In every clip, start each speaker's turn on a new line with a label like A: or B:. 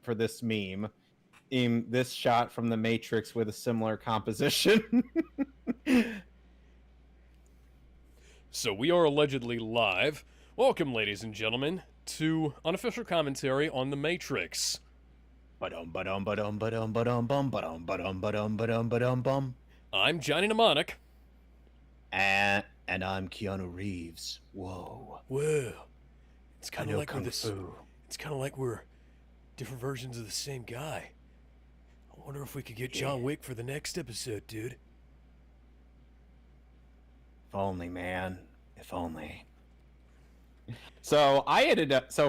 A: for this meme. This shot from the Matrix with a similar composition.
B: So we are allegedly live. Welcome, ladies and gentlemen, to Unofficial Commentary on The Matrix.
A: Ba-dum, ba-dum, ba-dum, ba-dum, ba-dum, bum, ba-dum, ba-dum, ba-dum, ba-dum, ba-dum, bum.
B: I'm Johnny Mnemonic.
A: And I'm Keanu Reeves. Whoa.
B: Whoa. It's kind
A: I
B: of
A: know
B: like
A: Kung
B: we're this.
A: Fu.
B: It's kind of like we're different versions of the same guy. I wonder if we could get John Wick for the next episode, dude.
A: If only, man. If only. So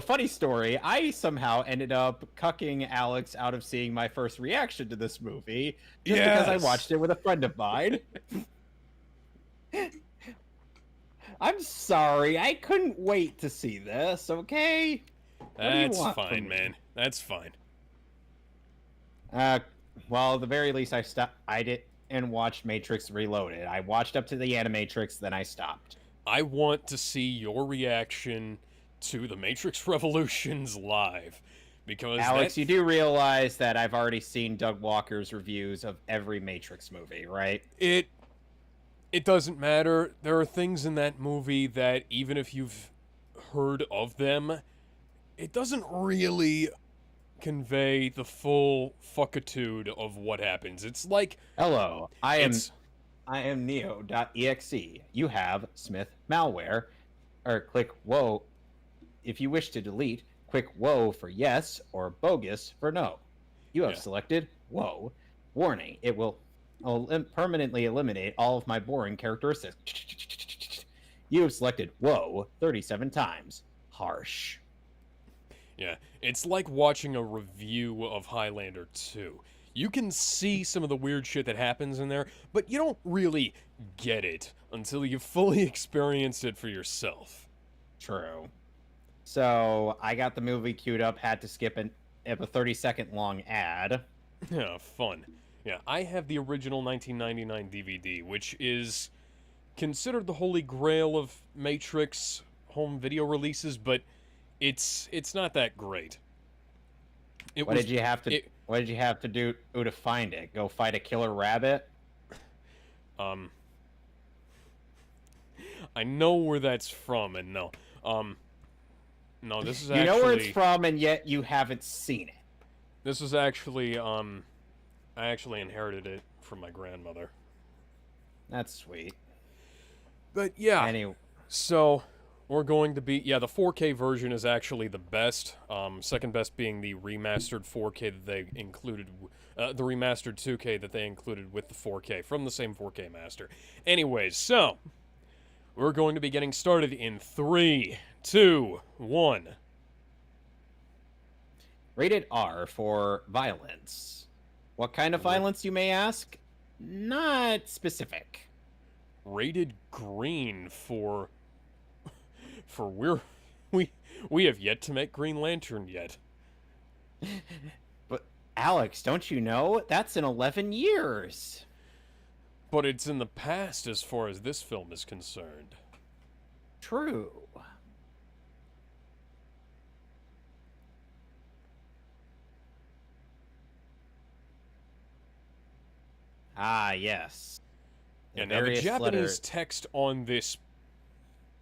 A: funny story, I somehow ended up cucking Alex out of seeing my first reaction to this movie just because I watched it with a friend of mine. I'm sorry, I couldn't wait to see this, okay?
B: That's fine, man. That's fine.
A: Well, at the very least, I did and watched Matrix Reloaded. I watched up to the Animatrix, then I stopped.
B: I want to see your reaction to The Matrix Revolutions live. Because
A: Alex, you do realize that I've already seen Doug Walker's reviews of every Matrix movie, right?
B: It doesn't matter. There are things in that movie that, even if you've heard of them, it doesn't really convey the full fuckitude of what happens. It's like...
A: Hello, I am Neo.exe. You have Smith malware. Or click whoa if you wish to delete. Click whoa for yes or bogus for no. You have selected whoa. Warning, it will permanently eliminate all of my boring characteristics. You have selected whoa 37 times. Harsh.
B: Yeah, it's like watching a review of Highlander 2. You can see some of the weird shit that happens in there, but you don't really get it until you fully experience it for yourself.
A: True. So, I got the movie queued up, had to skip a 30-second long ad.
B: Yeah, fun. Yeah, I have the original 1999 DVD, which is considered the holy grail of Matrix home video releases, but it's not that great.
A: What did you have to do to find it? Go fight a killer rabbit?
B: I know where that's from, and no, this is actually...
A: You know where it's from, and yet you haven't seen it.
B: This is actually, I actually inherited it from my grandmother.
A: That's sweet.
B: But yeah,
A: anyway.
B: So we're going to be... Yeah, the 4K version is actually the best. Second best being the remastered 4K that they included... the remastered 2K that they included with the 4K from the same 4K master. Anyways, so... We're going to be getting started in 3, 2, 1.
A: Rated R for violence. What kind of violence, you may ask? Not specific.
B: Rated green for we have yet to make Green Lantern yet.
A: But Alex, don't you know? That's in 11 years.
B: But it's in the past as far as this film is concerned.
A: True. Ah, yes.
B: And now the Japanese text on this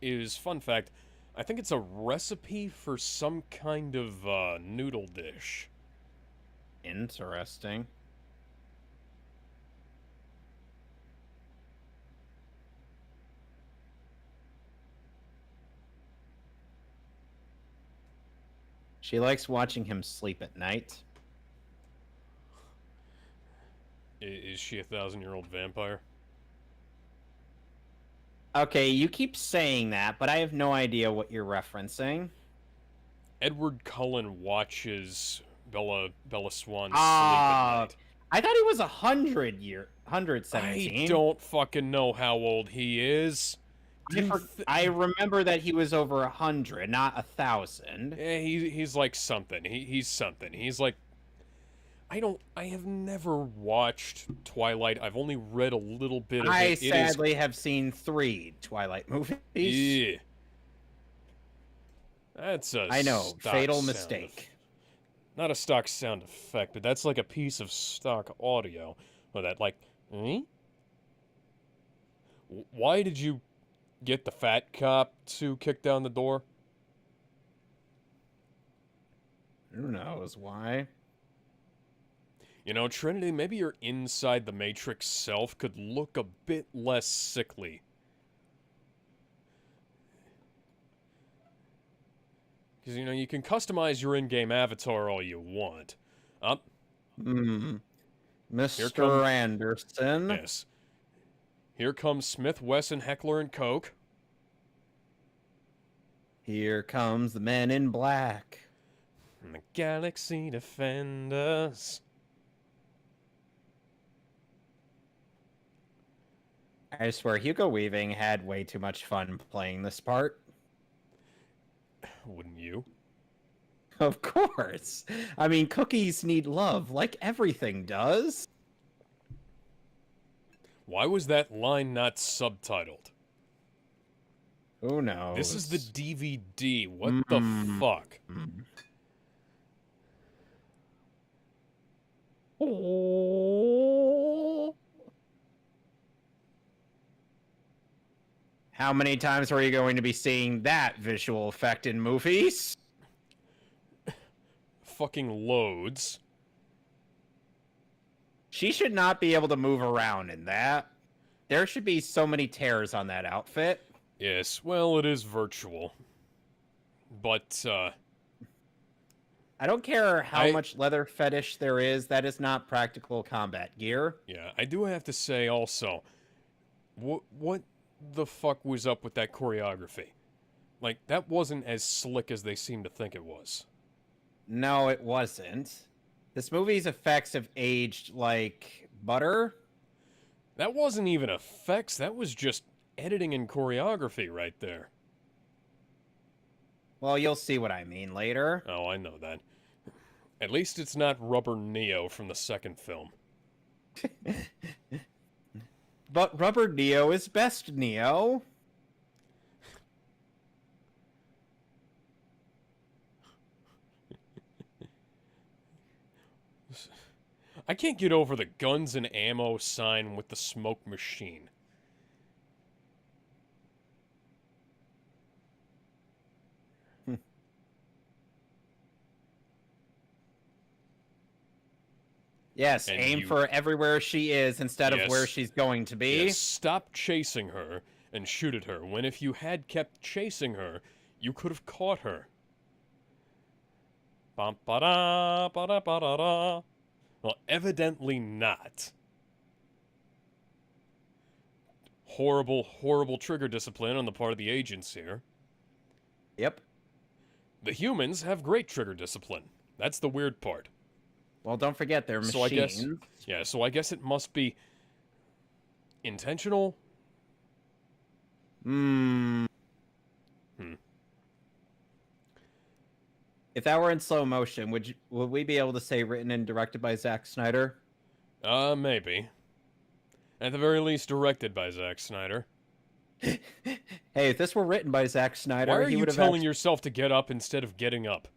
B: is, fun fact, I think it's a recipe for some kind of noodle dish.
A: Interesting. She likes watching him sleep at night.
B: Is she a 1,000-year-old vampire?
A: Okay, you keep saying that, but I have no idea what you're referencing.
B: Edward Cullen watches Bella Swan sleep at night.
A: I thought he was 117.
B: I don't fucking know how old he is.
A: I remember that he was over 100, not 1,000.
B: Yeah, he's like something. He's something. He's like... I have never watched Twilight. I've only read a little bit of it.
A: I sadly have seen 3 Twilight movies.
B: Yeah. That's a
A: I know, fatal mistake.
B: not a stock sound effect, but that's like a piece of stock audio. Or that, like, eh? Why did you get the fat cop to kick down the door?
A: Who knows why?
B: You know, Trinity, maybe your inside the Matrix self could look a bit less sickly. Because, you know, you can customize your in-game avatar all you want. Up.
A: Mr. Anderson.
B: Yes. Here comes Smith, Wesson, Heckler, and Koch.
A: Here comes the men in black.
B: And the Galaxy Defenders.
A: I swear, Hugo Weaving had way too much fun playing this part.
B: Wouldn't you?
A: Of course. I mean, cookies need love, like everything does.
B: Why was that line not subtitled?
A: Who knows?
B: This is the DVD. What the fuck?
A: Oh. How many times are you going to be seeing that visual effect in movies?
B: Fucking loads.
A: She should not be able to move around in that. There should be so many tears on that outfit.
B: Yes, well, it is virtual. But,
A: I don't care how much leather fetish there is, that is not practical combat gear.
B: Yeah, I do have to say also, what the fuck was up with that choreography? Like, that wasn't as slick as they seem to think it was.
A: No, it wasn't. This movie's effects have aged like butter.
B: That wasn't even effects, that was just editing and choreography right there.
A: Well, you'll see what I mean later.
B: Oh, I know that. At least it's not Rubber Neo from the second film.
A: But Rubber Neo is best Neo.
B: I can't get over the guns and ammo sign with the smoke machine.
A: Yes, and aim for everywhere she is instead of where she's going to be.
B: Yes, stop chasing her and shoot at her, when if you had kept chasing her, you could have caught her. Bum-ba-da, ba-da-ba-da-da. Well, evidently not. Horrible, horrible trigger discipline on the part of the agents here.
A: Yep.
B: The humans have great trigger discipline. That's the weird part.
A: Well, don't forget, they're machines.
B: So I guess it must be intentional.
A: If that were in slow motion, would we be able to say written and directed by Zack Snyder?
B: Maybe. At the very least, directed by Zack Snyder.
A: Hey, if this were written by Zack Snyder,
B: why are you telling yourself to get up instead of getting up?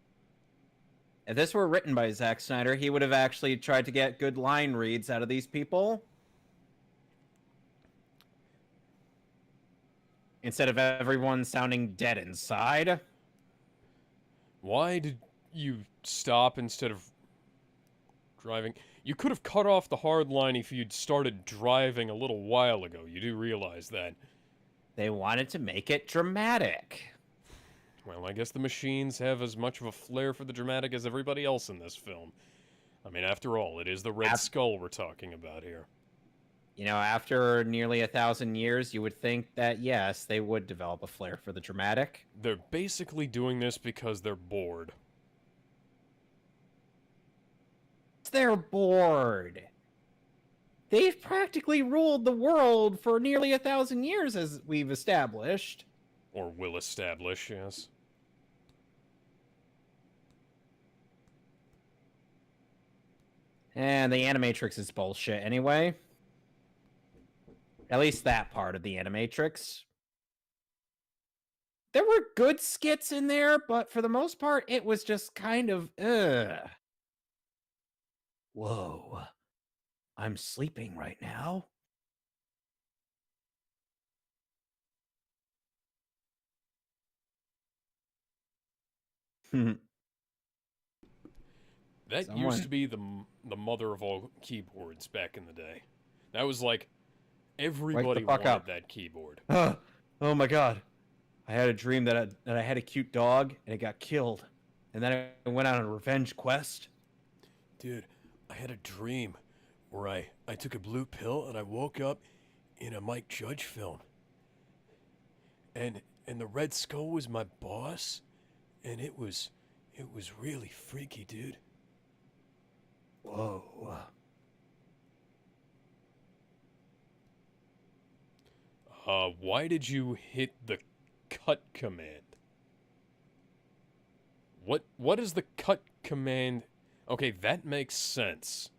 A: If this were written by Zack Snyder, he would have actually tried to get good line reads out of these people. Instead of everyone sounding dead inside.
B: Why did you stop instead of driving? You could have cut off the hard line if you'd started driving a little while ago. You do realize that.
A: They wanted to make it dramatic.
B: Well, I guess the machines have as much of a flair for the dramatic as everybody else in this film. I mean, after all, it is the Red Skull we're talking about here.
A: You know, after nearly 1,000 years, you would think that, yes, they would develop a flair for the dramatic.
B: They're basically doing this because they're bored.
A: They're bored. They've practically ruled the world for nearly 1,000 years, as we've established.
B: Or will establish, yes.
A: And the Animatrix is bullshit anyway. At least that part of the Animatrix. There were good skits in there, but for the most part, it was just kind of, ugh. Whoa. I'm sleeping right now.
B: That used to be the mother of all keyboards back in the day. That was like
A: Wake the
B: everybody
A: fuck
B: wanted
A: up.
B: that keyboard.
A: Oh my god. I had a dream that I had a cute dog and it got killed. And then I went on a revenge quest.
B: Dude, I had a dream where I took a blue pill and I woke up in a Mike Judge film. And the Red Skull was my boss, and it was really freaky, dude.
A: Whoa.
B: Why did you hit the cut command? What is the cut command? Okay, that makes sense.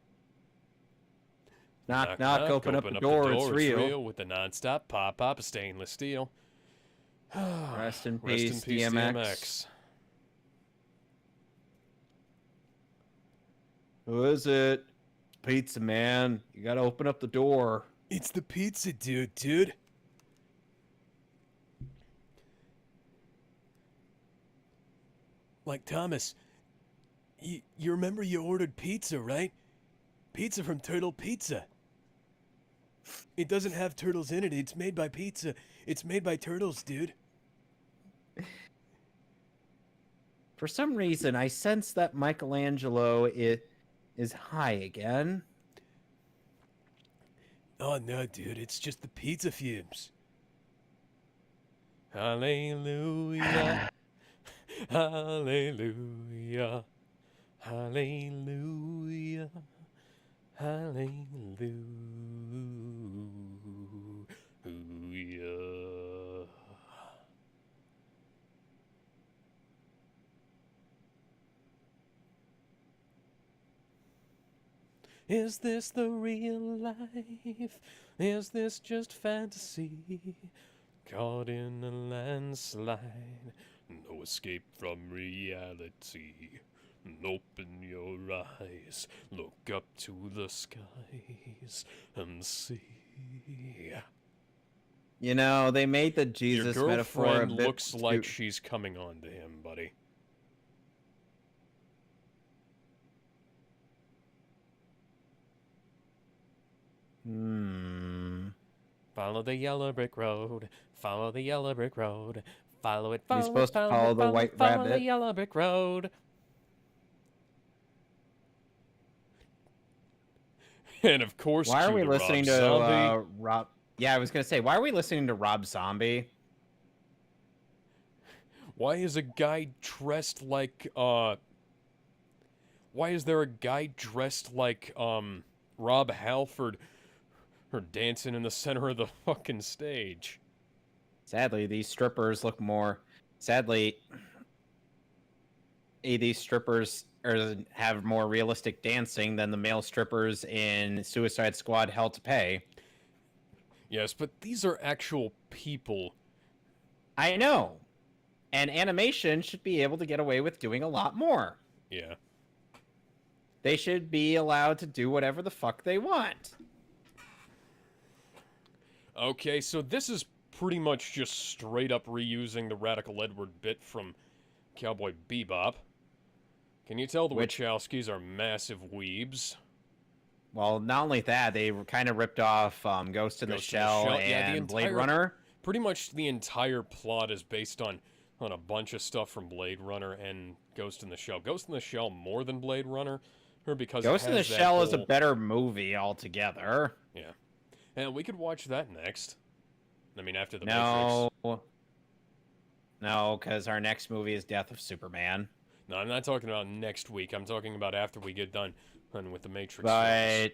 A: Knock, knock, open up the door, it's real.
B: With the non-stop pop-pop of stainless steel.
A: Rest in
B: Rest
A: peace,
B: in peace,
A: DMX. Who is it? Pizza Man. You gotta open up the door.
B: It's the pizza dude. Like, Thomas, you remember you ordered pizza, right? Pizza from Turtle Pizza. It doesn't have turtles in it. It's made by pizza. It's made by turtles, dude.
A: For some reason, I sense that Michelangelo is high again.
B: Oh, no, dude. It's just the pizza fumes. Hallelujah. Hallelujah. Hallelujah. Hallelujah. Is this the real life? Is this just fantasy? Caught in a landslide, no escape from reality. Open your eyes, look up to the skies, and see.
A: You know, they made the Jesus
B: Your
A: metaphor a
B: girlfriend
A: bit
B: looks like she's coming on to him, buddy. Follow the yellow brick road. Follow the yellow brick road. Follow it.
A: You're supposed to follow the white rabbit.
B: Follow the yellow brick road. And of course,
A: why are we listening to
B: Rob?
A: Yeah, I was gonna say, why are we listening to Rob Zombie?
B: Why is a guy dressed like Why is there a guy dressed like Rob Halford dancing in the center of the fucking stage?
A: Sadly, these strippers look more. Sadly, these strippers have more realistic dancing than the male strippers in Suicide Squad: Hell to Pay.
B: Yes, but these are actual people.
A: I know. And animation should be able to get away with doing a lot more.
B: Yeah.
A: They should be allowed to do whatever the fuck they want.
B: Okay, so this is pretty much just straight up reusing the Radical Edward bit from Cowboy Bebop. Can you tell the Wachowskis are massive weebs?
A: Well, not only that, they kind of ripped off Ghost in the Shell and Blade Runner.
B: Pretty much the entire plot is based on a bunch of stuff from Blade Runner and Ghost in the Shell. Ghost in the Shell more than Blade Runner, or because
A: Ghost in the Shell is a better movie altogether.
B: Yeah, and we could watch that next. I mean, after the Matrix.
A: No, because our next movie is Death of Superman.
B: No, I'm not talking about next week. I'm talking about after we get done with the Matrix
A: films.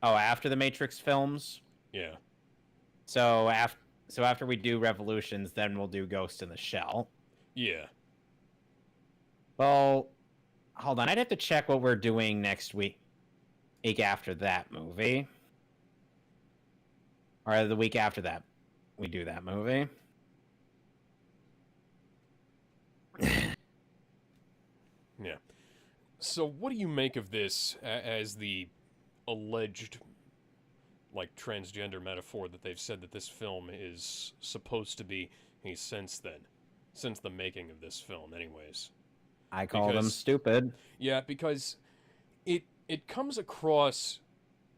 A: Oh, after the Matrix films?
B: Yeah.
A: So after we do Revolutions, then we'll do Ghost in the Shell.
B: Yeah.
A: Well, hold on. I'd have to check what we're doing next week after that movie. Or the week after that, we do that movie.
B: Yeah. So, what do you make of this as the alleged, like, transgender metaphor that they've said that this film is supposed to be since then? Since the making of this film, anyways.
A: I call them
B: Because,
A: stupid.
B: yeah, because it comes across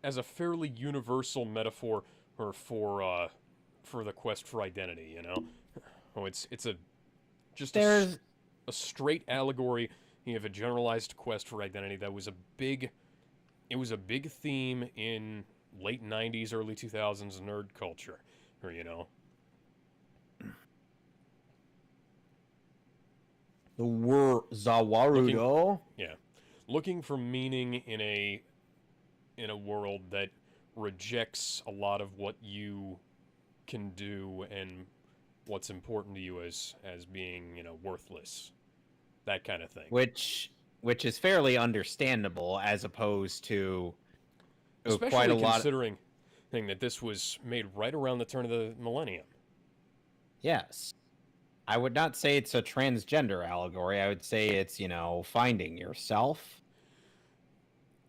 B: as a fairly universal metaphor or for the quest for identity, you know? Oh, it's a just
A: There's
B: a straight allegory of a generalized quest for identity that was a big theme in late 90s, early 2000s nerd culture, or you know.
A: the word Zawarudo.
B: Yeah. Looking for meaning in a world that rejects a lot of what you can do and what's important to you as being, you know, worthless. That kind of thing.
A: Which is fairly understandable as opposed to
B: Especially
A: quite a lot.
B: Considering that this was made right around the turn of the millennium.
A: Yes. I would not say it's a transgender allegory. I would say it's, finding yourself.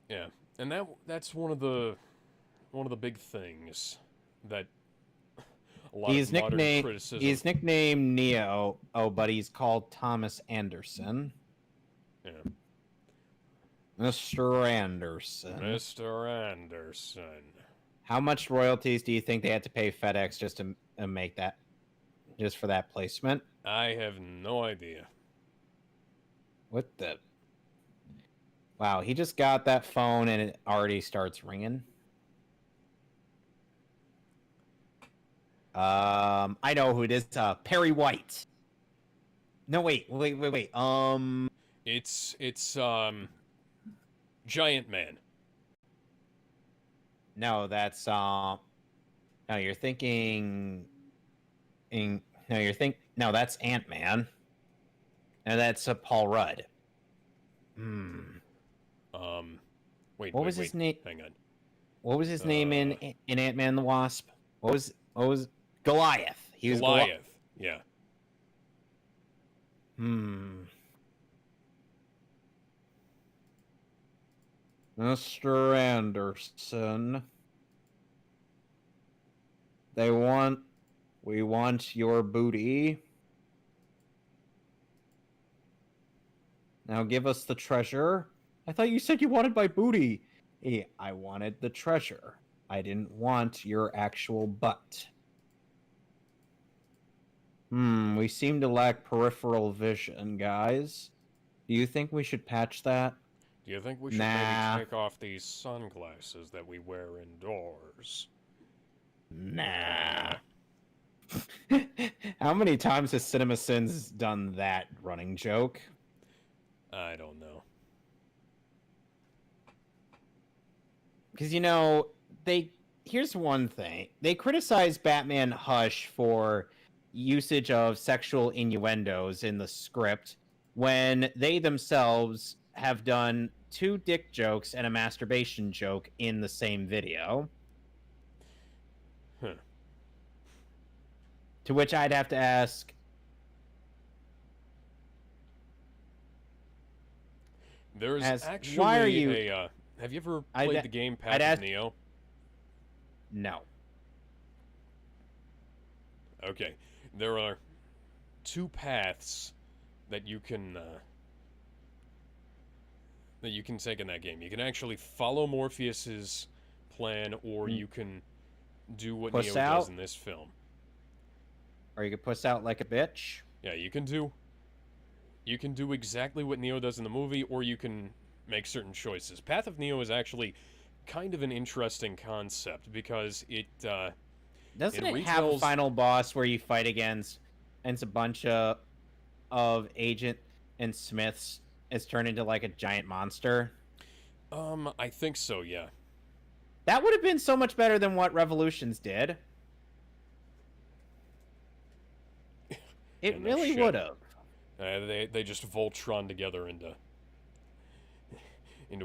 B: Yeah. And that's one of the big things that a lot of modern criticism.
A: He's nicknamed Neo. Oh, but he's called Thomas Anderson.
B: Yeah.
A: Mr. Anderson.
B: Mr. Anderson.
A: How much royalties do you think they had to pay FedEx just to make that, just for that placement?
B: I have no idea.
A: What the? Wow, he just got that phone and it already starts ringing. I know who it is. Perry White. No, wait.
B: It's Giant Man.
A: No, that's No, you're thinking. No, that's Ant-Man. And that's Paul Rudd.
B: Wait.
A: What was his name?
B: Hang on.
A: What was his name in Ant-Man and the Wasp? What was Goliath? He was
B: Goliath. Yeah.
A: Mr. Anderson. We want your booty. Now give us the treasure. I thought you said you wanted my booty. Hey, I wanted the treasure. I didn't want your actual butt. We seem to lack peripheral vision, guys. Do you think we should patch that?
B: Do you think we should maybe take off these sunglasses that we wear indoors?
A: Nah. How many times has CinemaSins done that running joke?
B: I don't know.
A: Because, here's one thing. They criticize Batman Hush for usage of sexual innuendos in the script when they themselves have done 2 dick jokes and a masturbation joke in the same video.
B: Huh.
A: To which I'd have to ask,
B: there's actually
A: why are you,
B: have you ever played the game Path of Neo?
A: No.
B: Okay. There are 2 paths that you can take in that game. You can actually follow Morpheus's plan, or you can do what Neo does in this film.
A: Or you could puss out like a bitch.
B: Yeah, you can do exactly what Neo does in the movie, or you can make certain choices. Path of Neo is actually kind of an interesting concept because it
A: doesn't it have a final boss where you fight against, and it's a bunch of Agent and Smiths is turned into like a giant monster?
B: I think so, yeah.
A: That would have been so much better than what Revolutions did. It really would have.
B: They just Voltron together into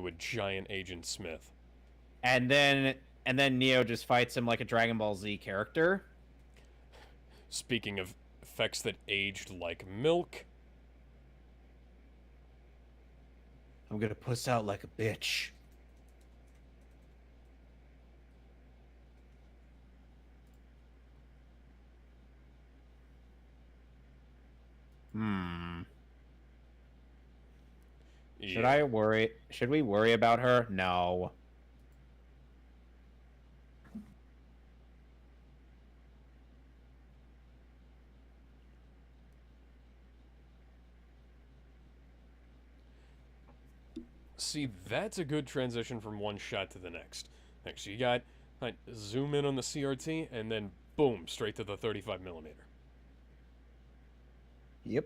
B: a giant Agent Smith.
A: And then Neo just fights him like a Dragon Ball Z character.
B: Speaking of effects that aged like milk.
A: I'm gonna puss out like a bitch. Hmm.
B: Yeah.
A: Should we worry about her? No.
B: See, that's a good transition from one shot to the next. So you got zoom in on the CRT and then boom, straight to the 35 millimeter.
A: Yep.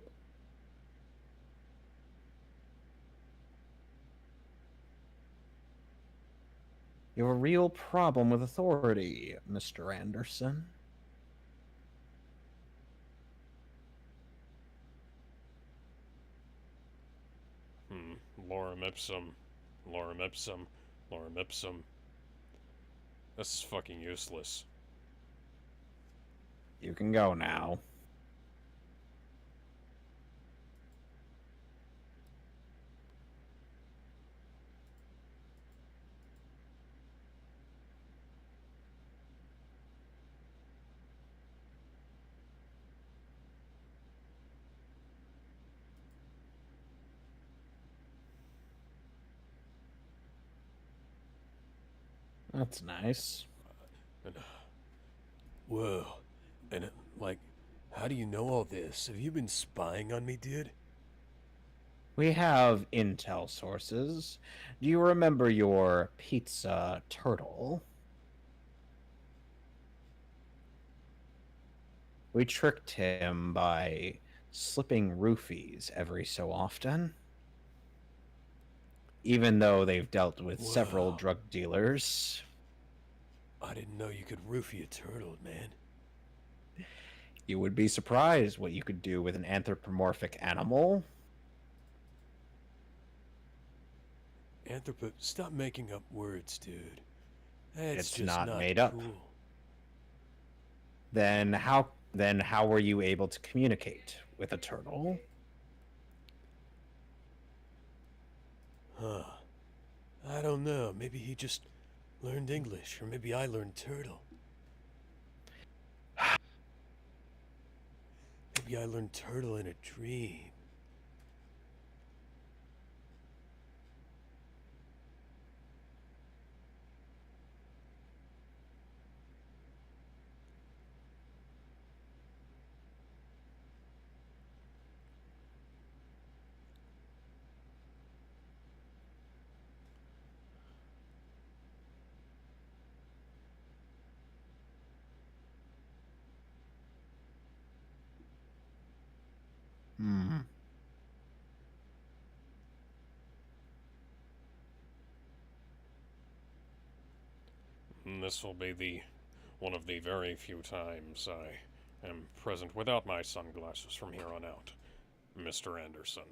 A: You have a real problem with authority, Mr. Anderson.
B: Lorem ipsum, lorem ipsum, lorem ipsum. This is fucking useless.
A: You can go now. That's nice.
B: Whoa. And, how do you know all this? Have you been spying on me, dude?
A: We have intel sources. Do you remember your pizza turtle? We tricked him by slipping roofies every so often. Even though they've dealt with several drug dealers.
B: I didn't know you could roofie a turtle, man.
A: You would be surprised what you could do with an anthropomorphic animal.
B: Stop making up words, dude. That's
A: It's
B: just
A: not made
B: cool.
A: up. Then how were you able to communicate with a turtle?
B: Huh. I don't know. Maybe he just learned English, or maybe I learned turtle. Maybe I learned turtle in a dream.
A: Hmm.
B: This will be one of the very few times I am present without my sunglasses from here on out, Mr. Anderson.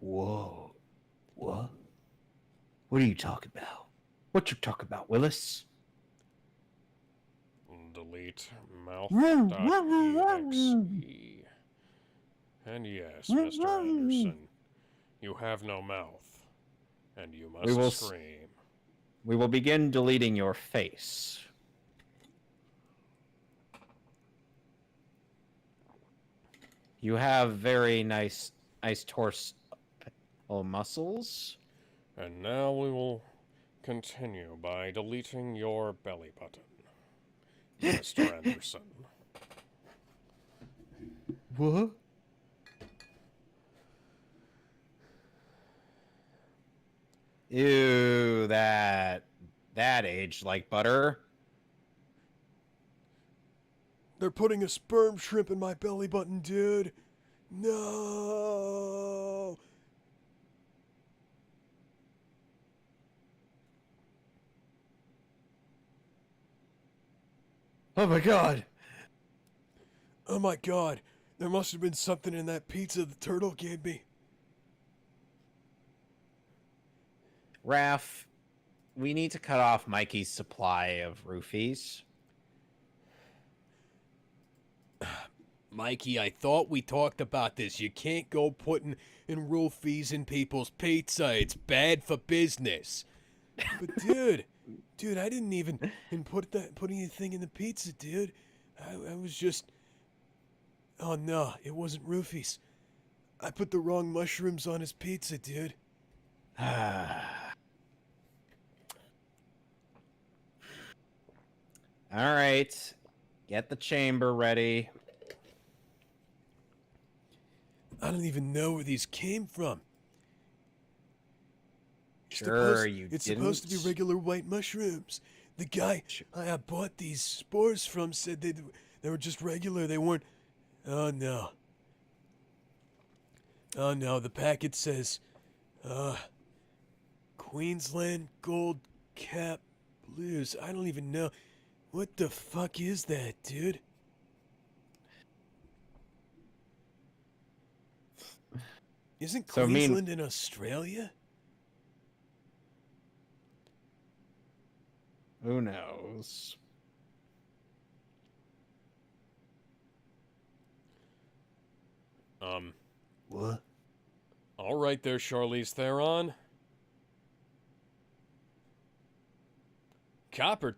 A: Whoa. What? What are you talking about? What you talking about, Willis?
B: Delete mouth.exe. And yes, Mr. Anderson, you have no mouth, and you must scream.
A: We will begin deleting your face. You have very nice torso muscles.
B: And now we will continue by deleting your belly button, Mr. Anderson.
A: What? Ew, that aged like butter.
B: They're putting a sperm shrimp in my belly button, dude. No.
A: Oh my god.
B: Oh my god. There must have been something in that pizza the turtle gave me.
A: Raph, we need to cut off Mikey's supply of roofies.
B: Mikey, I thought we talked about this. You can't go putting in roofies in people's pizza. It's bad for business. But dude, I didn't even put anything in the pizza, dude. I was just. Oh no, it wasn't roofies. I put the wrong mushrooms on his pizza, dude.
A: All right, get the chamber ready.
B: I don't even know where these came from.
A: Sure,
B: It's supposed to be regular white mushrooms. The guy I bought these spores from said they were just regular. They weren't. Oh no. Oh no, the packet says, Queensland Gold Cap Blues. I don't even know. What the fuck is that, dude? Isn't Queensland in Australia?
A: Who knows? What?
B: All right there, Charlize Theron. Copper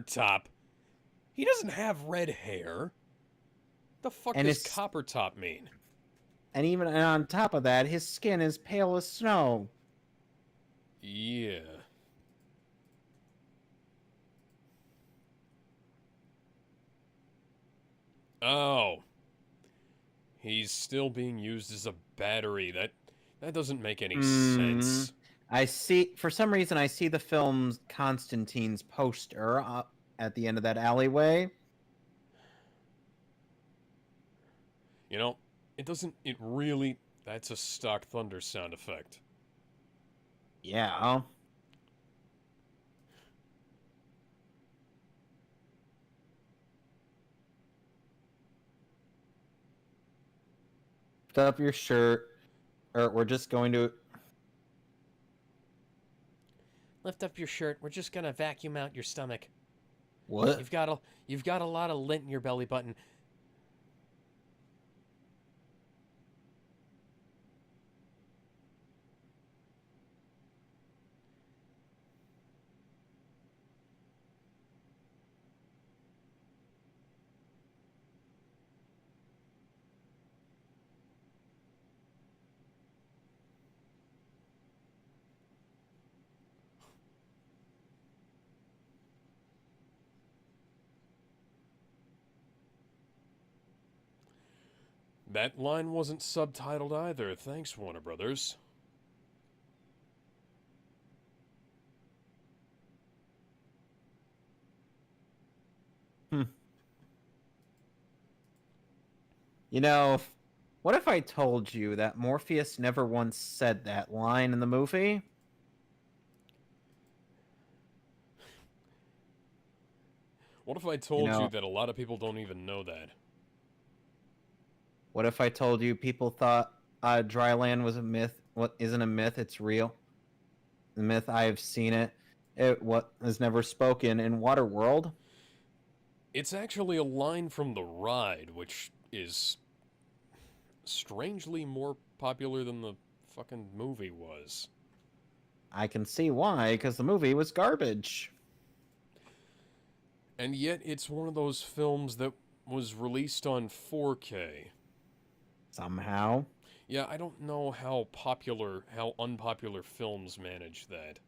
B: Top? He doesn't have red hair. The fuck does Copper Top mean?
A: And even on top of that, his skin is pale as snow.
B: Yeah. Oh. He's still being used as a battery. That doesn't make any sense.
A: I see, for some reason, I see the film Constantine's poster at the end of that alleyway.
B: You know, that's a stock thunder sound effect.
A: Yeah. Lift up your shirt, or we're just going to...
C: Lift up your shirt. We're just gonna vacuum out your stomach.
A: What?
C: You've got a lot of lint in your belly button.
B: That line wasn't subtitled either. Thanks, Warner Brothers.
A: You know, what if I told you that Morpheus never once said that line in the movie?
B: What if I told you that a lot of people don't even know that?
A: What if I told you people thought dry land was a myth? What isn't a myth? It's real. The myth, I have seen it. It what is never spoken in Waterworld.
B: It's actually a line from The Ride, which is strangely more popular than the fucking movie was.
A: I can see why, because the movie was garbage.
B: And yet it's one of those films that was released on 4K.
A: Somehow.
B: Yeah, I don't know how unpopular films manage that.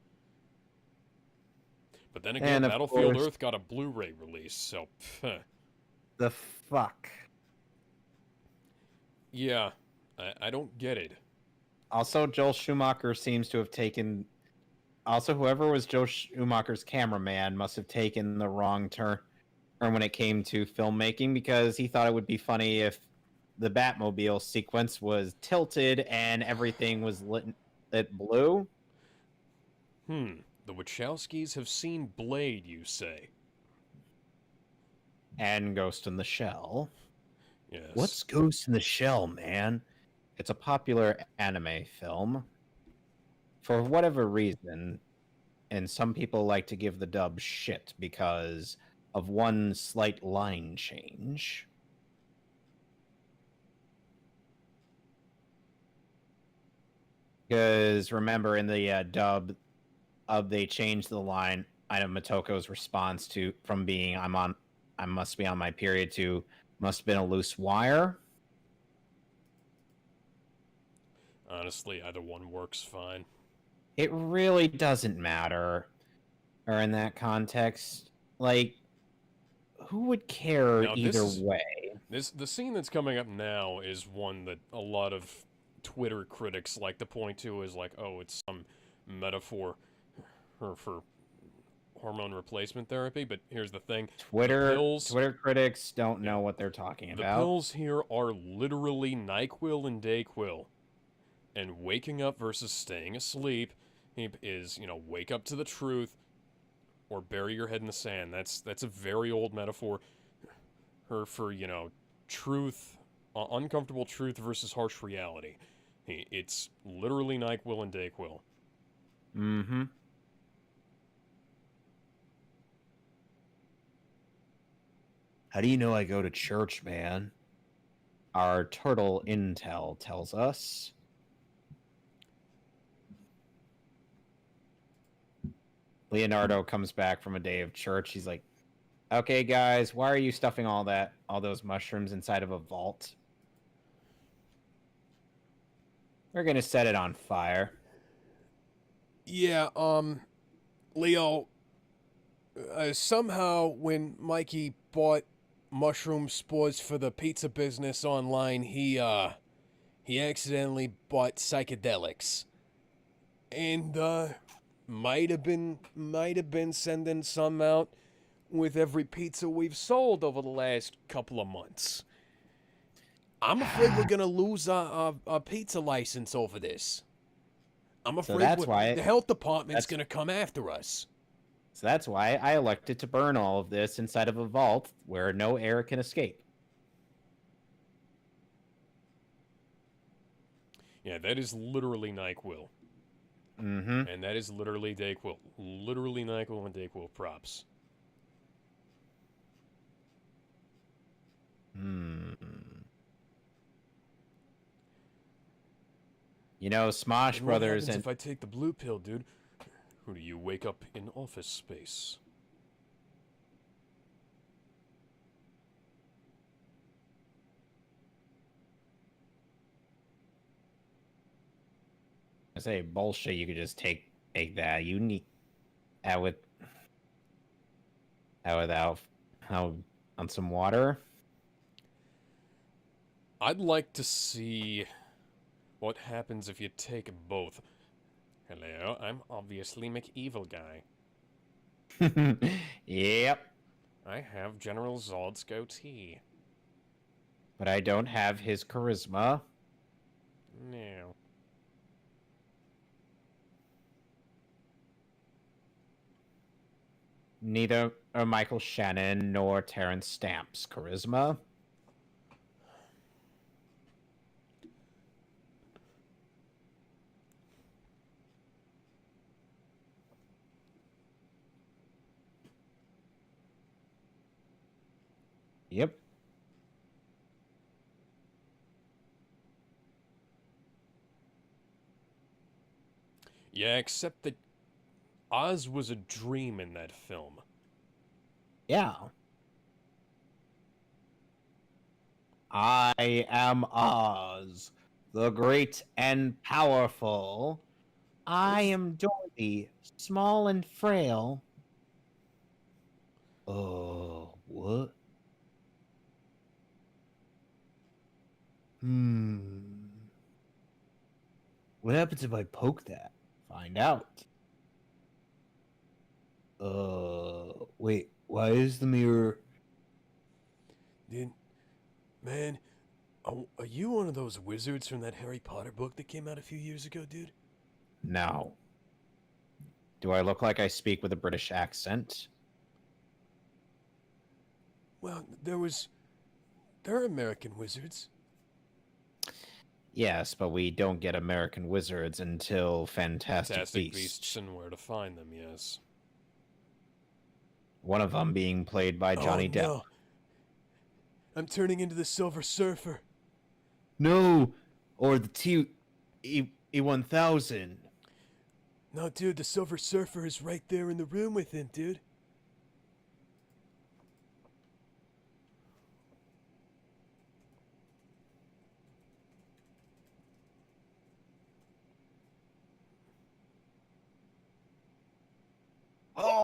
B: But then again, Battlefield Earth got a Blu-ray release, so...
A: The fuck?
B: Yeah, I don't get it.
A: Also, Joel Schumacher seems to have taken... Also, whoever was Joel Schumacher's cameraman must have taken the wrong turn when it came to filmmaking, because he thought it would be funny if the Batmobile sequence was tilted and everything was lit blue.
B: The Wachowskis have seen Blade, you say?
A: And Ghost in the Shell.
B: Yes.
A: What's Ghost in the Shell, man? It's a popular anime film. For whatever reason, and some people like to give the dub shit because of one slight line change. Because remember, in the dub, they changed the line. I know Motoko's response to from being I must be on my period to must have been a loose wire.
B: Honestly, either one works fine.
A: It really doesn't matter. Or in that context, like, who would care
B: Now,
A: either way?
B: The scene that's coming up now is one that a lot of Twitter critics like to point to as like, oh, it's some metaphor for hormone replacement therapy. But here's the thing:
A: Twitter
B: pills,
A: critics don't know what they're talking
B: the
A: about.
B: pills here are literally NyQuil and DayQuil, and waking up versus staying asleep is, you know, wake up to the truth or bury your head in the sand. That's a very old metaphor for, you know, truth, uncomfortable truth versus harsh reality. It's literally NyQuil and DayQuil.
A: Mm-hmm. How do you know I go to church, man? Our turtle intel tells us. Leonardo comes back from a day of church. He's like, okay, guys, why are you stuffing all those mushrooms inside of a vault? We're gonna set it on fire.
B: Yeah, Leo, somehow when Mikey bought mushroom spores for the pizza business online, he accidentally bought psychedelics. And, might have been sending some out with every pizza we've sold over the last couple of months. I'm afraid we're gonna lose our pizza license over this. I'm afraid the health department's gonna come after us.
A: So that's why I elected to burn all of this inside of a vault where no air can escape.
B: Yeah, that is literally NyQuil.
A: Mm-hmm.
B: And that is literally DayQuil. Literally NyQuil and DayQuil props.
A: You know, Smosh
B: and
A: Brothers.
B: What happens if I take the blue pill, dude? Who do you wake up in office space?
A: I say bullshit. You could just take that. You need without on some water.
B: I'd like to see what happens if you take both. Hello, I'm obviously McEvil guy.
A: Yep.
B: I have General Zod's goatee.
A: But I don't have his charisma.
B: No.
A: Neither are Michael Shannon nor Terrence Stamp's charisma. Yep.
B: Yeah, except that Oz was a dream in that film.
A: Yeah. I am Oz, the great and powerful. I am Dorothy, small and frail. Oh, what? What happens if I poke that? Find out. Wait, why is the mirror...
B: Dude, man, are you one of those wizards from that Harry Potter book that came out a few years ago, dude?
A: No. Do I look like I speak with a British accent?
B: Well, there are American wizards.
A: Yes, but we don't get American Wizards until Fantastic
B: Fantastic
A: Beasts.
B: Beasts and Where to Find Them, yes.
A: One of them being played by Johnny Depp.
B: No. I'm turning into the Silver Surfer.
A: No, or the E1000.
B: No, dude, the Silver Surfer is right there in the room with him, dude.
A: Oh.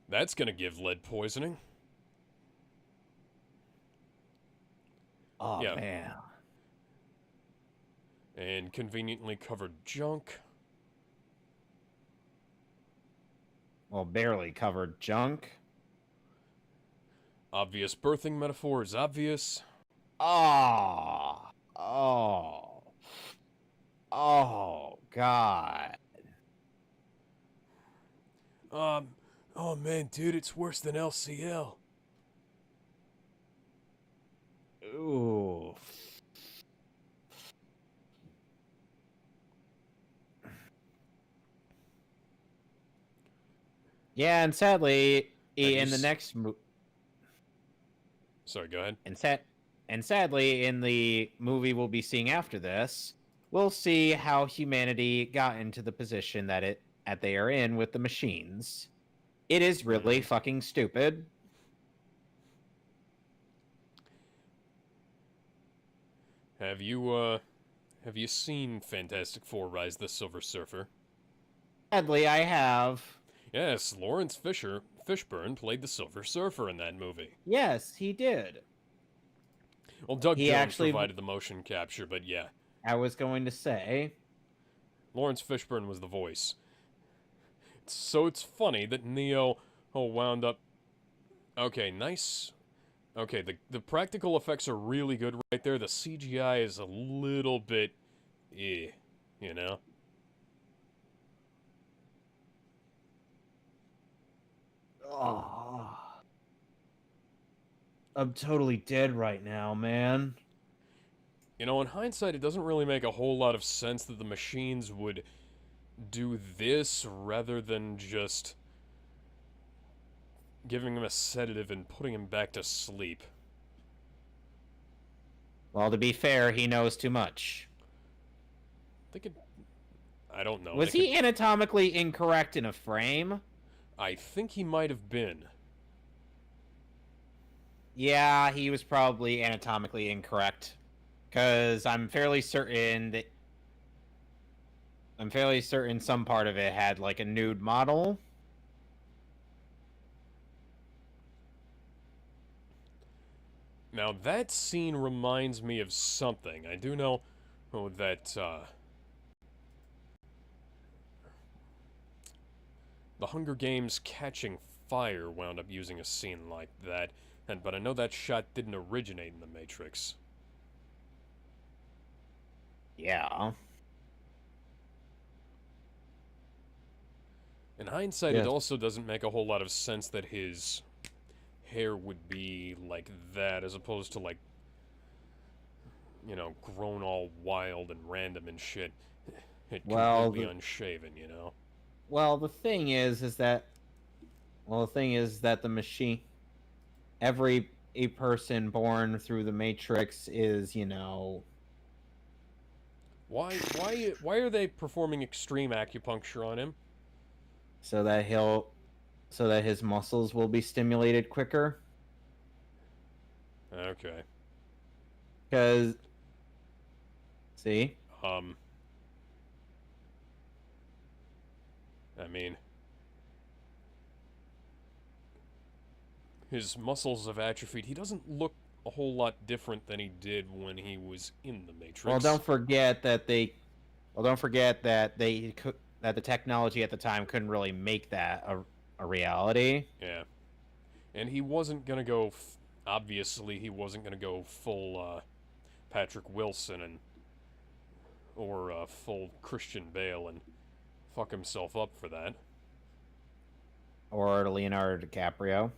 B: That's gonna give lead poisoning.
A: Oh,
B: Yeah.
A: man.
B: And conveniently covered junk.
A: Well, barely covered junk.
B: Obvious birthing metaphor is obvious.
A: Oh. Oh. Oh, God.
B: Oh man, dude, it's worse than LCL.
A: Ooh. Yeah, and sadly, in the next
B: Sorry, go ahead.
A: and sadly, in the movie we'll be seeing after this, we'll see how humanity got into the position that they are in with the machines. It is really fucking stupid.
B: Have you seen Fantastic Four: Rise the Silver Surfer?
A: Sadly, I have.
B: Yes, Lawrence Fishburne played the Silver Surfer in that movie.
A: Yes, he did.
B: Well, Doug
A: He
B: Jones
A: actually
B: provided the motion capture, but yeah.
A: I was going to say.
B: Lawrence Fishburne was the voice. So it's funny that Neo wound up... Okay, nice. Okay, the practical effects are really good right there. The CGI is a little bit... you know?
A: Oh. I'm totally dead right now, man.
B: You know, in hindsight, it doesn't really make a whole lot of sense that the machines would do this rather than just giving him a sedative and putting him back to sleep.
A: Well, to be fair, he knows too much.
B: I don't know.
A: Was he anatomically incorrect in a frame?
B: I think he might have been.
A: Yeah, he was probably anatomically incorrect. Because I'm fairly certain some part of it had, like, a nude model.
B: Now, that scene reminds me of something. I do know that, The Hunger Games Catching Fire wound up using a scene like that, but I know that shot didn't originate in The Matrix.
A: Yeah.
B: In hindsight, it also doesn't make a whole lot of sense that his hair would be like that, as opposed to, like, you know, grown all wild and random and shit. Completely unshaven, you know?
A: Well, the thing is that the machine, every person born through the Matrix is, you know...
B: Why are they performing extreme acupuncture on him?
A: So that his muscles will be stimulated quicker.
B: Okay.
A: Because, see?
B: I mean, his muscles have atrophied. He doesn't look a whole lot different than he did when he was in the Matrix.
A: Well, don't forget that the technology at the time couldn't really make that a reality.
B: Yeah. And he wasn't gonna go, obviously, he wasn't gonna go full, Patrick Wilson or full Christian Bale and fuck himself up for that.
A: Or Leonardo DiCaprio.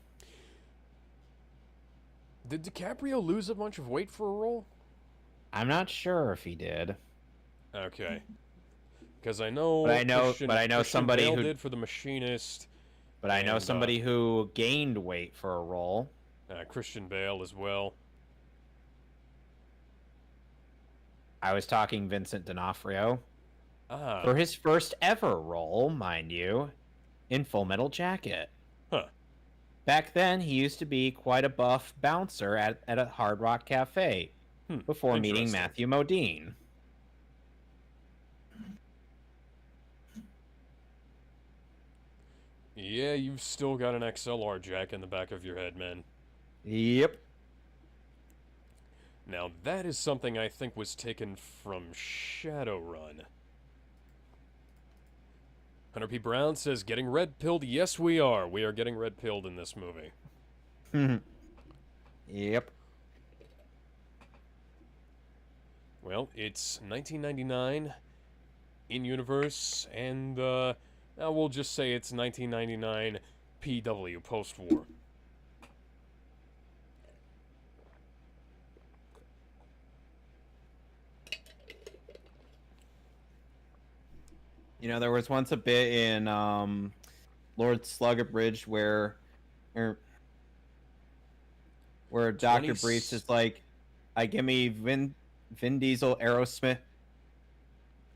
B: Did DiCaprio lose a bunch of weight for a role?
A: I'm not sure if he did,
B: Okay. Because
A: but I know
B: Christian
A: somebody
B: Bale
A: who,
B: did for The Machinist,
A: but I know
B: and
A: somebody who gained weight for a role.
B: Christian Bale as well.
A: I was talking Vincent D'Onofrio
B: Ah,
A: for his first ever role, mind you, in Full Metal Jacket.
B: huh.
A: Back then, he used to be quite a buff bouncer at a Hard Rock Cafe before meeting
B: Interesting.
A: Matthew Modine.
B: Yeah, you've still got an XLR jack in the back of your head, man.
A: Yep.
B: Now, that is something I think was taken from Shadowrun. Hunter P. Brown says, getting red-pilled? Yes, we are. We are getting red-pilled in this movie.
A: Yep.
B: Well, it's 1999 in universe, and we'll just say it's 1999 PW, post-war.
A: You know, there was once a bit in Lord Slugabridge where Dr. Briefs is like, I give me Vin Diesel, Aerosmith,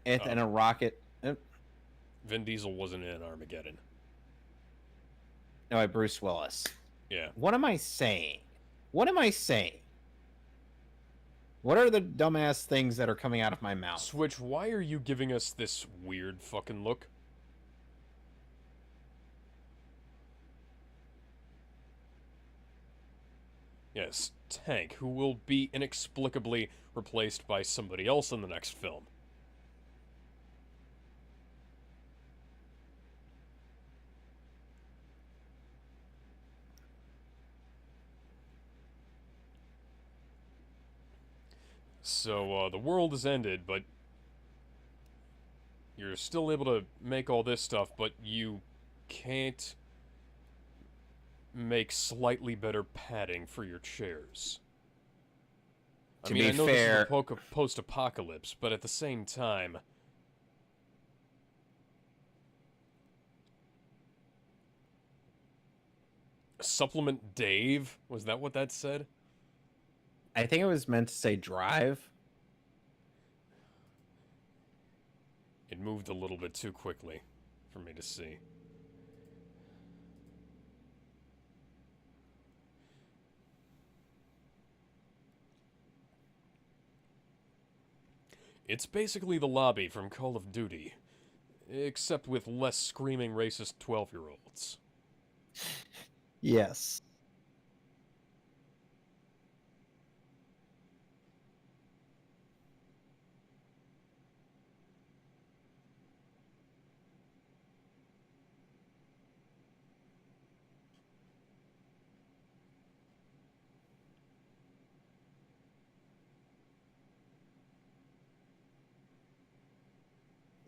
A: and a rocket.
B: Vin Diesel wasn't in Armageddon.
A: No, Bruce Willis.
B: Yeah.
A: What am I saying? What am I saying? What are the dumbass things that are coming out of my mouth?
B: Switch, why are you giving us this weird fucking look? Yes, Tank, who will be inexplicably replaced by somebody else in the next film. So, the world has ended, but you're still able to make all this stuff, but you can't make slightly better padding for your chairs. I mean, I know this is a post-apocalypse, but at the same time... Supplement Dave? Was that what that said?
A: I think it was meant to say drive.
B: It moved a little bit too quickly for me to see. It's basically the lobby from Call of Duty, except with less screaming racist 12-year-olds.
A: Yes.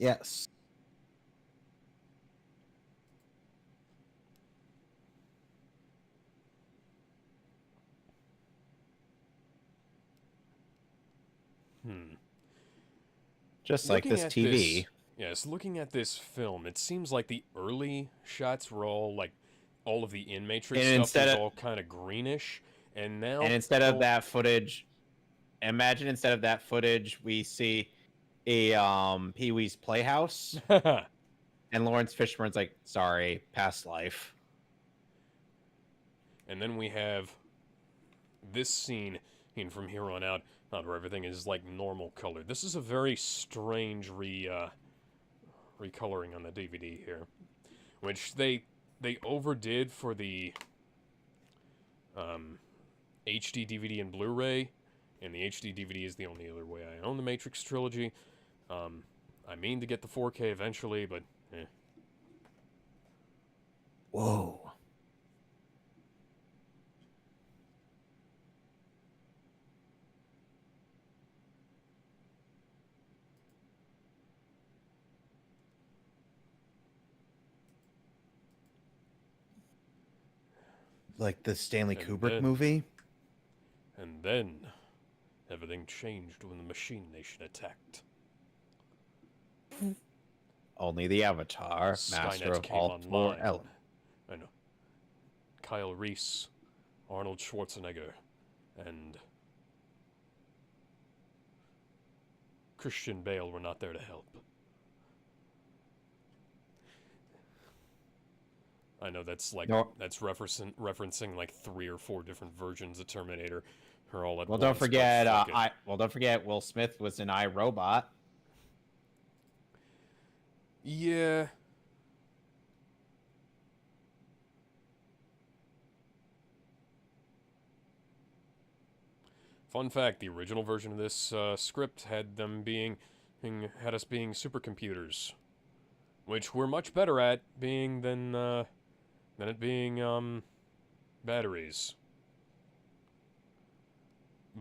A: Yes. Just like this TV.
B: Yes, looking at this film, it seems like the early shots were all like all of the in-matrix stuff was all kind of greenish, and now
A: instead of that footage, imagine instead of that footage we see a Pee-wee's Playhouse, and Lawrence Fishburne's like, "Sorry, past life."
B: And then we have this scene in From Here On Out, where everything is like normal color. This is a very strange recoloring on the DVD here, which they overdid for the HD DVD and Blu-ray, and the HD DVD is the only other way I own the Matrix trilogy. I mean to get the 4K eventually, but eh.
A: Whoa. Like the Stanley Kubrick movie?
B: then, everything changed when the Machine Nation attacked.
A: Only the Avatar, master
B: Skynet
A: of
B: came
A: all four
B: online.
A: elements.
B: I know. Kyle Reese, Arnold Schwarzenegger, and Christian Bale were not there to help. I know that's like that's referencing like 3 or 4 different versions of Terminator, or all at
A: Well,
B: once.
A: don't forget,
B: fuck it.
A: don't forget, Will Smith was in iRobot.
B: Yeah. Fun fact: the original version of this script had us being supercomputers, which we're much better at being than it being batteries.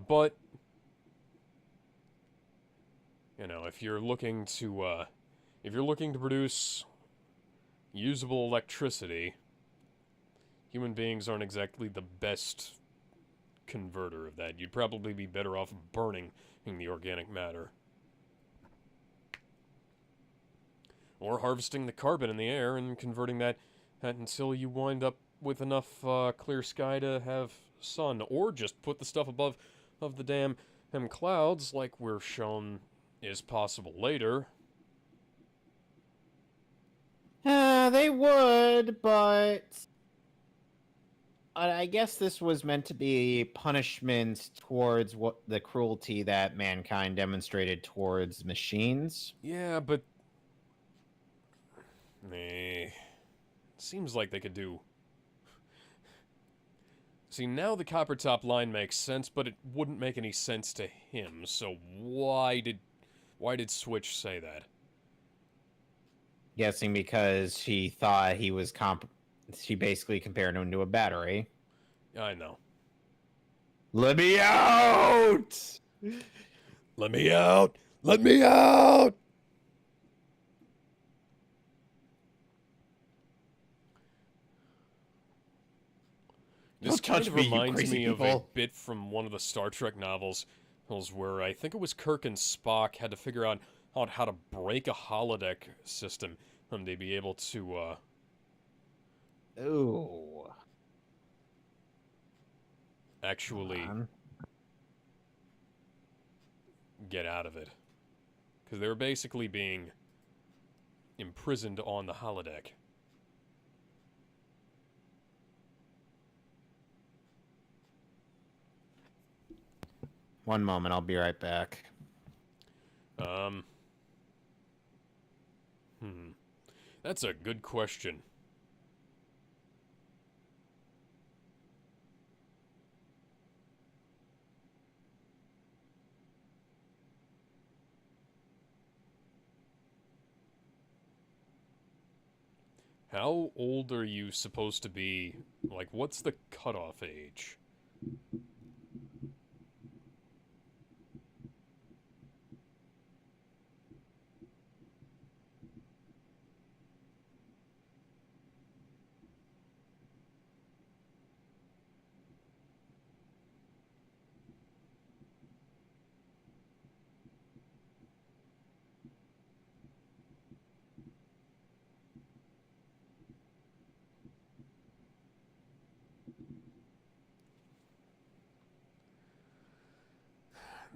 B: But you know, if you're looking to produce usable electricity, human beings aren't exactly the best converter of that. You'd probably be better off burning the organic matter. Or harvesting the carbon in the air and converting that until you wind up with enough clear sky to have sun. Or just put the stuff above of the damn clouds, like we're shown is possible later.
A: They would, but I guess this was meant to be punishment towards what the cruelty that mankind demonstrated towards machines.
B: Yeah, but seems like they could do. See, now the copper top line makes sense, but it wouldn't make any sense to him. So why did Switch say that?
A: Guessing because she thought he was she basically compared him to a battery.
B: I know.
A: Let me out!
B: Let me out! Let me out! This kind of reminds me of a bit from one of the Star Trek novels, where I think it was Kirk and Spock had to figure out how to break a holodeck system and they'd be able to
A: Ooh.
B: actually get out of it. Because they were basically being imprisoned on the holodeck.
A: One moment, I'll be right back.
B: That's a good question. How old are you supposed to be? Like, what's the cutoff age?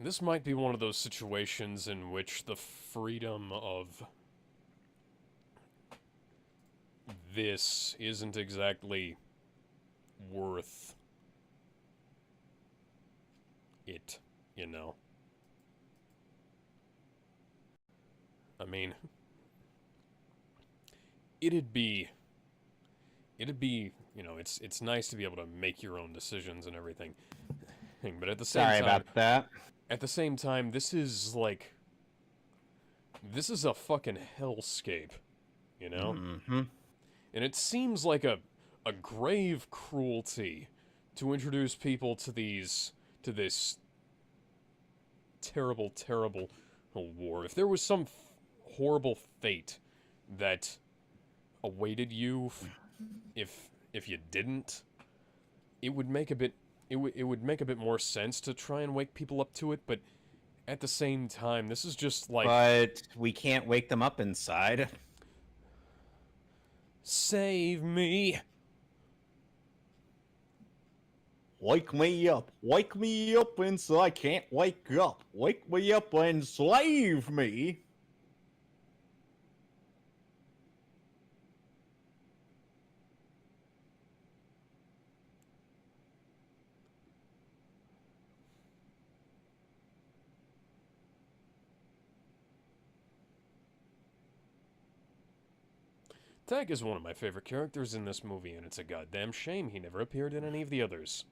B: This might be one of those situations in which the freedom of this isn't exactly worth it, you know? I mean, it'd be, you know, it's nice to be able to make your own decisions and everything. But at the same time...
A: Sorry about that.
B: At the same time, this is a fucking hellscape, you know?
A: Mm-hmm.
B: And it seems like a grave cruelty to introduce people to this terrible, terrible war. If there was some horrible fate that awaited you if you didn't, it would make it would make a bit more sense to try and wake people up to it, but at the same time, this is just like...
A: But we can't wake them up inside.
B: Save me!
A: Wake me up inside. I can't wake up. Wake me up and slave me.
B: Tag is one of my favorite characters in this movie, and it's a goddamn shame he never appeared in any of the others.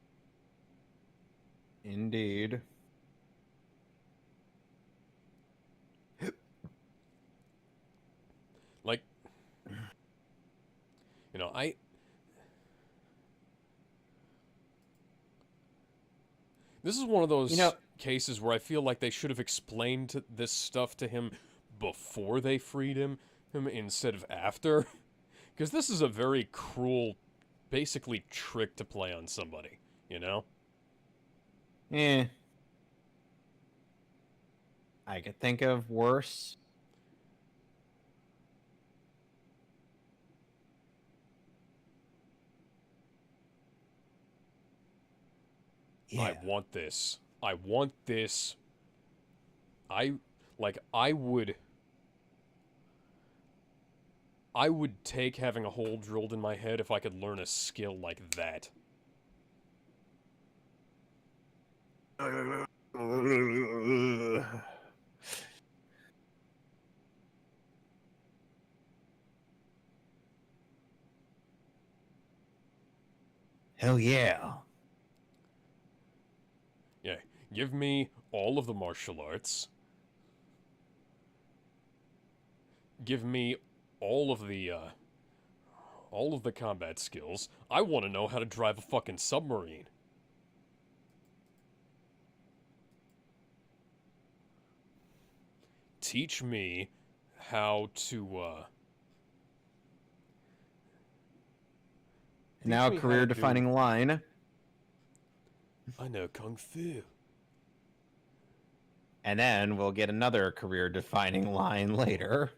A: Indeed.
B: Like, you know, this is one of those cases where I feel like they should have explained this stuff to him before they freed him instead of after. Because this is a very cruel, basically, trick to play on somebody, you know?
A: I could think of worse.
B: Yeah. I want this. I want this. I would take having a hole drilled in my head if I could learn a skill like that.
A: Hell yeah.
B: Yeah, give me all of the martial arts. Give me all of the combat skills. I want to know how to drive a fucking submarine. Teach me how to,
A: Now career-defining line.
B: I know Kung Fu.
A: And then we'll get another career-defining line later.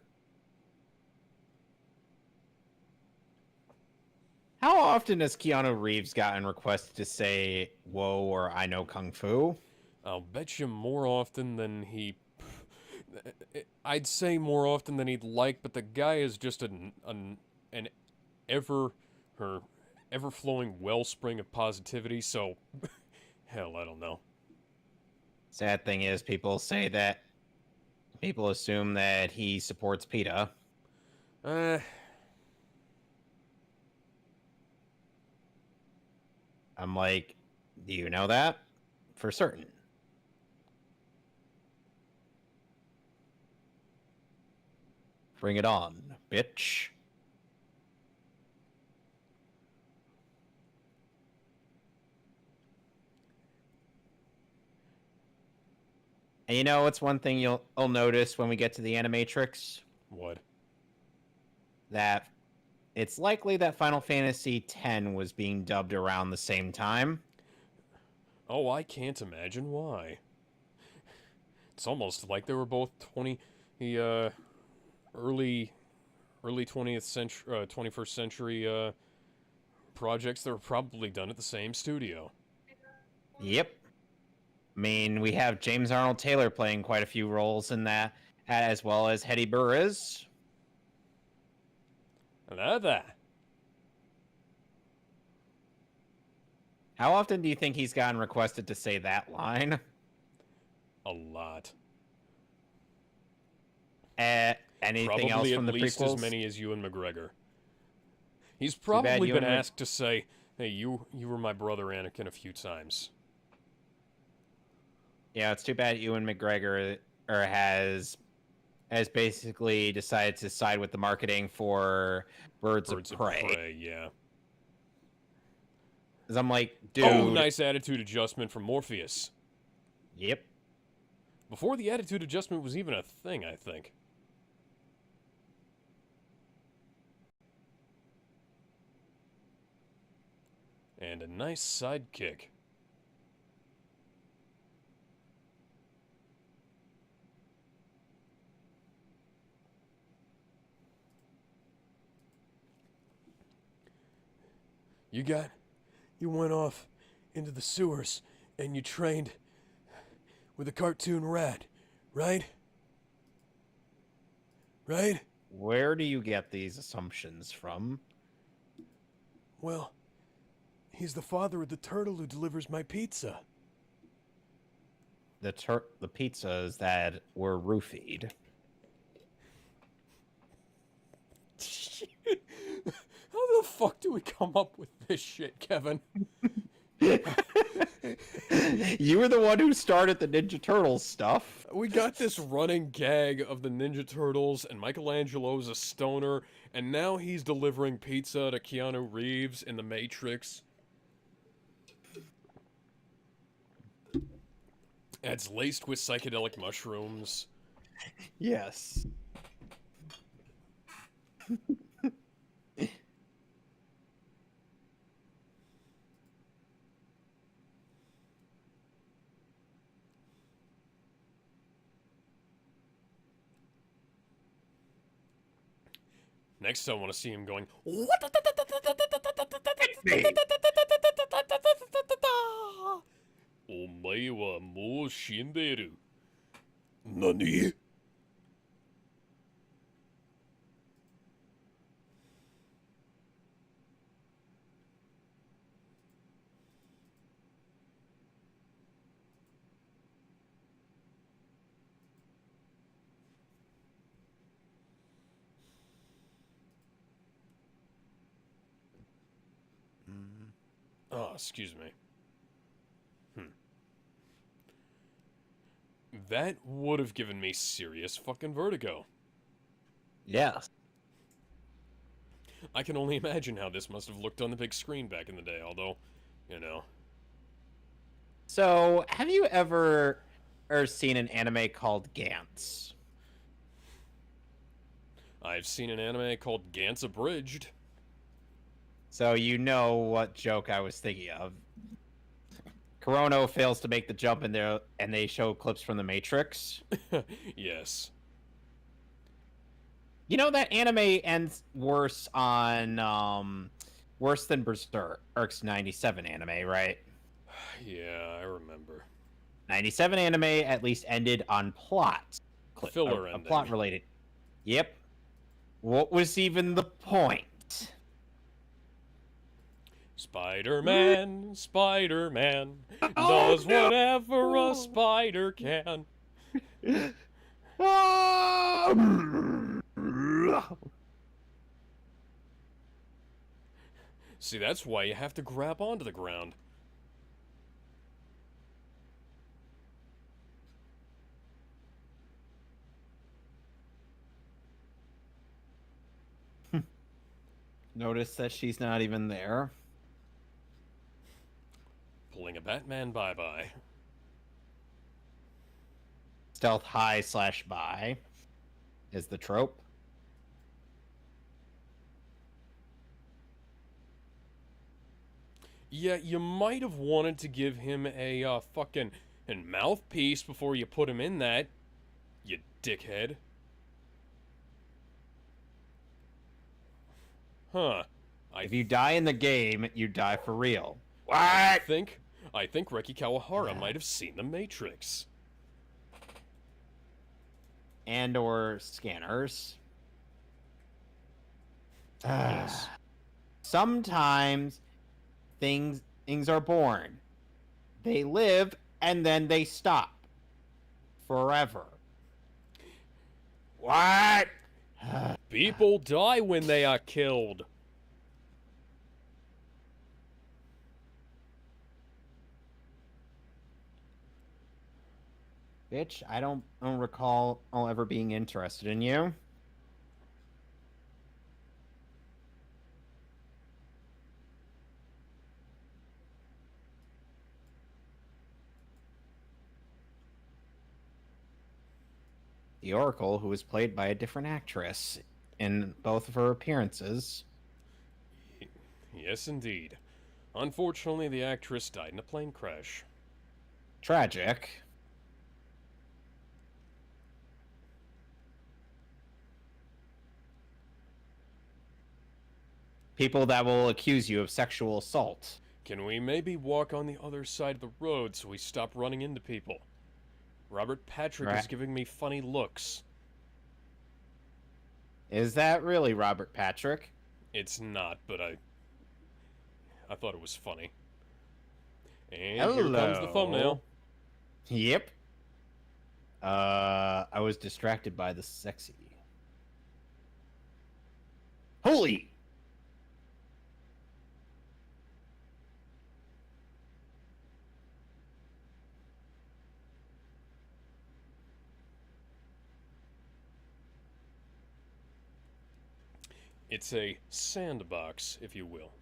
A: How often has Keanu Reeves gotten requested to say, whoa, or I know Kung Fu?
B: I'll bet you more often than he... I'd say more often than he'd like, but the guy is just an ever-flowing wellspring of positivity, so... Hell, I don't know.
A: Sad thing is, people assume that he supports PETA. I'm like, do you know that? For certain. Bring it on, bitch. And you know what's one thing you'll notice when we get to the Animatrix?
B: What?
A: That it's likely that Final Fantasy X was being dubbed around the same time.
B: Oh, I can't imagine why. It's almost like they were both early 20th century, 21st century projects that were probably done at the same studio.
A: Yep. I mean, we have James Arnold Taylor playing quite a few roles in that, as well as Hetty Burris.
B: That.
A: How often do you think he's gotten requested to say that line?
B: A lot.
A: Anything
B: probably
A: else from the
B: prequels? Probably at least as many as Ewan McGregor. He's probably been asked to say, hey, you were my brother Anakin a few times.
A: Yeah, it's too bad Ewan McGregor has basically decided to side with the marketing for Birds of Prey.
B: Yeah.
A: Because I'm like, dude.
B: Oh, nice attitude adjustment from Morpheus.
A: Yep.
B: Before the attitude adjustment was even a thing, I think. And a nice sidekick. You went off into the sewers and you trained with a cartoon rat, right? Right?
A: Where do you get these assumptions from?
B: Well, he's the father of the turtle who delivers my pizza.
A: The pizzas that were roofied.
B: How the fuck do we come up with this shit, Kevin?
A: You were the one who started the Ninja Turtles stuff.
B: We got this running gag of the Ninja Turtles, and Michelangelo's a stoner, and now he's delivering pizza to Keanu Reeves in The Matrix. It's laced with psychedelic mushrooms.
A: Yes.
B: Next, I want to see him going. Omae wa mou shinderu. Nani? Oh, excuse me. That would have given me serious fucking vertigo.
A: Yes.
B: I can only imagine how this must have looked on the big screen back in the day, although, you know.
A: So, have you ever seen an anime called Gantz?
B: I've seen an anime called Gantz Abridged.
A: So you know what joke I was thinking of. Kurono fails to make the jump in there, and they show clips from The Matrix.
B: Yes.
A: You know that anime ends worse on worse than Berserk's 97 anime, right?
B: Yeah, I remember.
A: 97 anime at least ended on plot.
B: Filler ending.
A: Plot related. Yep. What was even the point?
B: Spider-Man, Spider-Man, does whatever a spider can. See, that's why you have to grab onto the ground.
A: Notice that she's not even there.
B: Pulling a Batman bye-bye.
A: Stealth high / buy is the trope.
B: Yeah, you might have wanted to give him a fucking mouthpiece before you put him in that, you dickhead. Huh.
A: If you die in the game, you die for real.
B: I think Reki Kawahara might have seen The Matrix.
A: And or scanners.
B: Yes.
A: Sometimes things are born. They live and then they stop. Forever. What?
B: People die when they are killed.
A: Bitch, I don't recall ever being interested in you. The Oracle, who was played by a different actress in both of her appearances.
B: Yes, indeed. Unfortunately, the actress died in a plane crash.
A: Tragic. People that will accuse you of sexual assault.
B: Can we maybe walk on the other side of the road so we stop running into people? Robert Patrick is
A: Right.
B: giving me funny looks.
A: Is that really Robert Patrick?
B: It's not, but I thought it was funny. And
A: Hello.
B: here comes the thumbnail.
A: Yep. I was distracted by the sexy. Holy!
B: It's a sandbox, if you will.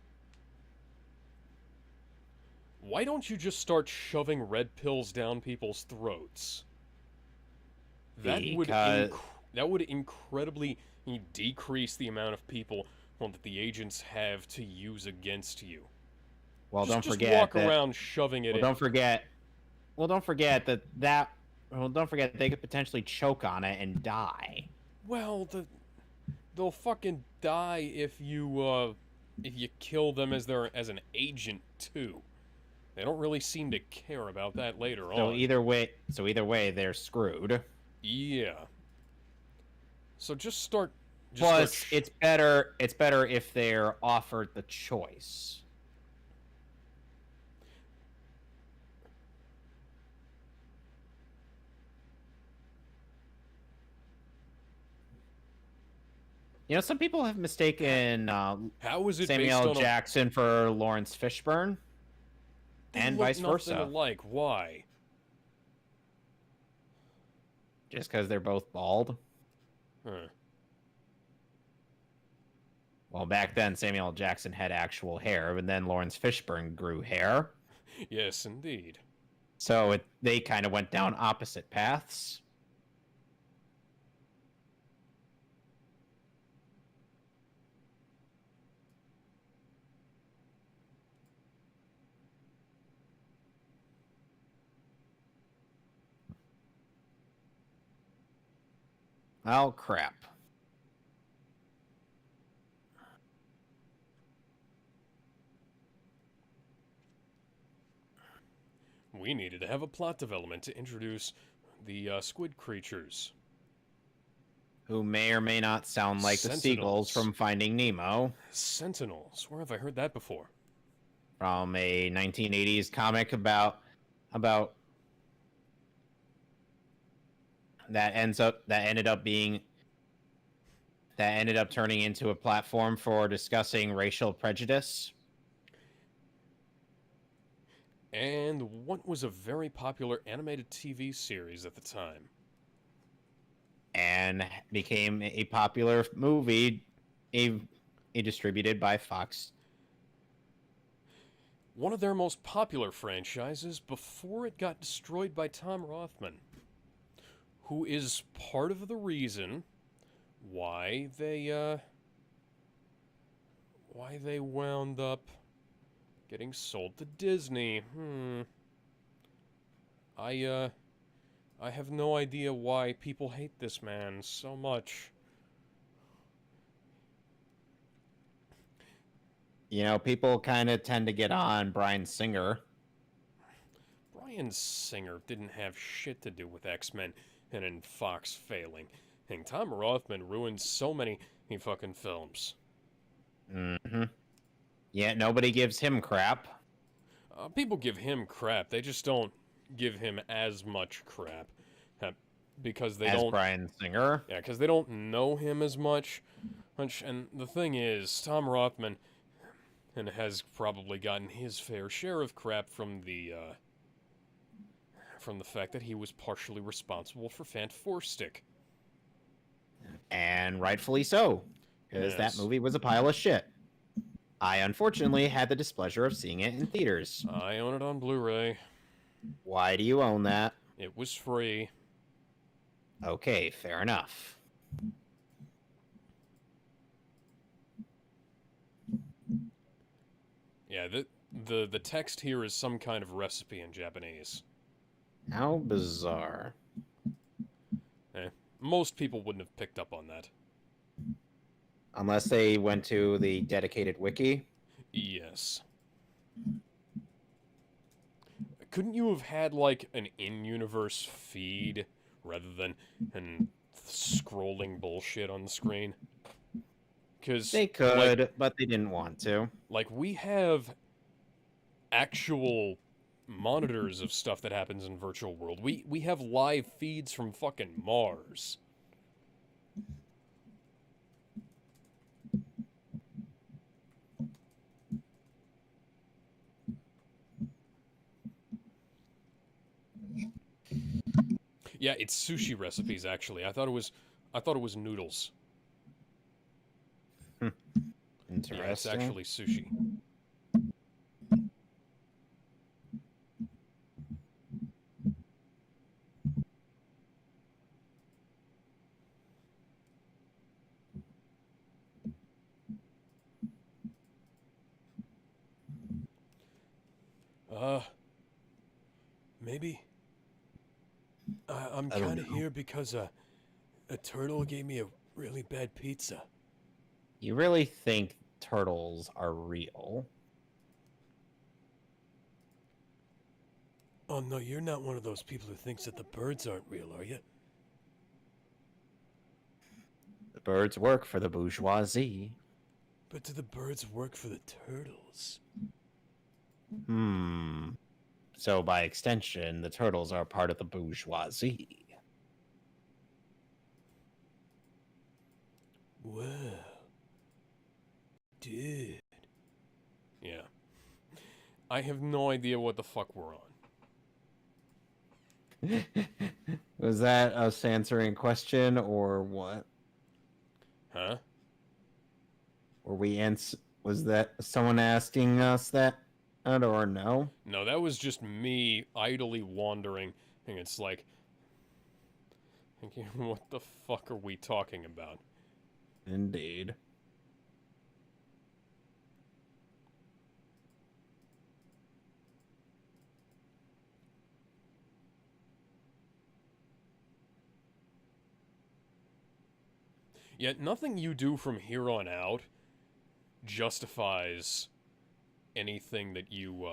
B: Why don't you just start shoving red pills down people's throats? That would incredibly decrease the amount of people that the agents have to use against you.
A: Well, don't
B: just
A: forget
B: walk
A: that,
B: around shoving it in.
A: Don't forget they could potentially choke on it and die.
B: Well, they'll fucking die if you kill them as an agent too. They don't really seem to care about that later on.
A: So either way, they're screwed.
B: Yeah. So just start.
A: Plus, it's better if they're offered the choice. You know, some people have mistaken
B: how is it
A: Samuel Jackson for Lawrence Fishburne, and vice versa.
B: Alike. Why?
A: Just because they're both bald.
B: Huh.
A: Well, back then Samuel Jackson had actual hair, but then Lawrence Fishburne grew hair.
B: Yes, indeed.
A: So they kind of went down opposite paths. Oh, crap.
B: We needed to have a plot development to introduce the squid creatures.
A: Who may or may not sound like the seagulls from Finding Nemo.
B: Sentinels. Where have I heard that before?
A: From a 1980s comic about that ended up turning into a platform for discussing racial prejudice.
B: And what was a very popular animated TV series at the time.
A: And became a popular movie, distributed by Fox.
B: One of their most popular franchises before it got destroyed by Tom Rothman, who is part of the reason why they wound up getting sold to Disney. I have no idea why people hate this man so much.
A: You know, people kind of tend to get on Bryan Singer.
B: Bryan Singer didn't have shit to do with X-Men and in Fox failing. And Tom Rothman ruined so many fucking films.
A: Mm-hmm. Yeah, nobody gives him crap.
B: People give him crap. They just don't give him as much crap. Because they don't...
A: As Bryan Singer?
B: Yeah, because they don't know him as much. And the thing is, Tom Rothman has probably gotten his fair share of crap from the fact that he was partially responsible for Fantastic.
A: And rightfully so, because that movie was a pile of shit. I unfortunately had the displeasure of seeing it in theaters.
B: I own it on Blu-ray.
A: Why do you own that?
B: It was free.
A: Okay, fair enough.
B: Yeah, the text here is some kind of recipe in Japanese.
A: How bizarre.
B: Most people wouldn't have picked up on that.
A: Unless they went to the dedicated wiki.
B: Yes. Couldn't you have had, like, an in-universe feed rather than scrolling bullshit on the screen? Because
A: They could, but they didn't want to.
B: Like, we have actual monitors of stuff that happens in virtual world. We have live feeds from fucking Mars. Yeah, it's sushi recipes actually. I thought it was noodles.
A: Interesting.
B: Yeah, it's actually sushi. Maybe I'm
A: I don't
B: kind of
A: know.
B: here because a turtle gave me a really bad pizza.
A: You really think turtles are real?
B: Oh no, you're not one of those people who thinks that the birds aren't real, are you?
A: The birds work for the bourgeoisie.
B: But do the birds work for the turtles?
A: So by extension, the turtles are part of the bourgeoisie.
B: Well, dude. Yeah. I have no idea what the fuck we're on.
A: Was that us answering a question or what?
B: Huh?
A: Were we was that someone asking us that or no?
B: No, that was just me idly wandering, and it's like, thinking, what the fuck are we talking about?
A: Indeed.
B: Yet nothing you do from here on out justifies anything that you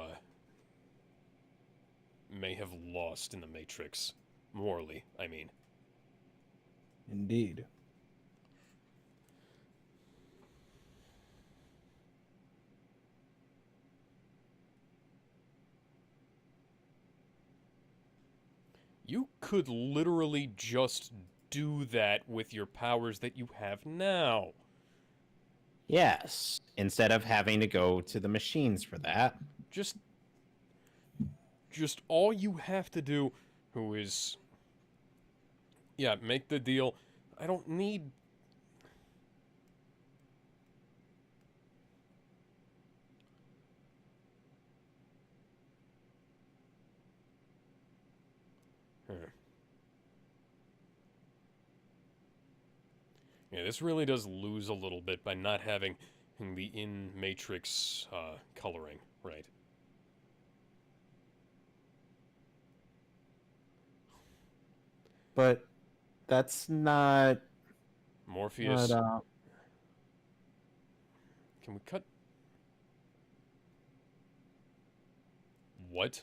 B: may have lost in the Matrix. Morally, I mean.
A: Indeed.
B: You could literally just do that with your powers that you have now.
A: Yes. Instead of having to go to the machines for that.
B: Just all you have to do, who is, yeah, make the deal. I don't need. Yeah, this really does lose a little bit by not having the in-matrix coloring, right?
A: But that's not
B: Morpheus.
A: But,
B: Can we cut? What?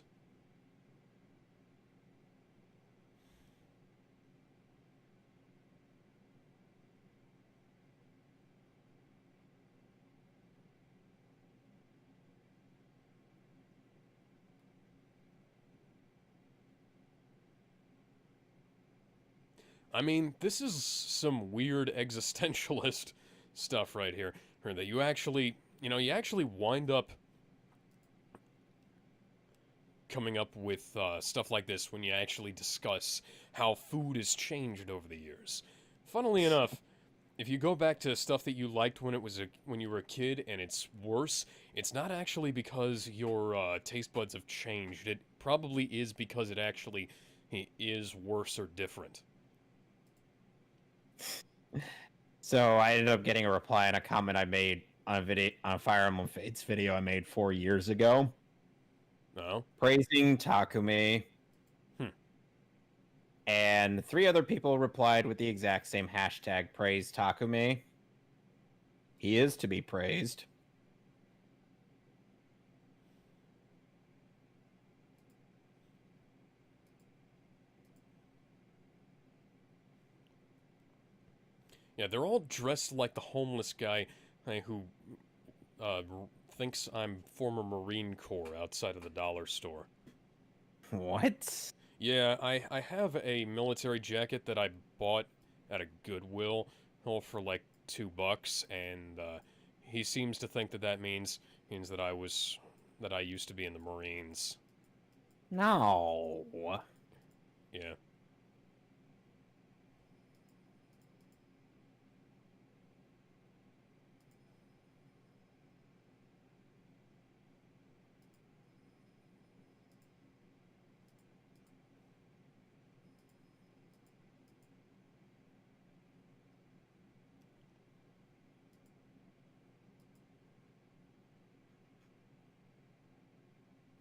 B: I mean, this is some weird existentialist stuff right here. Or that you actually, you actually wind up coming up with stuff like this when you actually discuss how food has changed over the years. Funnily enough, if you go back to stuff that you liked when when you were a kid and it's worse, it's not actually because your taste buds have changed. It probably is because it actually is worse or different.
A: So I ended up getting a reply on a comment I made on a Fire Emblem Fates video I made 4 years ago.
B: No?
A: Praising Takumi. And 3 other people replied with the exact same hashtag praise Takumi. He is to be praised.
B: Yeah, they're all dressed like the homeless guy who uh, thinks I'm former Marine Corps outside of the dollar store.
A: What?
B: Yeah, I have a military jacket that I bought at a Goodwill, all for like $2, and he seems to think that means that I used to be in the Marines.
A: No.
B: Yeah.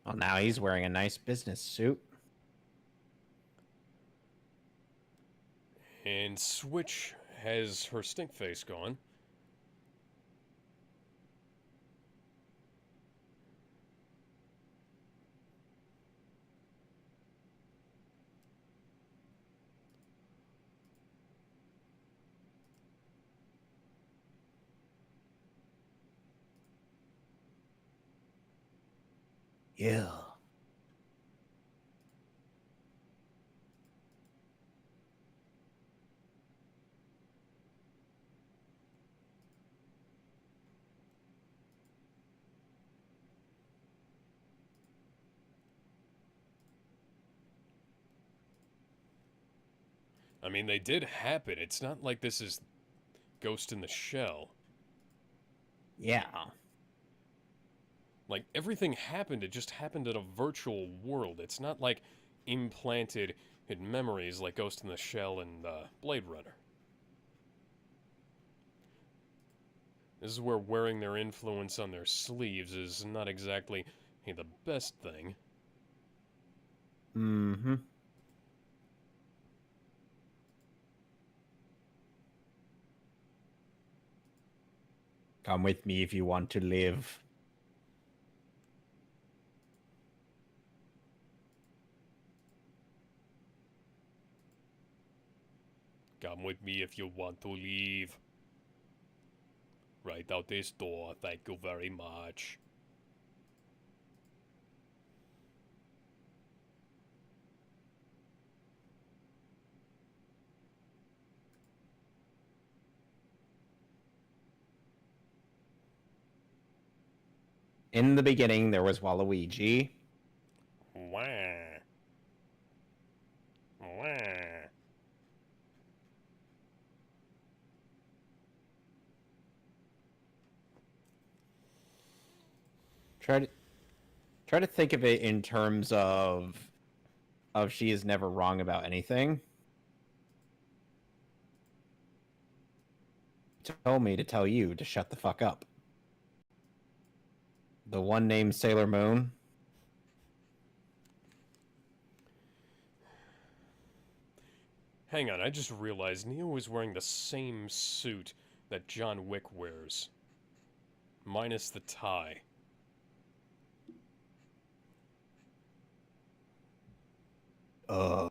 A: Well, now he's wearing a nice business suit.
B: And Switch has her stink face gone.
A: Yeah.
B: I mean, they did happen. It's not like this is Ghost in the Shell.
A: Yeah.
B: Like, everything happened, it just happened in a virtual world. It's not like implanted in memories like Ghost in the Shell and Blade Runner. This is where wearing their influence on their sleeves is not exactly the best thing.
A: Mm-hmm. Come with me if you want to live.
B: Come with me if you want to leave. Right out this door, thank you very much.
A: In the beginning, there was Waluigi.
B: Wah. Wah.
A: Try to think of it in terms of she is never wrong about anything. Told me to tell you to shut the fuck up. The one named Sailor Moon.
B: Hang on, I just realized Neo is wearing the same suit that John Wick wears. Minus the tie.
A: Uh.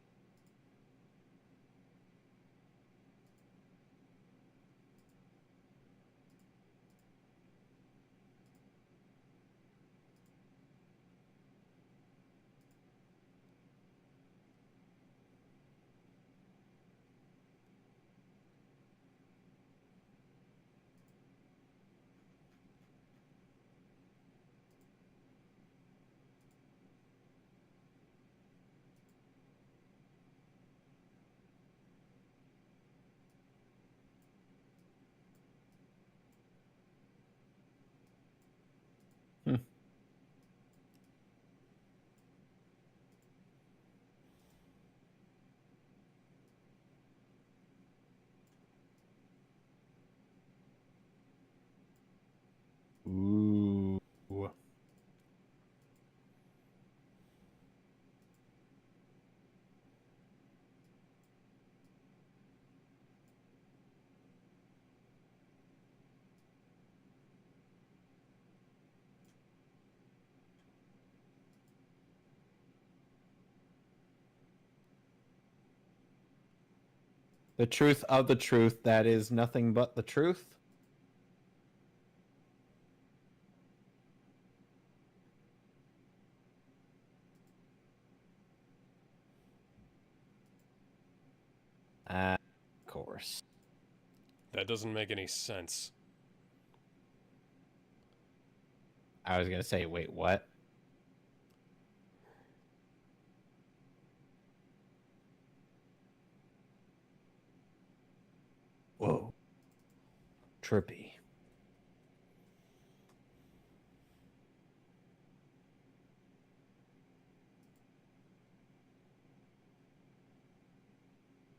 A: The truth of the truth that is nothing but the truth. Of course.
B: That doesn't make any sense.
A: I was gonna say, wait, what? Whoa. Trippy.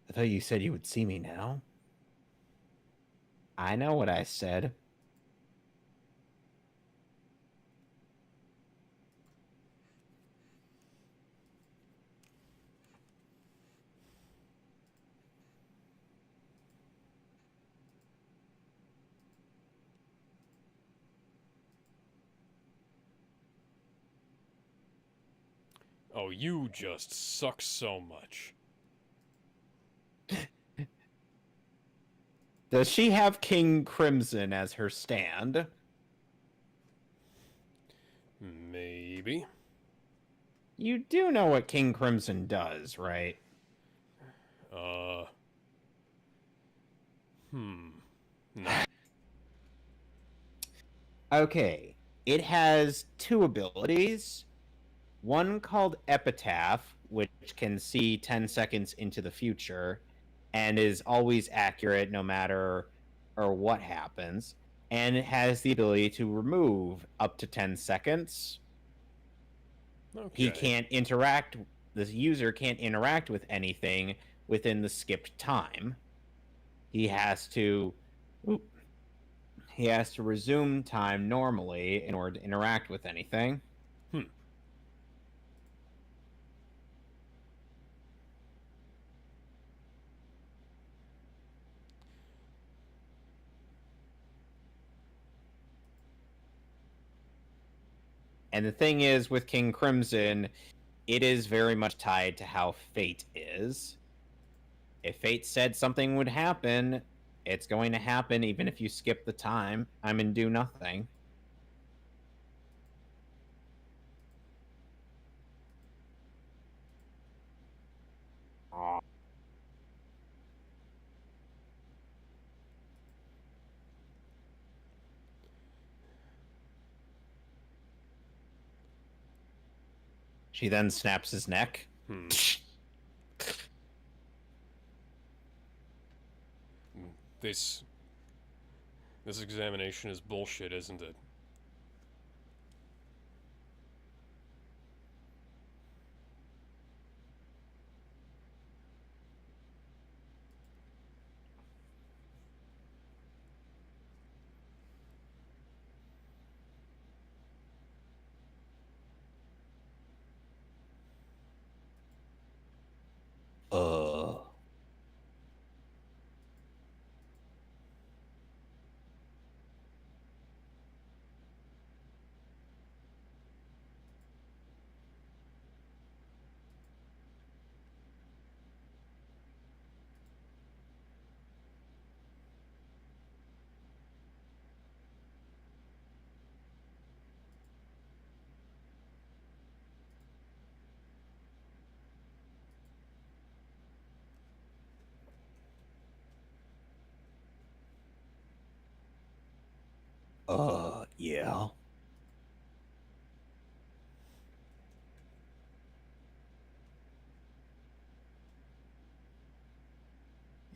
A: I thought you said you would see me now. I know what I said.
B: Oh, you just suck so much.
A: Does she have King Crimson as her stand?
B: Maybe.
A: You do know what King Crimson does, right?
B: No.
A: Okay. It has two abilities. One called Epitaph, which can see 10 seconds into the future and is always accurate no matter or what happens. And it has the ability to remove up to 10 seconds.
B: Okay.
A: He can't interact, the user can't interact with anything within the skipped time. He has to resume time normally in order to interact with anything. And the thing is, with King Crimson, it is very much tied to how fate is. If fate said something would happen, it's going to happen even if you skip the time. Do nothing. She then snaps his neck.
B: This examination is bullshit, isn't it?
A: Yeah.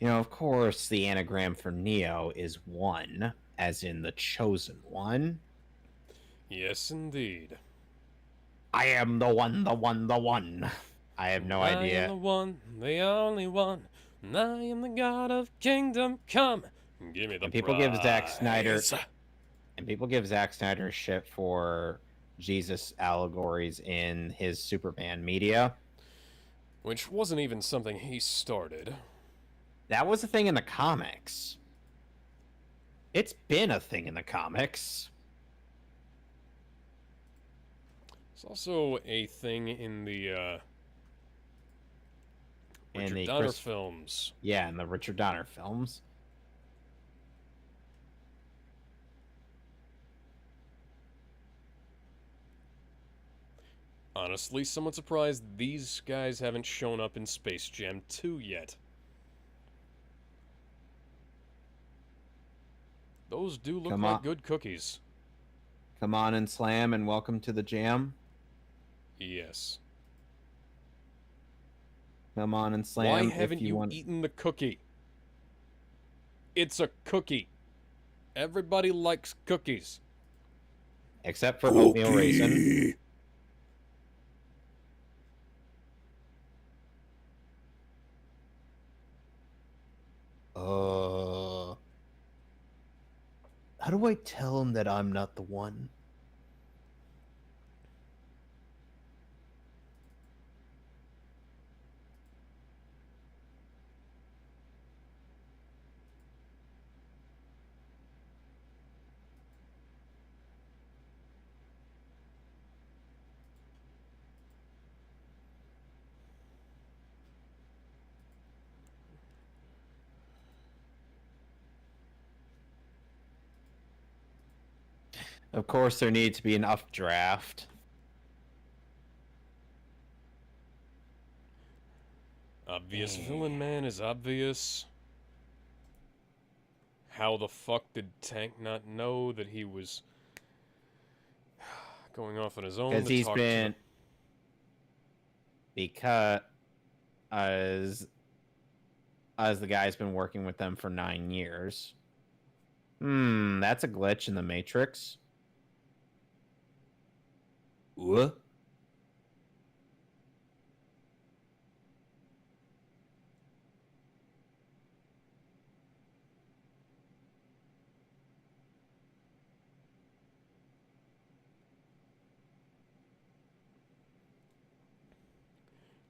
A: Of course, the anagram for Neo is one, as in the chosen one.
B: Yes, indeed.
A: I am the one, the one, the one. I have no idea.
B: I am the one, the only one. And I am the god of kingdom come. Give me the
A: People
B: prize.
A: give Zack Snyder shit for Jesus allegories in his Superman media.
B: Which wasn't even something he started.
A: That was a thing in the comics. It's been a thing in the comics.
B: It's also a thing in the
A: in
B: Richard
A: the
B: Donner films.
A: Yeah, in the Richard Donner films.
B: Honestly, somewhat surprised these guys haven't shown up in Space Jam 2 yet. Those do look like good cookies.
A: Come on and slam and welcome to the jam.
B: Yes.
A: Come on and slam.
B: Why haven't you eaten the cookie? It's a cookie. Everybody likes cookies.
A: Except for oatmeal raisin. How do I tell him that I'm not the one? Of course, there needs to be an updraft.
B: Obvious villain man is obvious. How the fuck did Tank not know that he was going off on his own?
A: Because he's been... Because as the guy's been working with them for 9 years. That's a glitch in the Matrix. What?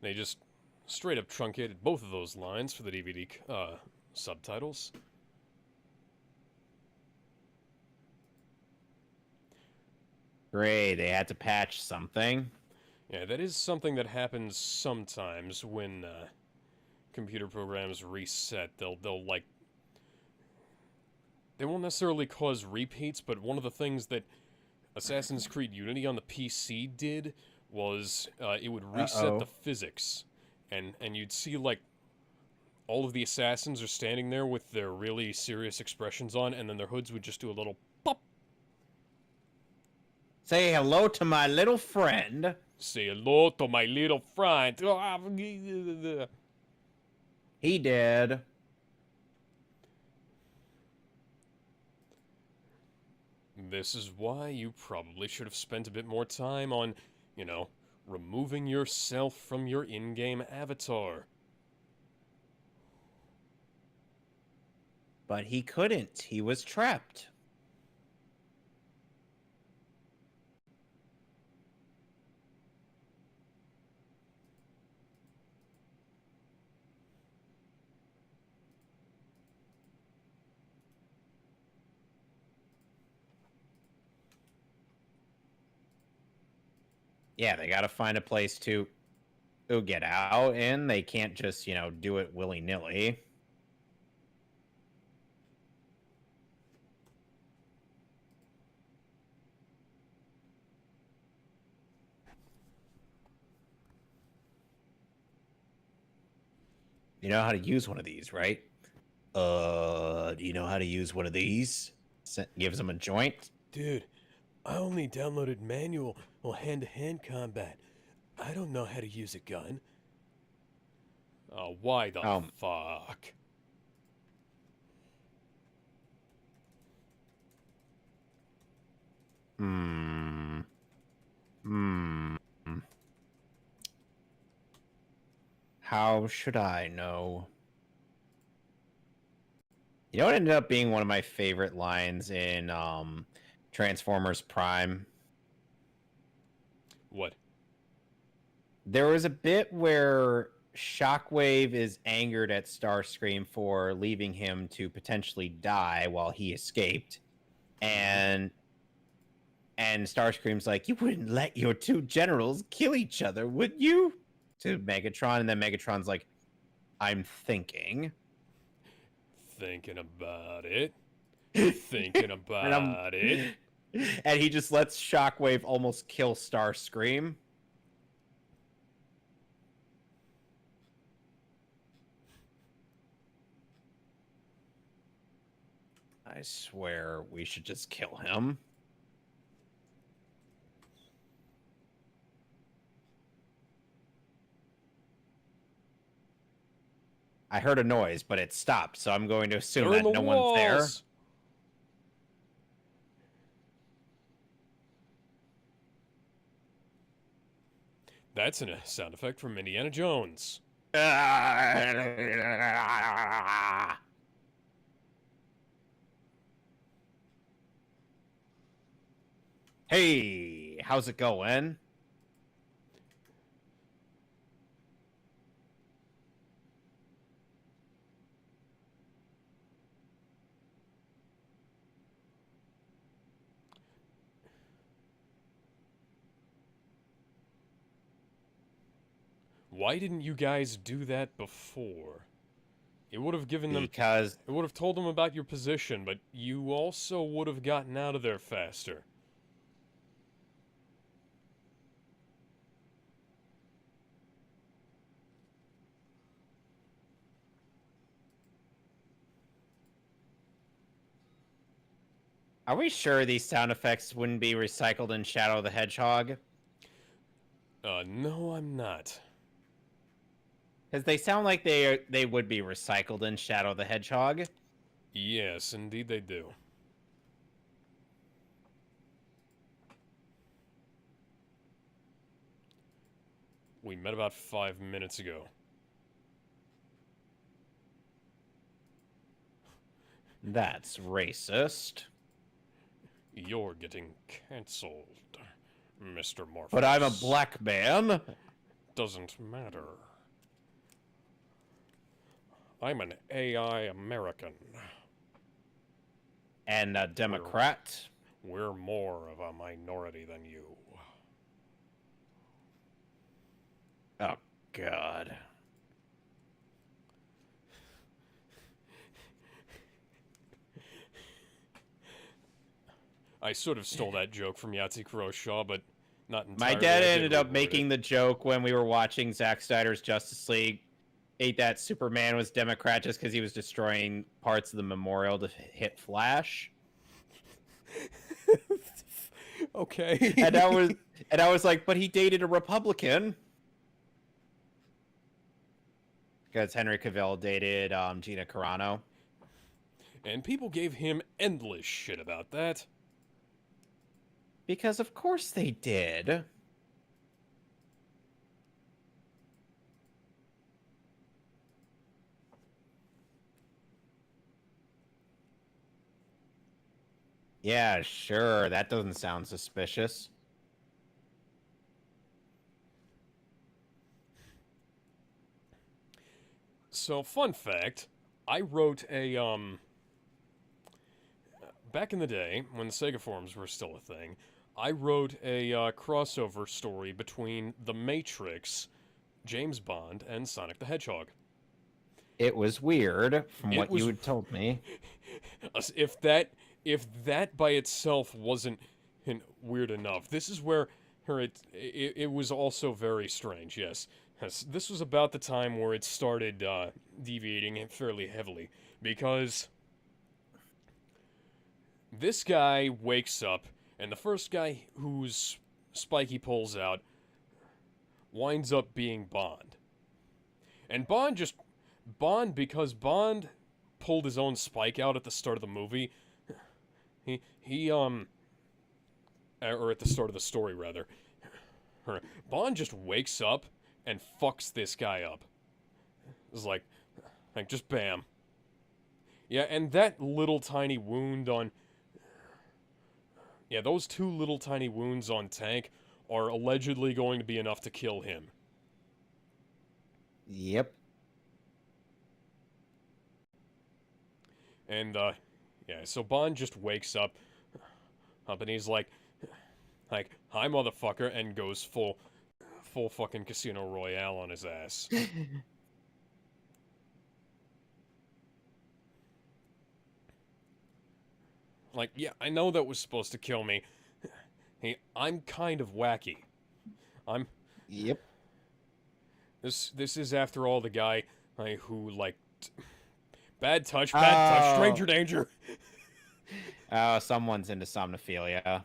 B: They just straight up truncated both of those lines for the DVD subtitles.
A: Great, they had to patch something.
B: Yeah, that is something that happens sometimes when computer programs reset. They'll like... They won't necessarily cause repeats, but one of the things that Assassin's Creed Unity on the PC did was it would reset the physics. And you'd see, like, all of the assassins are standing there with their really serious expressions on, and then their hoods would just do a little pop.
A: Say hello to my little friend.
B: Say hello to my little friend.
A: He did.
B: This is why you probably should have spent a bit more time on, you know, removing yourself from your in-game avatar.
A: But he couldn't. He was trapped. Yeah, they got to find a place to get out, and they can't just, do it willy-nilly. You know how to use one of these, right? Do you know how to use one of these? Gives them a joint.
B: Dude, I only downloaded manual or hand-to-hand combat. I don't know how to use a gun. Oh, why the fuck?
A: How should I know? You know what ended up being one of my favorite lines in Transformers Prime?
B: What?
A: There was a bit where Shockwave is angered at Starscream for leaving him to potentially die while he escaped. And Starscream's like, you wouldn't let your two generals kill each other, would you? To Megatron, and then Megatron's like, I'm thinking.
B: Thinking about it. Thinking about it.
A: And he just lets Shockwave almost kill Starscream. I swear we should just kill him. I heard a noise, but it stopped, so I'm going to assume that no one's there.
B: That's a sound effect from Indiana Jones.
A: Hey, how's it going?
B: Why didn't you guys do that before? It would have given them...
A: Because...
B: It would have told them about your position, but you also would have gotten out of there faster.
A: Are we sure these sound effects wouldn't be recycled in Shadow the Hedgehog?
B: No, I'm not.
A: Because they sound like they would be recycled in Shadow the Hedgehog.
B: Yes, indeed they do. We met about 5 minutes ago.
A: That's racist.
B: You're getting cancelled, Mr. Morpheus.
A: But I'm a black man.
B: Doesn't matter. I'm an AI American.
A: And a Democrat.
B: We're more of a minority than you.
A: Oh, God.
B: I sort of stole that joke from Yahtzee Croshaw, but not entirely.
A: My dad ended up making the joke when we were watching Zack Snyder's Justice League. That Superman was Democrat just because he was destroying parts of the memorial to hit Flash.
B: Okay.
A: and I was like, but he dated a Republican. Because Henry Cavill dated Gina Carano.
B: And people gave him endless shit about that.
A: Because of course they did. Yeah, sure. That doesn't sound suspicious.
B: So, fun fact, I wrote a, back in the day, when the Sega forums were still a thing, I wrote a crossover story between The Matrix, James Bond, and Sonic the Hedgehog.
A: It was weird, from what you had told me.
B: If that by itself wasn't weird enough, this is where it was also very strange, yes. This was about the time where it started deviating fairly heavily, because this guy wakes up, and the first guy whose spike he pulls out winds up being Bond. And Bond, because Bond pulled his own spike out at the start of the movie, or at the start of the story, rather, Bond just wakes up and fucks this guy up. It's like just bam. Yeah, and that little tiny wound on... Yeah, those two little tiny wounds on Tank are allegedly going to be enough to kill him.
A: Yep.
B: And, yeah, so Bond just wakes up and he's like, hi, motherfucker, and goes full fucking Casino Royale on his ass. Like, yeah, I know that was supposed to kill me. Hey, I'm kind of wacky. I'm...
A: Yep.
B: This is, after all, the guy who, like... Bad touch, bad touch, stranger danger.
A: Oh, someone's into somnophilia.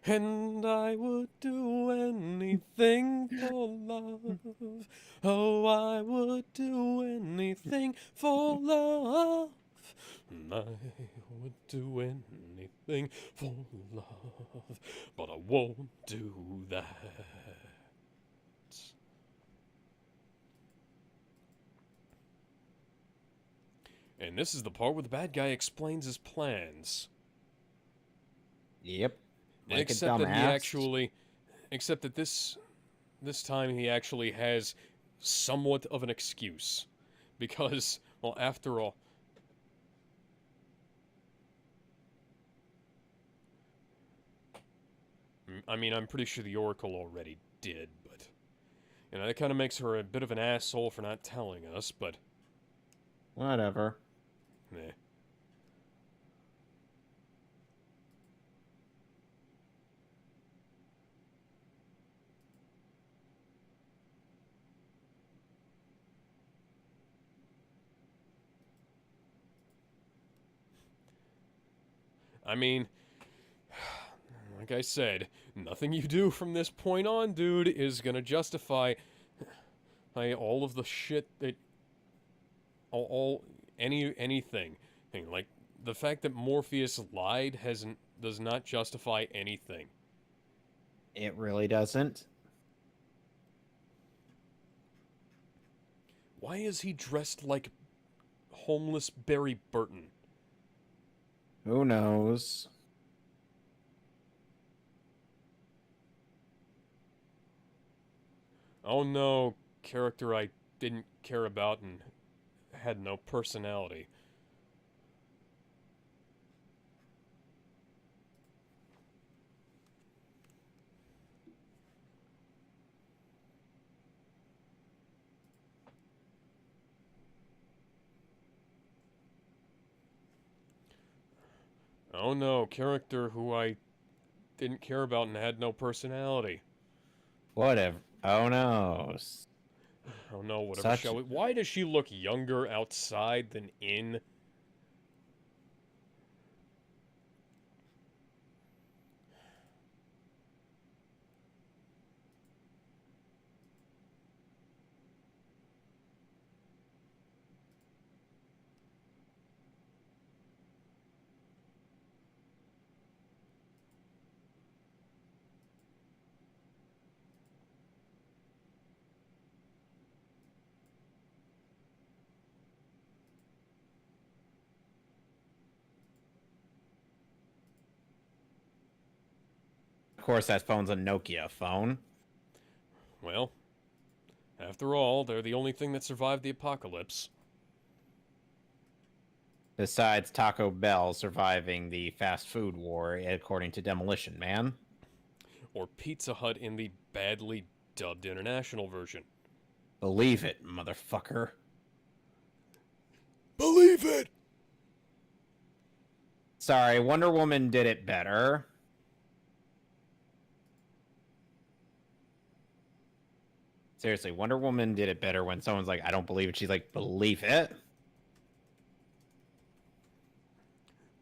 B: And I would do anything for love. Oh, I would do anything for love. And I would do anything for love. But I won't do that. And this is the part where the bad guy explains his plans.
A: Yep. Like
B: Except that except that this time he actually has somewhat of an excuse. Because, well, after all... I mean, I'm pretty sure the Oracle already did, but... You know, that kind of makes her a bit of an asshole for not telling us, but...
A: Whatever.
B: Eh. I mean, like I said, nothing you do from this point on, dude, is gonna justify all of the shit that... anything. Like, the fact that Morpheus lied does not justify anything.
A: It really doesn't.
B: Why is he dressed like homeless Barry Burton?
A: Who knows?
B: Oh no, character I didn't care about and had no personality. Oh no, character who I didn't care about and had no personality.
A: Whatever. Oh no.
B: Oh no, whatever shall we... Why does she look younger outside than in?
A: Of course, that phone's a Nokia phone.
B: Well, after all, they're the only thing that survived the apocalypse.
A: Besides Taco Bell surviving the fast food war, according to Demolition Man.
B: Or Pizza Hut in the badly dubbed international version.
A: Believe it, motherfucker.
B: Believe it!
A: Sorry, Wonder Woman did it better. Seriously, Wonder Woman did it better when someone's like, I don't believe it. She's like, believe it?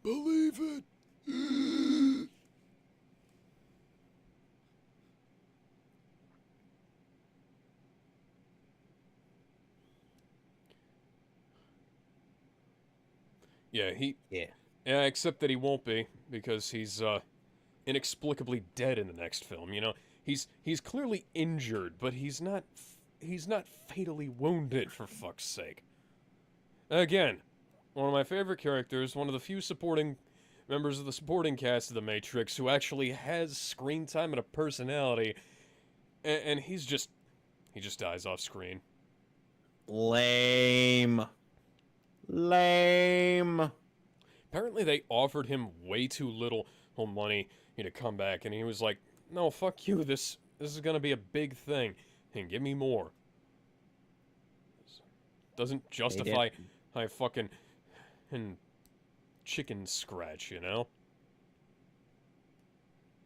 B: Believe it! Yeah, Yeah, except that he won't be, because he's, inexplicably dead in the next film, you know? He's clearly injured, but he's not fatally wounded, for fuck's sake. Again, one of my favorite characters, one of the few supporting members of the supporting cast of The Matrix who actually has screen time and a personality, and he just dies off screen.
A: Lame.
B: Apparently they offered him way too little money to come back, and he was like, no, fuck you, this is gonna be a big thing, and give me more. Doesn't justify I fucking... And chicken scratch, you know?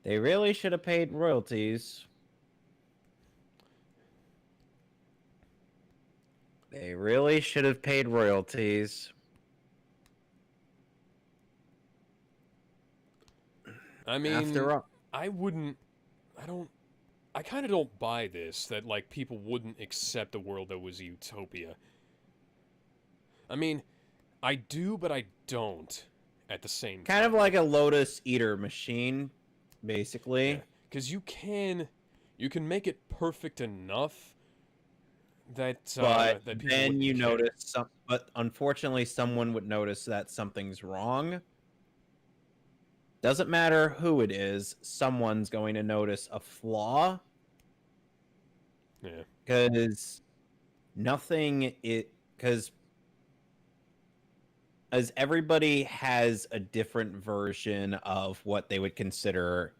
A: They really should have paid royalties. They really should have paid royalties.
B: I mean,
A: After all,
B: I kind of don't buy this, that, like, people wouldn't accept a world that was a utopia. I mean, I do, but I don't at the same time.
A: kind of like a Lotus Eater machine, basically.
B: Because you can make it perfect enough that
A: But
B: that people
A: then
B: wouldn't
A: you
B: care.
A: notice some. But unfortunately, someone would notice that something's wrong. Doesn't matter who it is, someone's going to notice a flaw.
B: Yeah.
A: Because because as everybody has a different version of what they would consider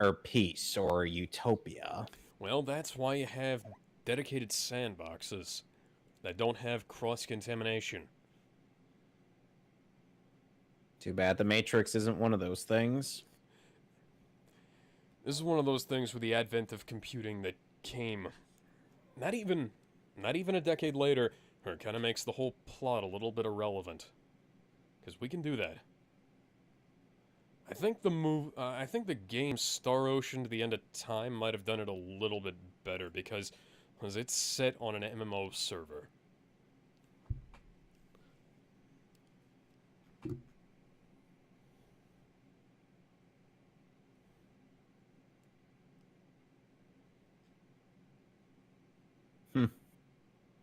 A: or peace or utopia.
B: Well, that's why you have dedicated sandboxes that don't have cross-contamination.
A: Too bad the Matrix isn't one of those things.
B: This is one of those things with the advent of computing that came not even a decade later, or it kind of makes the whole plot a little bit irrelevant. Because we can do that. I think the game Star Ocean to the End of Time might have done it a little bit better because it's set on an MMO server.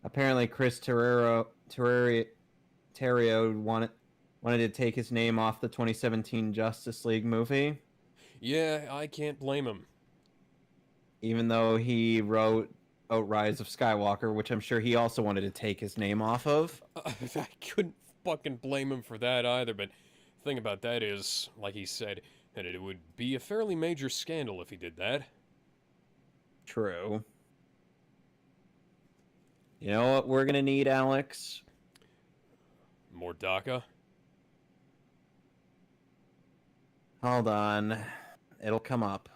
A: Apparently, Chris Terrio wanted to take his name off the 2017 Justice League movie,
B: Yeah, I can't blame him.
A: even though he wrote Rise of Skywalker, which I'm sure he also wanted to take his name off of.
B: I couldn't fucking blame him for that either, but the thing about that is, like he said, that it would be a fairly major scandal if he did that.
A: True. You know what we're gonna need, Alex?
B: More DACA?
A: Hold on. It'll come up.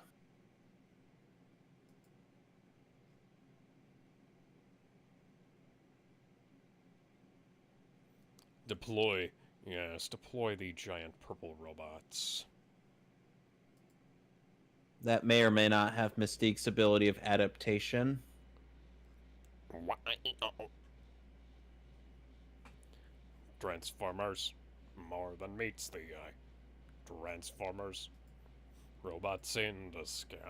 B: Deploy. Yes, deploy the giant purple robots.
A: That may or may not have Mystique's ability of adaptation.
B: Transformers. More than meets the eye. Transformers. Robots in the skies.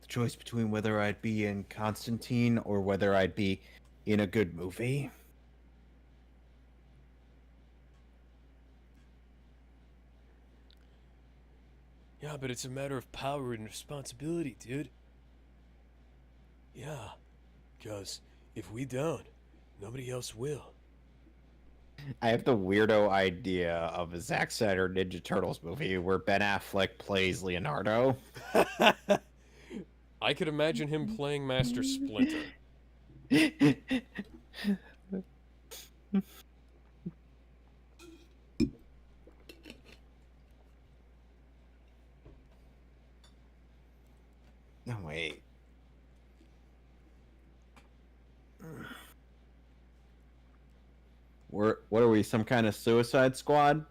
A: The choice between whether I'd be in Constantine or whether I'd be in a good movie.
B: Yeah, but it's a matter of power and responsibility, dude. Yeah, because if we don't, nobody else will.
A: I have the weirdo idea of a Zack Snyder Ninja Turtles movie where Ben Affleck plays Leonardo.
B: I could imagine him playing Master Splinter.
A: No, wait. What are we, some kind of Suicide Squad?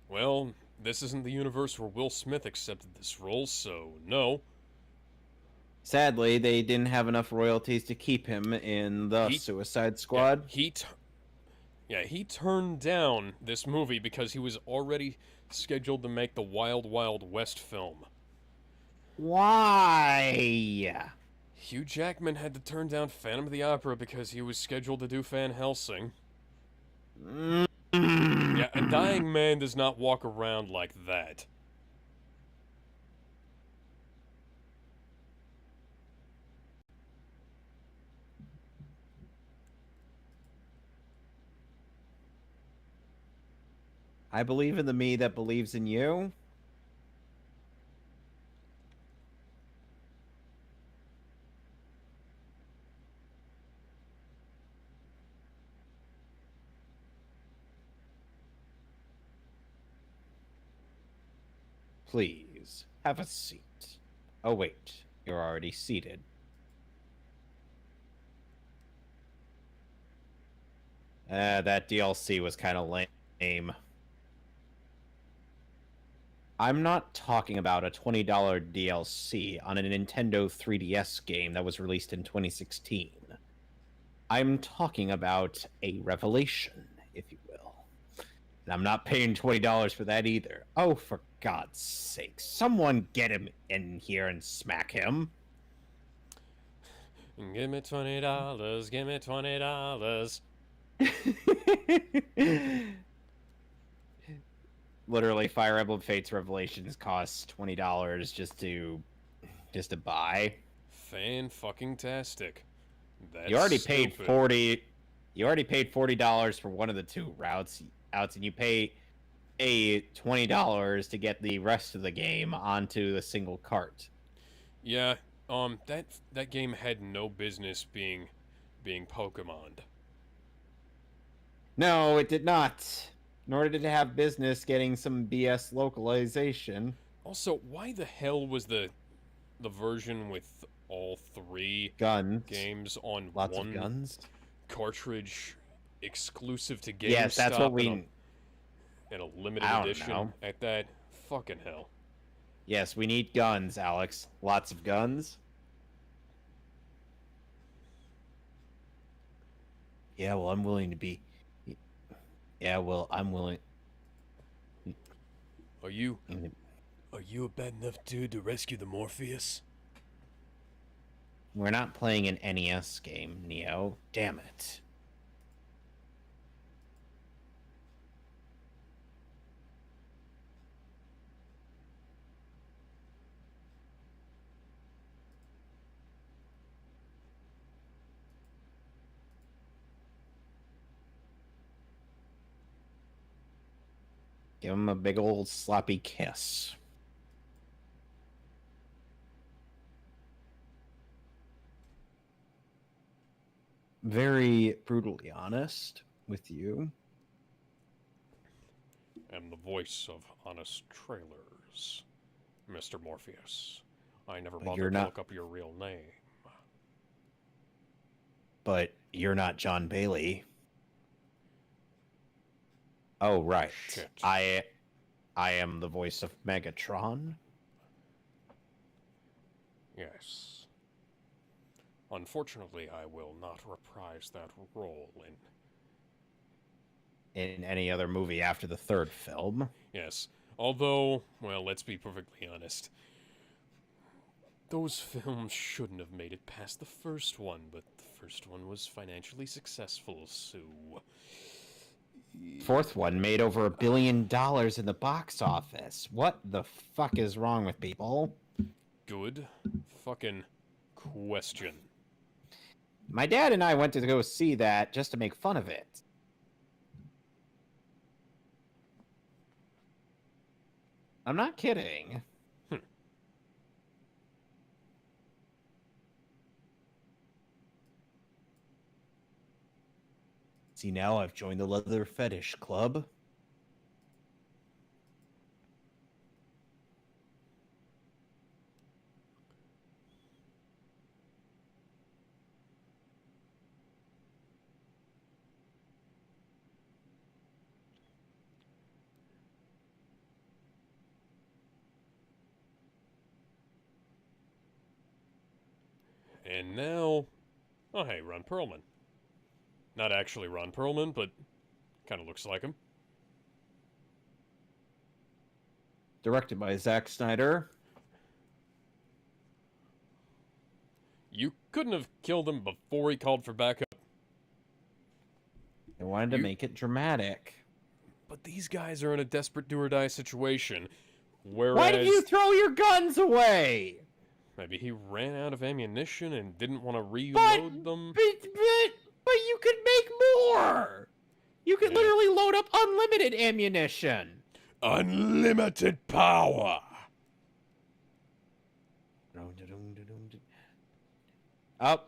B: Well, this isn't the universe where Will Smith accepted this role, so no.
A: Sadly, they didn't have enough royalties to keep him in the Suicide Squad.
B: He turned down this movie because he was already scheduled to make the Wild Wild West film.
A: Why?
B: Hugh Jackman had to turn down Phantom of the Opera because he was scheduled to do Van Helsing. Yeah, a dying man does not walk around like that.
A: I believe in the me that believes in you. Please, have a seat. Oh, wait. You're already seated. That DLC was kind of lame. I'm not talking about a $20 DLC on a Nintendo 3DS game that was released in 2016. I'm talking about a revelation, if you will. And I'm not paying $20 for that either. Oh, for God's sake. Someone get him in here and smack him.
B: Give me $20. Give me $20.
A: Literally, Fire Emblem Fates Revelations costs $20 just to buy.
B: Fan-fucking-tastic. That's
A: You already paid
B: stupid.
A: 40. You already paid $40 for one of the two routes, and you pay $20 to get the rest of the game onto a single cart.
B: Yeah, that game had no business being Pokemon'd.
A: No, it did not. Nor did it have business getting some BS localization.
B: Also, why the hell was the version with all three
A: Guns.
B: games on
A: Lots
B: one
A: of guns.
B: cartridge exclusive to GameStop?
A: Yes, that's what we...
B: in a limited
A: I don't
B: edition
A: know.
B: at that? Fucking hell.
A: Yes, we need guns, Alex. Lots of guns. Yeah, well, I'm willing to be... Yeah, well, I'm willing...
B: Are you a bad enough dude to rescue the Morpheus?
A: We're not playing an NES game, Neo. Damn it. Give him a big old sloppy kiss. Very brutally honest with you.
B: And the voice of honest trailers, Mr. Morpheus. I never bothered to look up your real name.
A: But you're not John Bailey. Oh, right.
B: Shit.
A: I am the voice of Megatron.
B: Yes. Unfortunately, I will not reprise that role
A: in any other movie after the third film.
B: Yes. Although, well, let's be perfectly honest. Those films shouldn't have made it past the first one, but the first one was financially successful, so...
A: Fourth one made over $1 billion in the box office. What the fuck is wrong with people?
B: Good fucking question.
A: My dad and I went to go see that just to make fun of it. I'm not kidding. See, now I've joined the leather fetish club.
B: And now... Oh, hey, Ron Perlman. Not actually Ron Perlman, but kind of looks like him.
A: Directed by Zack Snyder.
B: You couldn't have killed him before he called for backup.
A: They wanted to make it dramatic.
B: But these guys are in a desperate do-or-die situation, whereas...
A: Why did you throw your guns away?
B: Maybe he ran out of ammunition and didn't want to reload them.
A: But you could make more. You could literally load up unlimited ammunition.
B: Unlimited power.
A: Oh,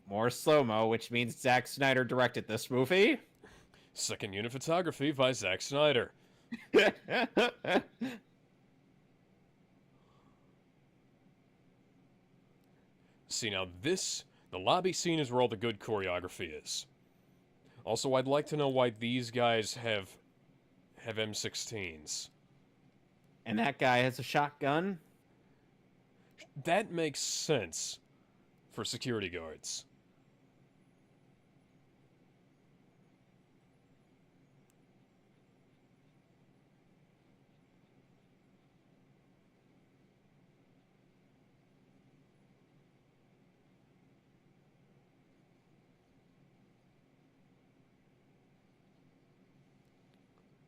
A: more slow-mo, which means Zack Snyder directed this movie.
B: Second unit photography by Zack Snyder. See, now the lobby scene is where all the good choreography is. Also, I'd like to know why these guys have M16s.
A: And that guy has a shotgun?
B: That makes sense for security guards.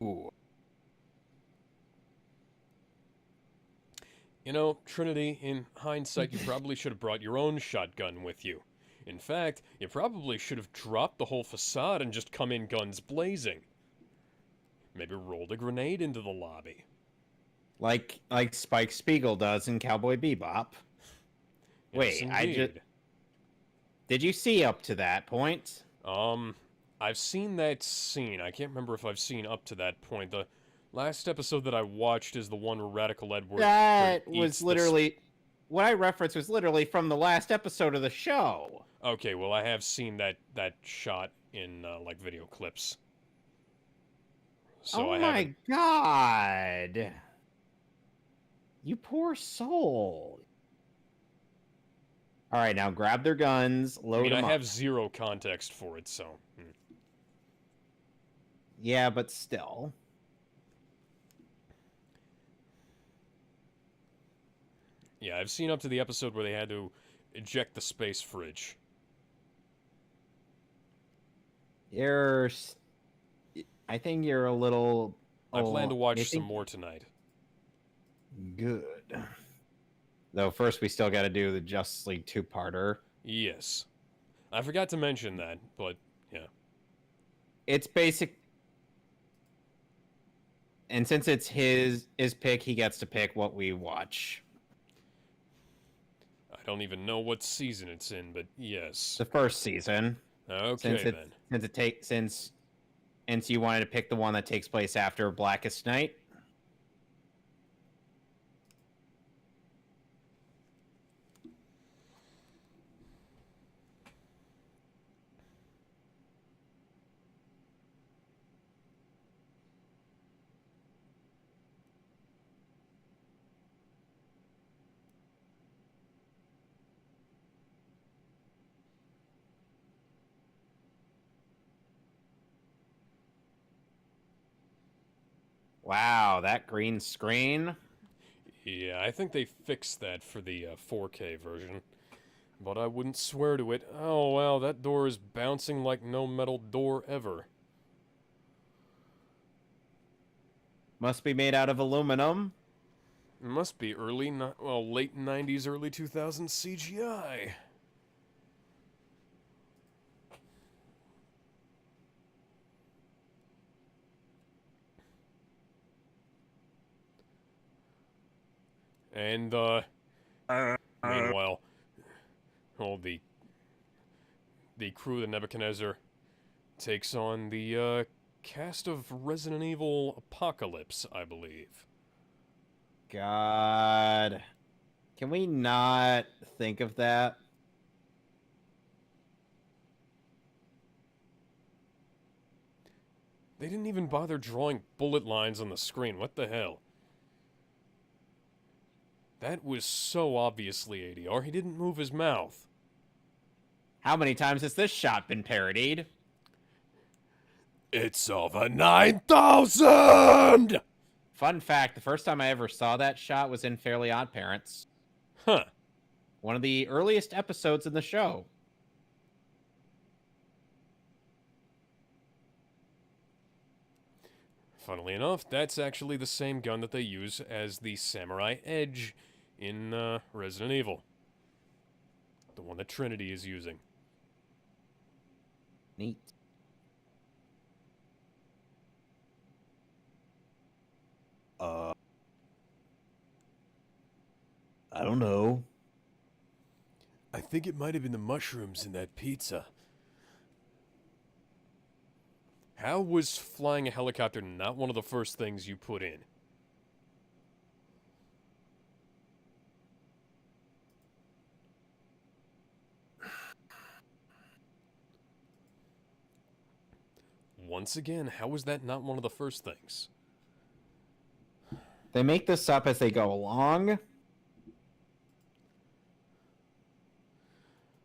A: Ooh.
B: You know, Trinity, in hindsight, you probably should have brought your own shotgun with you. In fact, you probably should have dropped the whole facade and just come in guns blazing. Maybe rolled a grenade into the lobby.
A: Like Spike Spiegel does in Cowboy Bebop.
B: Yes,
A: Wait, did you see up to that point?
B: I've seen that scene. I can't remember if I've seen up to that point. The last episode that I watched is the one where Radical Edward...
A: That was literally... What I referenced was literally from the last episode of the show.
B: Okay, well, I have seen that shot in, like, video clips. So
A: oh my god! You poor soul. Alright, now grab their guns, load them up.
B: I have zero context for it, so...
A: Yeah, but still.
B: Yeah, I've seen up to the episode where they had to eject the space fridge.
A: I think you're a little...
B: I plan to watch some more tonight.
A: Good. Though first we still gotta do the Justice League two-parter.
B: Yes. I forgot to mention that, but, yeah.
A: It's basic... And since it's his pick, he gets to pick what we watch.
B: I don't even know what season it's in, but yes.
A: The first season.
B: Okay,
A: Since you wanted to pick the one that takes place after Blackest Night. Wow, that green screen.
B: Yeah, I think they fixed that for the 4K version. But I wouldn't swear to it. Oh, wow, that door is bouncing like no metal door ever.
A: Must be made out of aluminum.
B: It must be late 90s, early 2000s CGI. And, meanwhile, the crew of Nebuchadnezzar takes on the, cast of Resident Evil Apocalypse, I believe.
A: God. Can we not think of that?
B: They didn't even bother drawing bullet lines on the screen. What the hell? That was so obviously ADR, he didn't move his mouth.
A: How many times has this shot been parodied?
B: It's over 9,000!
A: Fun fact, the first time I ever saw that shot was in Fairly Odd Parents.
B: Huh.
A: One of the earliest episodes in the show.
B: Funnily enough, that's actually the same gun that they use as the Samurai Edge in Resident Evil. The one that Trinity is using.
A: Neat. Uh, I don't know.
B: I think it might have been the mushrooms in that pizza. How was flying a helicopter not one of the first things you put in? Once again, how was that not one of the first things?
A: They make this up as they go along.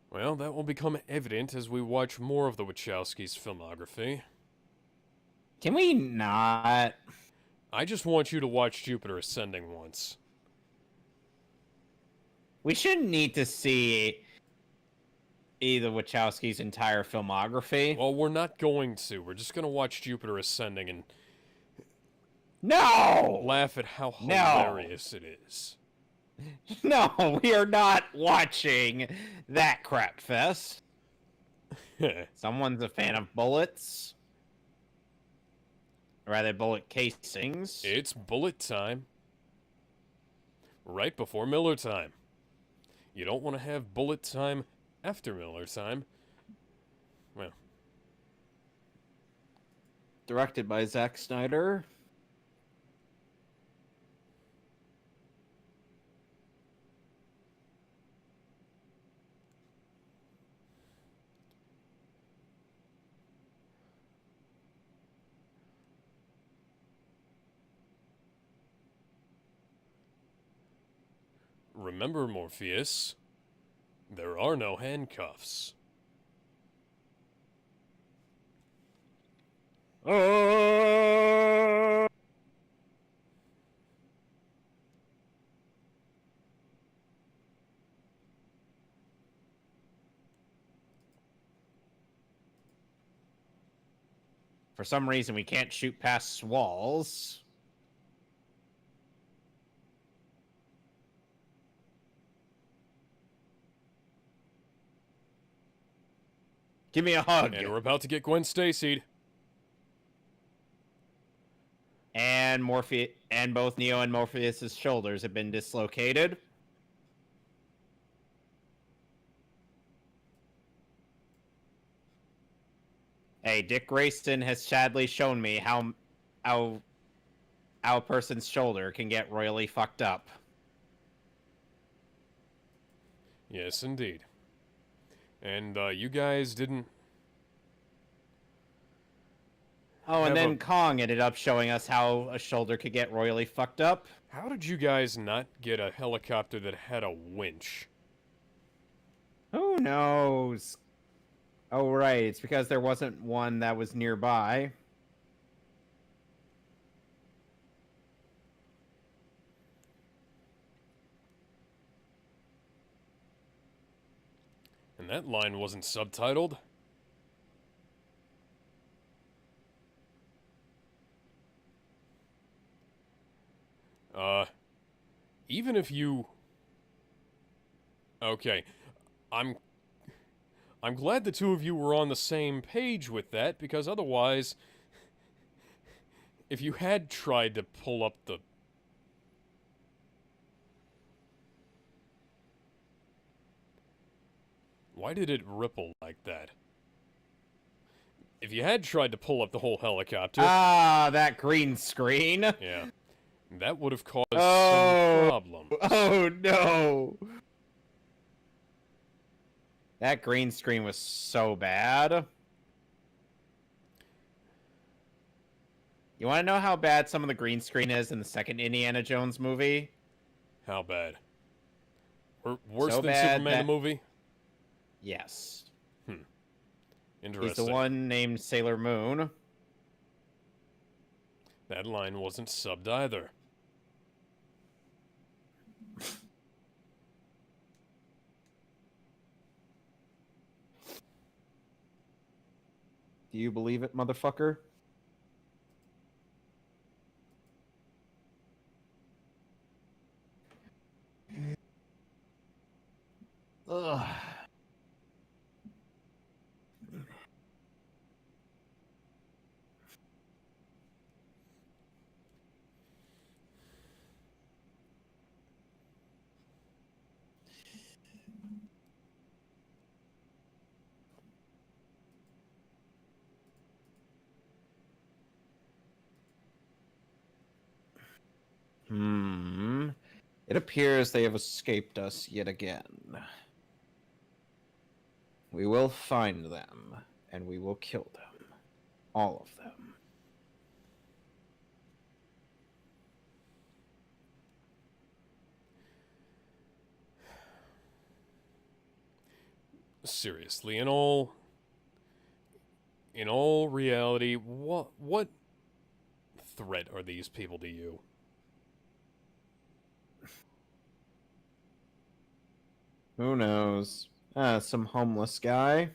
B: Well, that will become evident as we watch more of the Wachowskis' filmography.
A: Can we not?
B: I just want you to watch Jupiter Ascending once.
A: We shouldn't need to see either Wachowski's entire filmography.
B: Well, we're not going to. We're just going to watch Jupiter Ascending and
A: No!
B: laugh at how
A: No.
B: hilarious it is.
A: No, we are not watching that crap fest. Someone's a fan of bullets. Or rather, bullet casings.
B: It's bullet time. Right before Miller time. You don't want to have bullet time after Miller time. Well.
A: Directed by Zack Snyder.
B: Remember, Morpheus, there are no handcuffs.
A: Oh! For some reason, we can't shoot past walls. Give me a hug.
B: And we're about to get Gwen Stacy'd.
A: And both Neo and Morpheus' shoulders have been dislocated. Hey, Dick Grayson has sadly shown me how a person's shoulder can get royally fucked up.
B: Yes, indeed. And you guys didn't...
A: Oh, and then Kong ended up showing us how a shoulder could get royally fucked up.
B: How did you guys not get a helicopter that had a winch?
A: Who knows? Oh, right. It's because there wasn't one that was nearby.
B: And that line wasn't subtitled. Even if you... Okay, I'm glad the two of you were on the same page with that, because otherwise, if you had tried to pull up the... Why did it ripple like that? If you had tried to pull up the whole helicopter...
A: Ah, that green screen.
B: Yeah. That would have caused some problems.
A: Oh, no. That green screen was so bad. You want to know how bad some of the green screen is in the second Indiana Jones movie?
B: How bad? Worse
A: So
B: than
A: bad
B: Superman
A: that-
B: the movie?
A: Yes.
B: Interesting.
A: He's the one named Sailor Moon.
B: That line wasn't subbed either.
A: Do you believe it, motherfucker? Ugh. It appears they have escaped us yet again. We will find them, and we will kill them. All of them.
B: Seriously, in all reality, what threat are these people to you?
A: Who knows? Some homeless guy.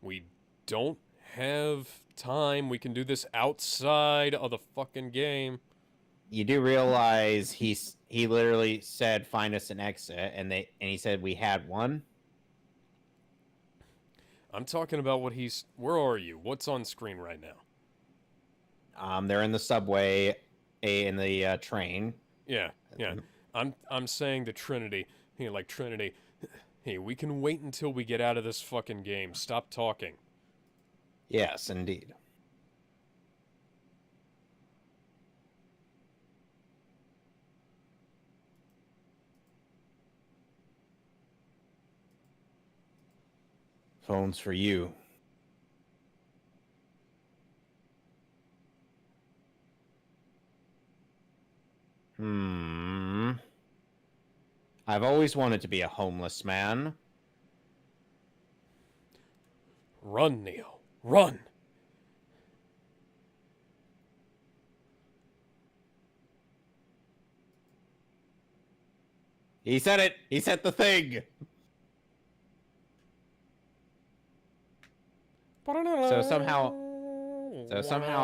B: We don't have time. We can do this outside of the fucking game.
A: You do realize he literally said find us an exit, and he said we had one.
B: I'm talking about what he's. Where are you? What's on screen right now?
A: They're in the subway, in the train.
B: Yeah. I'm saying the Trinity. Hey, like Trinity. Hey, we can wait until we get out of this fucking game. Stop talking.
A: Yes, indeed. Phone's for you. I've always wanted to be a homeless man.
B: Run, Neo. Run!
A: He said it! He said the thing! So somehow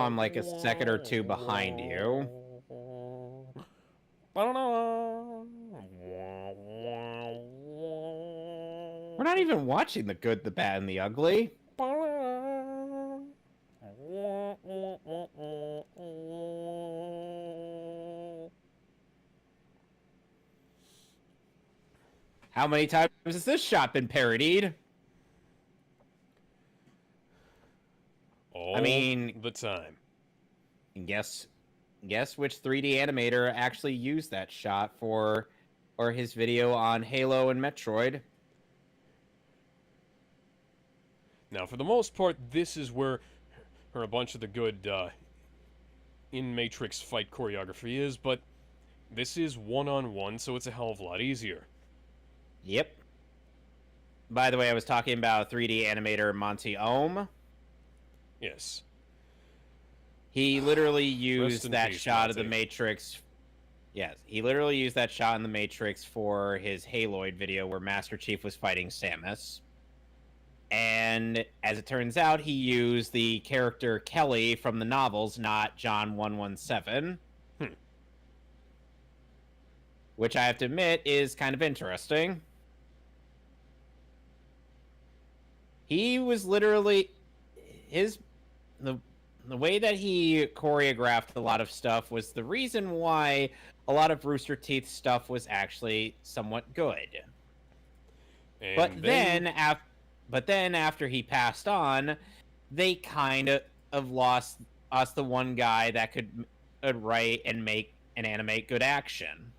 A: I'm like a second or two behind you. We're not even watching the good, the bad, and the ugly. How many times has this shot been parodied?
B: All the time.
A: Guess which 3D animator actually used that shot for his video on Halo and Metroid.
B: Now, for the most part, this is where a bunch of the good in-Matrix fight choreography is, but this is one-on-one, so it's a hell of a lot easier.
A: Yep. By the way, I was talking about 3D animator Monty Ohm.
B: Yes.
A: He literally used that
B: peace,
A: shot
B: Monty.
A: of the Matrix. Yes, he literally used that shot in the Matrix for his Haloid video where Master Chief was fighting Samus. And as it turns out, he used the character Kelly from the novels, not John 117. Which I have to admit is kind of interesting. He was literally the way that he choreographed a lot of stuff was the reason why a lot of Rooster Teeth stuff was actually somewhat good.
B: And
A: But then after he passed on, they kind of lost us the one guy that could write and make and animate good action.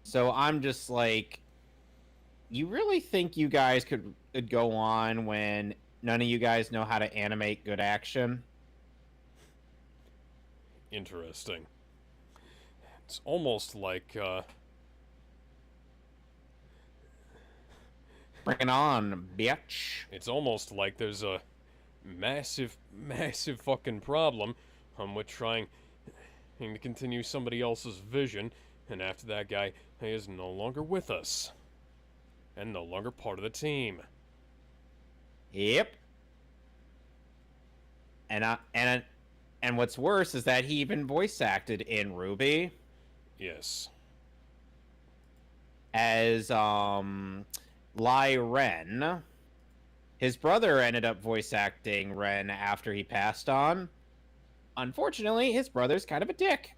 A: So I'm just like, you really think you guys could go on when none of you guys know how to animate good action?
B: Interesting. It's almost like,
A: Bring it on, bitch.
B: It's almost like there's a massive fucking problem with trying to continue somebody else's vision, and after that guy is no longer with us. And no longer part of the team.
A: Yep. And what's worse is that he even voice acted in Ruby
B: Yes.
A: as Lai Ren. His brother ended up voice acting Ren after he passed on. Unfortunately, his brother's kind of a dick.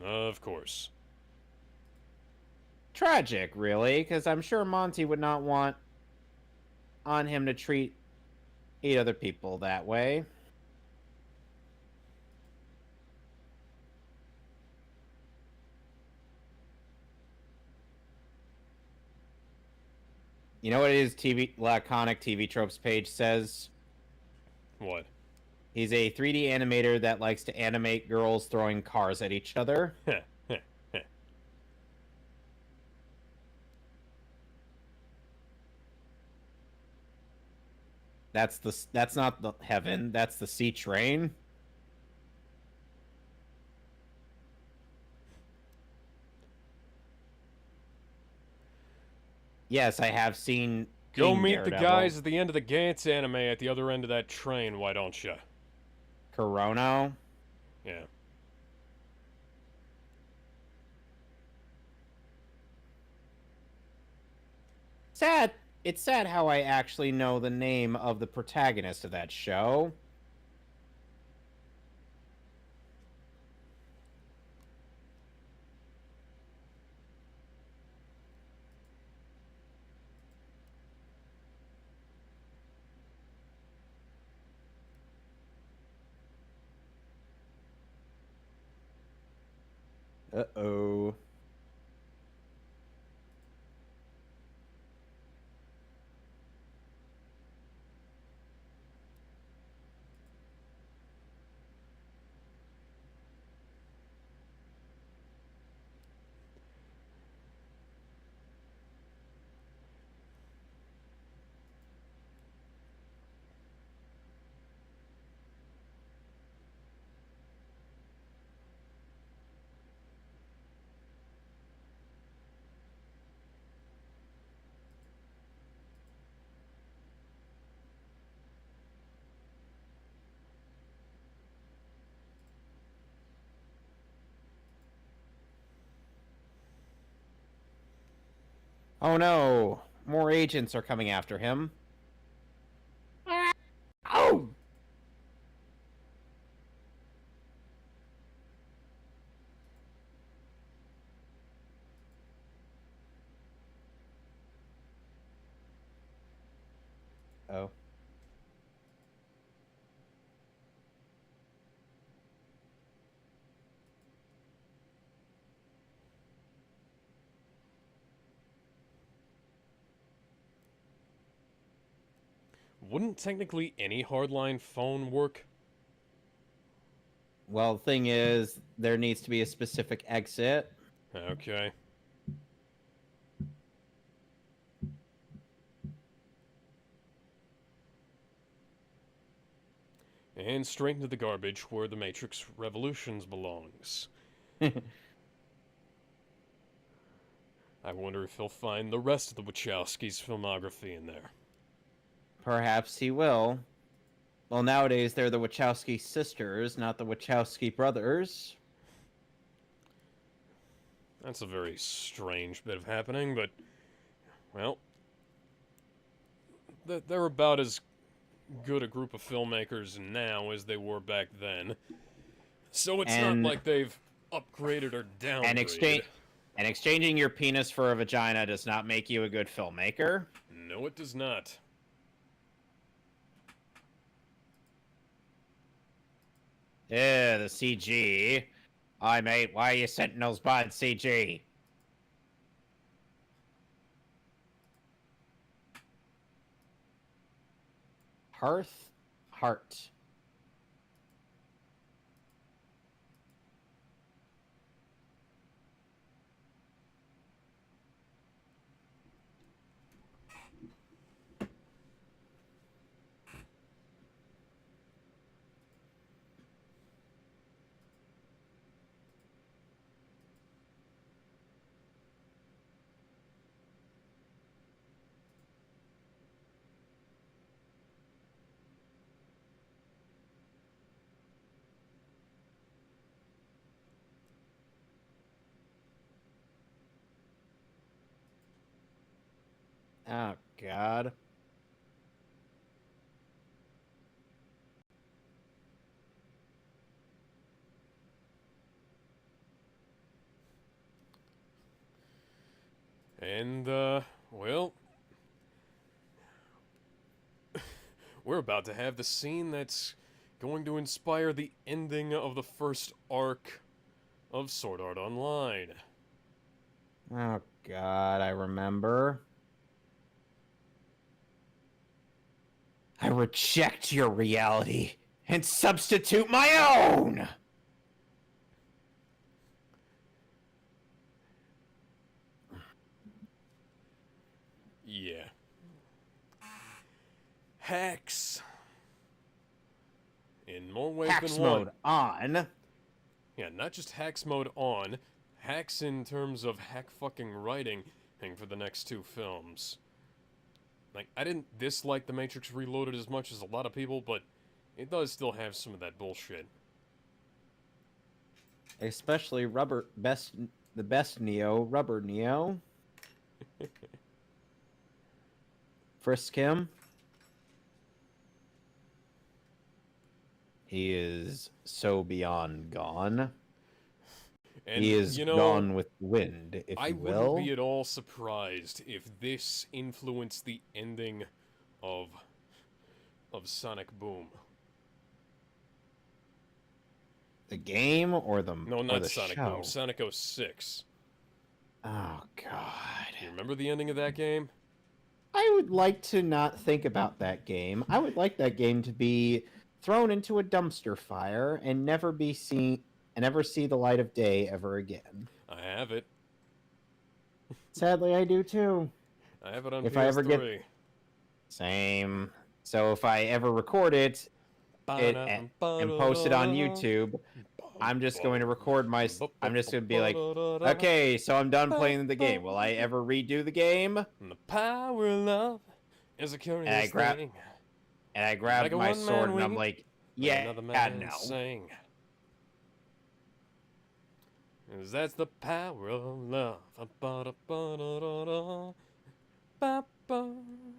B: Of course.
A: Tragic, really, because I'm sure Monty would not want on him to treat 8 other people that way. You know what his laconic TV tropes page says?
B: What?
A: He's a 3D animator that likes to animate girls throwing cars at each other. That's not the heaven, that's the sea train. Yes, I have seen
B: Go
A: King
B: meet
A: Daredevil.
B: the guys at the end of the Gantz anime at the other end of that train, why don't you?
A: Corono.
B: Yeah.
A: Sad. It's sad how I actually know the name of the protagonist of that show. Uh-oh. Oh no! More agents are coming after him. Oh! Oh.
B: Wouldn't technically any hardline phone work?
A: Well, the thing is, there needs to be a specific exit.
B: Okay. And straight into the garbage where the Matrix Revolutions belongs. I wonder if he'll find the rest of the Wachowskis' filmography in there.
A: Perhaps he will. Well, nowadays they're the Wachowski sisters, not the Wachowski brothers.
B: That's a very strange bit of happening, but, well, they're about as good a group of filmmakers now as they were back then. So it's not like they've upgraded or downgraded.
A: And exchanging your penis for a vagina does not make you a good filmmaker.
B: No, it does not.
A: Yeah, the CG. Aye, mate, why are you Sentinels buying CG? Heart. Oh, God.
B: And, well, we're about to have the scene that's going to inspire the ending of the first arc of Sword Art Online.
A: Oh, God, I remember. I reject your reality and substitute my own!
B: Yeah. Hacks. In more ways
A: Hacks
B: than one.
A: mode on.
B: Yeah, not just hacks mode on, hacks in terms of hack fucking writing for the next two films. Like, I didn't dislike The Matrix Reloaded as much as a lot of people, but it does still have some of that bullshit.
A: Especially the best Neo, Rubber Neo. Frisk him. He is so beyond gone.
B: And,
A: He is
B: you know,
A: gone with the wind, if
B: I
A: you
B: wouldn't
A: will.
B: be at all surprised if this influenced the ending of Sonic Boom.
A: The game or the
B: No,
A: or
B: not
A: the
B: Sonic
A: show?
B: Boom, Sonic 06.
A: Oh, God.
B: You remember the ending of that game?
A: I would like to not think about that game. I would like that game to be thrown into a dumpster fire and never be seen and never see the light of day ever again.
B: I have it.
A: Sadly, I do too.
B: I have it on
A: If
B: PS3.
A: I ever get same, so if I ever record it and post it on YouTube, I'm just going to record I'm just going to be like, okay, so I'm done playing the game. Will I ever redo the game?
B: And the power of love is a curious thing.
A: And I grab
B: Like a
A: my
B: one-man
A: sword and
B: weep,
A: I'm like,
B: Let
A: yeah,
B: another man
A: no.
B: sing. 'Cause that's the power of love.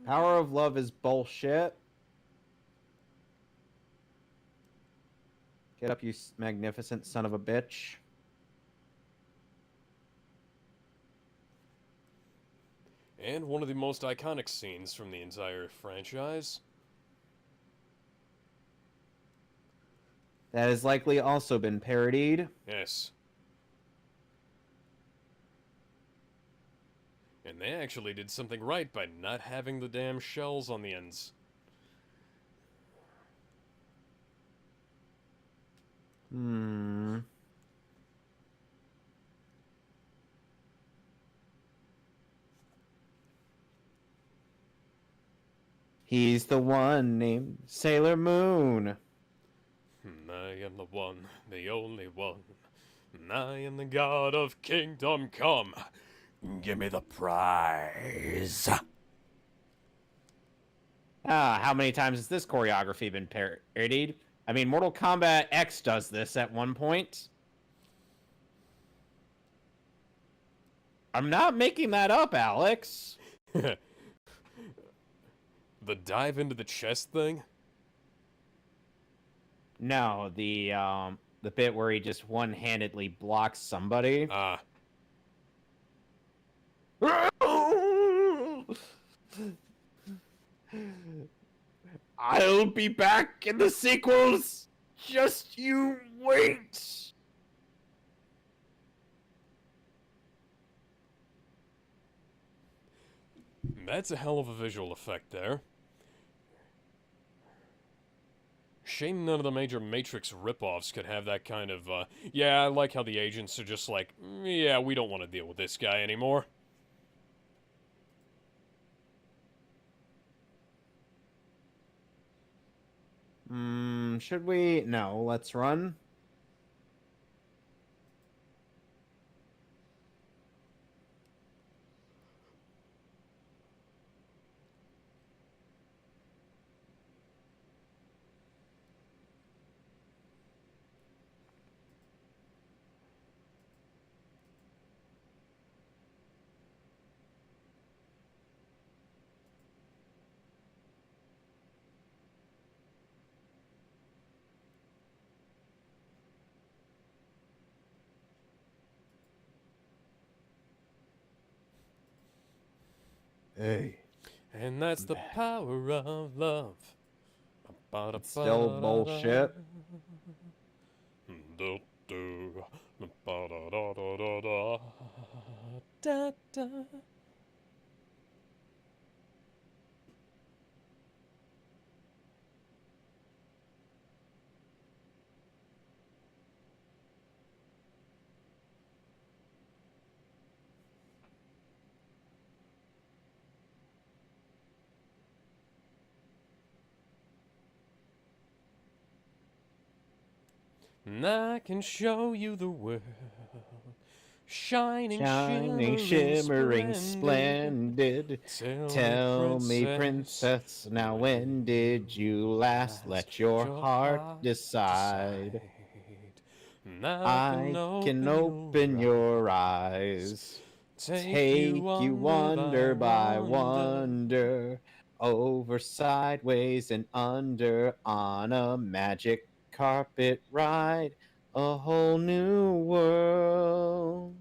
A: Power of love is bullshit. Get up, you magnificent son of a bitch.
B: And one of the most iconic scenes from the entire franchise.
A: That has likely also been parodied.
B: Yes. And they actually did something right by not having the damn shells on the ends.
A: He's the one named Sailor Moon.
B: I am the one, the only one. I am the god of kingdom come. Give me the prize.
A: How many times has this choreography been parodied? I mean, Mortal Kombat X does this at one point. I'm not making that up, Alex.
B: The dive into the chest thing?
A: No, the bit where he just one-handedly blocks somebody. I'll be back in the sequels. Just you wait.
B: That's a hell of a visual effect there. Shame none of the major Matrix ripoffs could have that kind of, yeah, I like how the agents are just like, yeah, we don't want to deal with this guy anymore.
A: Should we? No, let's run. Hey.
B: And that's the power of love.
A: It's still bullshit.
B: And I can show you the world. Shining,
A: Shimmering, splendid. Tell me, princess, now when did you last let your heart decide? I can open your eyes, take you wonder by wonder, over, sideways, and under on a magic carpet ride, a whole new world,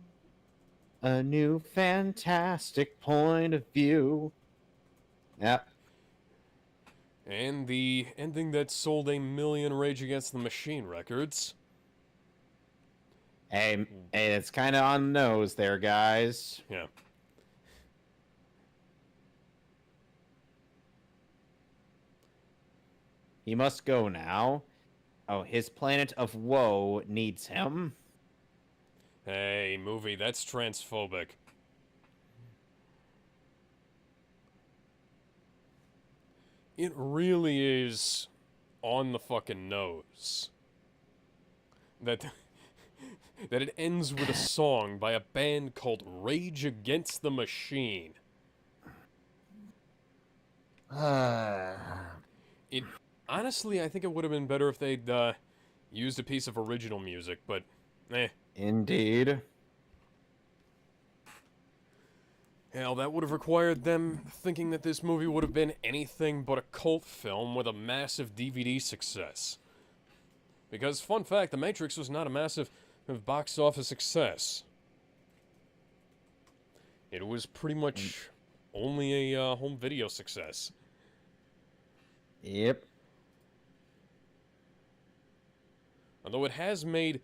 A: a new fantastic point of view. Yep.
B: And the ending that sold 1 million Rage Against the Machine records.
A: Hey, it's kind of on the nose there, guys.
B: Yeah.
A: He must go now. Oh, his planet of woe needs him.
B: Hey, movie, that's transphobic. It really is on the fucking nose. That it ends with a song by a band called Rage Against the Machine. It honestly, I think it would have been better if they'd used a piece of original music, but eh.
A: Indeed.
B: Hell, that would have required them thinking that this movie would have been anything but a cult film with a massive DVD success. Because, fun fact, The Matrix was not a massive box office success. It was pretty much only a home video success.
A: Yep.
B: Although it has made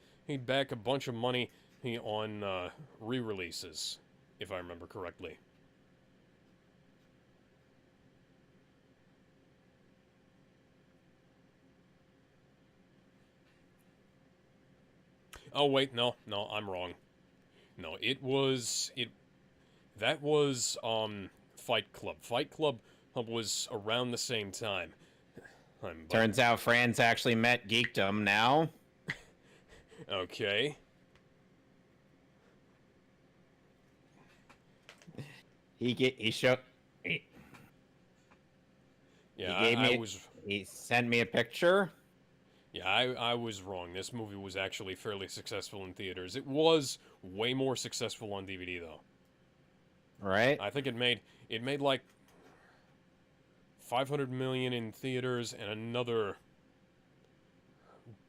B: back a bunch of money on re-releases, if I remember correctly. Oh wait, no, I'm wrong. No, that was Fight Club. Fight Club was around the same time.
A: Turns out Fran's actually met geekdom now.
B: Okay.
A: He showed.
B: Yeah,
A: He sent me a picture.
B: Yeah, I was wrong. This movie was actually fairly successful in theaters. It was way more successful on DVD though.
A: Right.
B: I think it made like 500 million in theaters and another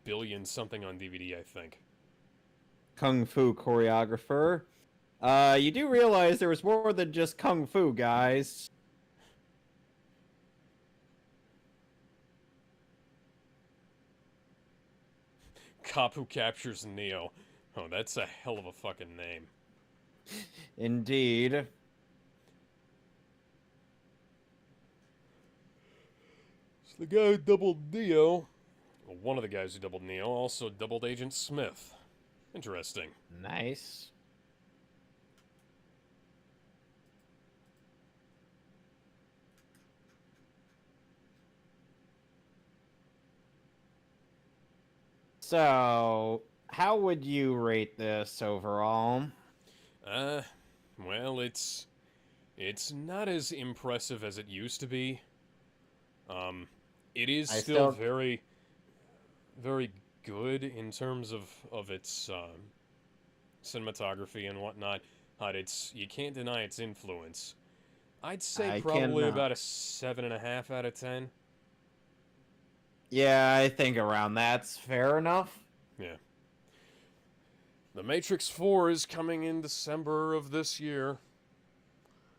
B: billion something on DVD, I think.
A: Kung Fu choreographer. You do realize there was more than just Kung Fu, guys.
B: Cop Who Captures Neo. Oh, that's a hell of a fucking name.
A: Indeed.
B: So the guy who doubled Neo, well, one of the guys who doubled Neo, also doubled Agent Smith. Interesting.
A: Nice. So, how would you rate this overall?
B: Well, it's not as impressive as it used to be. It is still very, very good in terms of its cinematography and whatnot. You can't deny its influence. I'd say probably about a 7.5 out of 10.
A: Yeah, I think around that's fair enough.
B: Yeah. The Matrix 4 is coming in December of this year.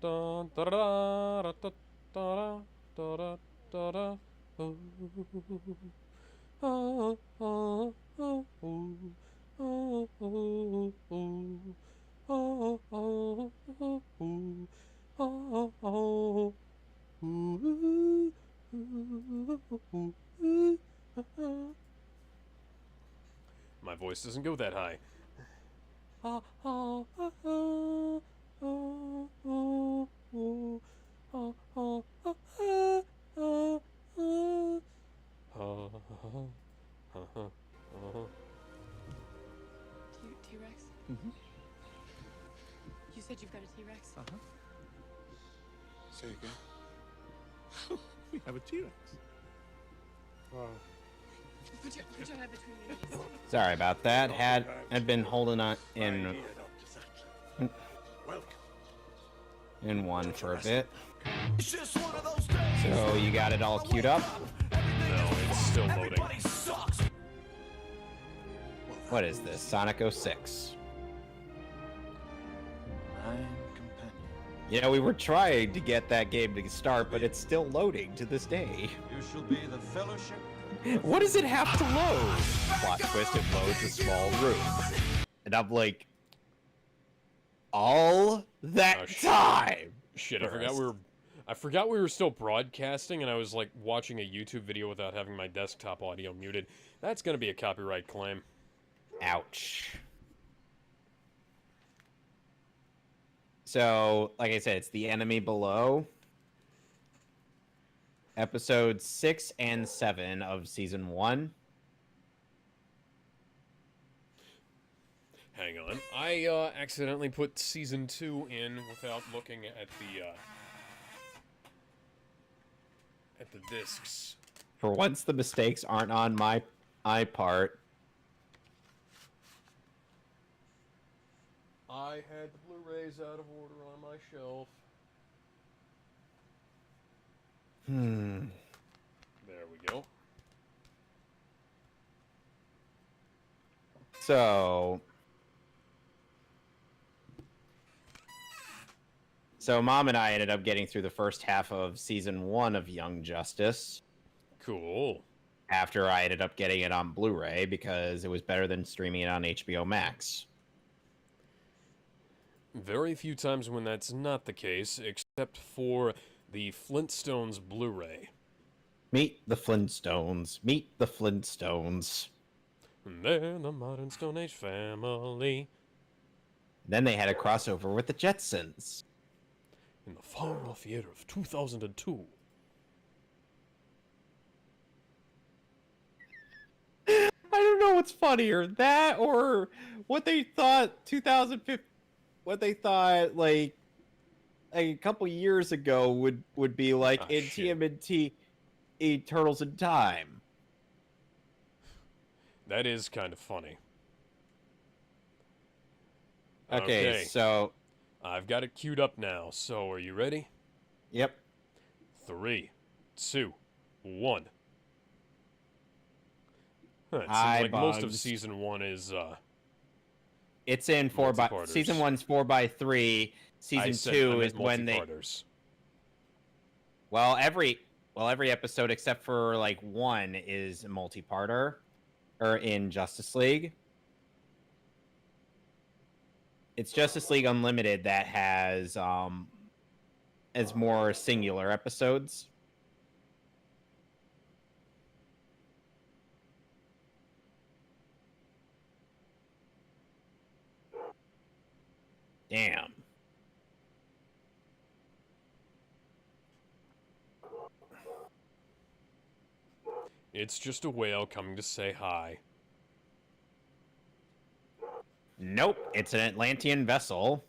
B: Dun, da, da, da, da, da, da, da, da, da. Ooh, oh, oh, oh, ooh, oh, oh, ooh, oh, oh, oh, ooh, oh, oh, ooh, ooh, ooh, ooh. My voice doesn't go that high. Ah, ah, ah, ah, ah, ah, ooh, ah, ah, ah, ah, ah, ah. Uh,
D: T-Rex?
E: Mm-hmm.
D: You said you've got a T-Rex?
E: Uh-huh. Say again. We have a T-Rex.
D: Put your head between your knees.
A: Sorry about that. Had been holding on in one for a bit. So you got it all queued up?
B: no, it's still loading.
A: What is this? Sonic 06.
E: Nine companion.
A: You know, we were trying to get that game to start, but it's still loading to this day.
F: You shall be the fellowship.
A: What does it have to load? Plot twist, it loads a small room. And I'm like, all that
B: Oh, shit.
A: time.
B: Shit, I forgot we were still broadcasting, and I was like watching a YouTube video without having my desktop audio muted. That's gonna be a copyright claim.
A: Ouch. So, like I said, it's The Enemy Below. Episodes 6 and 7 of Season 1.
B: Hang on, I accidentally put Season 2 in without looking at the discs.
A: For once, the mistakes aren't on my part.
B: I had the Blu-rays out of order on my shelf. There we go.
A: So Mom and I ended up getting through the first half of Season 1 of Young Justice.
B: Cool.
A: After I ended up getting it on Blu-ray because it was better than streaming it on HBO Max.
B: Very few times when that's not the case, except for the Flintstones Blu-ray.
A: Meet the Flintstones. Meet the Flintstones.
B: They're the modern Stone Age family.
A: Then they had a crossover with the Jetsons.
B: In the far-off year of 2002.
A: I don't know what's funnier, that or what they thought 2015, what they thought like a couple years ago would be like in
B: shit.
A: TMNT Turtles in Time.
B: That is kind of funny.
A: Okay, so
B: I've got it queued up now, so are you ready?
A: yep.
B: 3, 2, 1. Huh, it
A: Hi,
B: seems like most of
A: Bugs.
B: Season 1 is,
A: It's in 4 by
B: multi-parters.
A: Season 1's 4x3. Season 2 is when they every episode except for like one is a multi-parter or in Justice League. It's Justice League Unlimited that has more singular episodes. Damn.
B: It's just a whale coming to say hi.
A: Nope, it's an Atlantean vessel.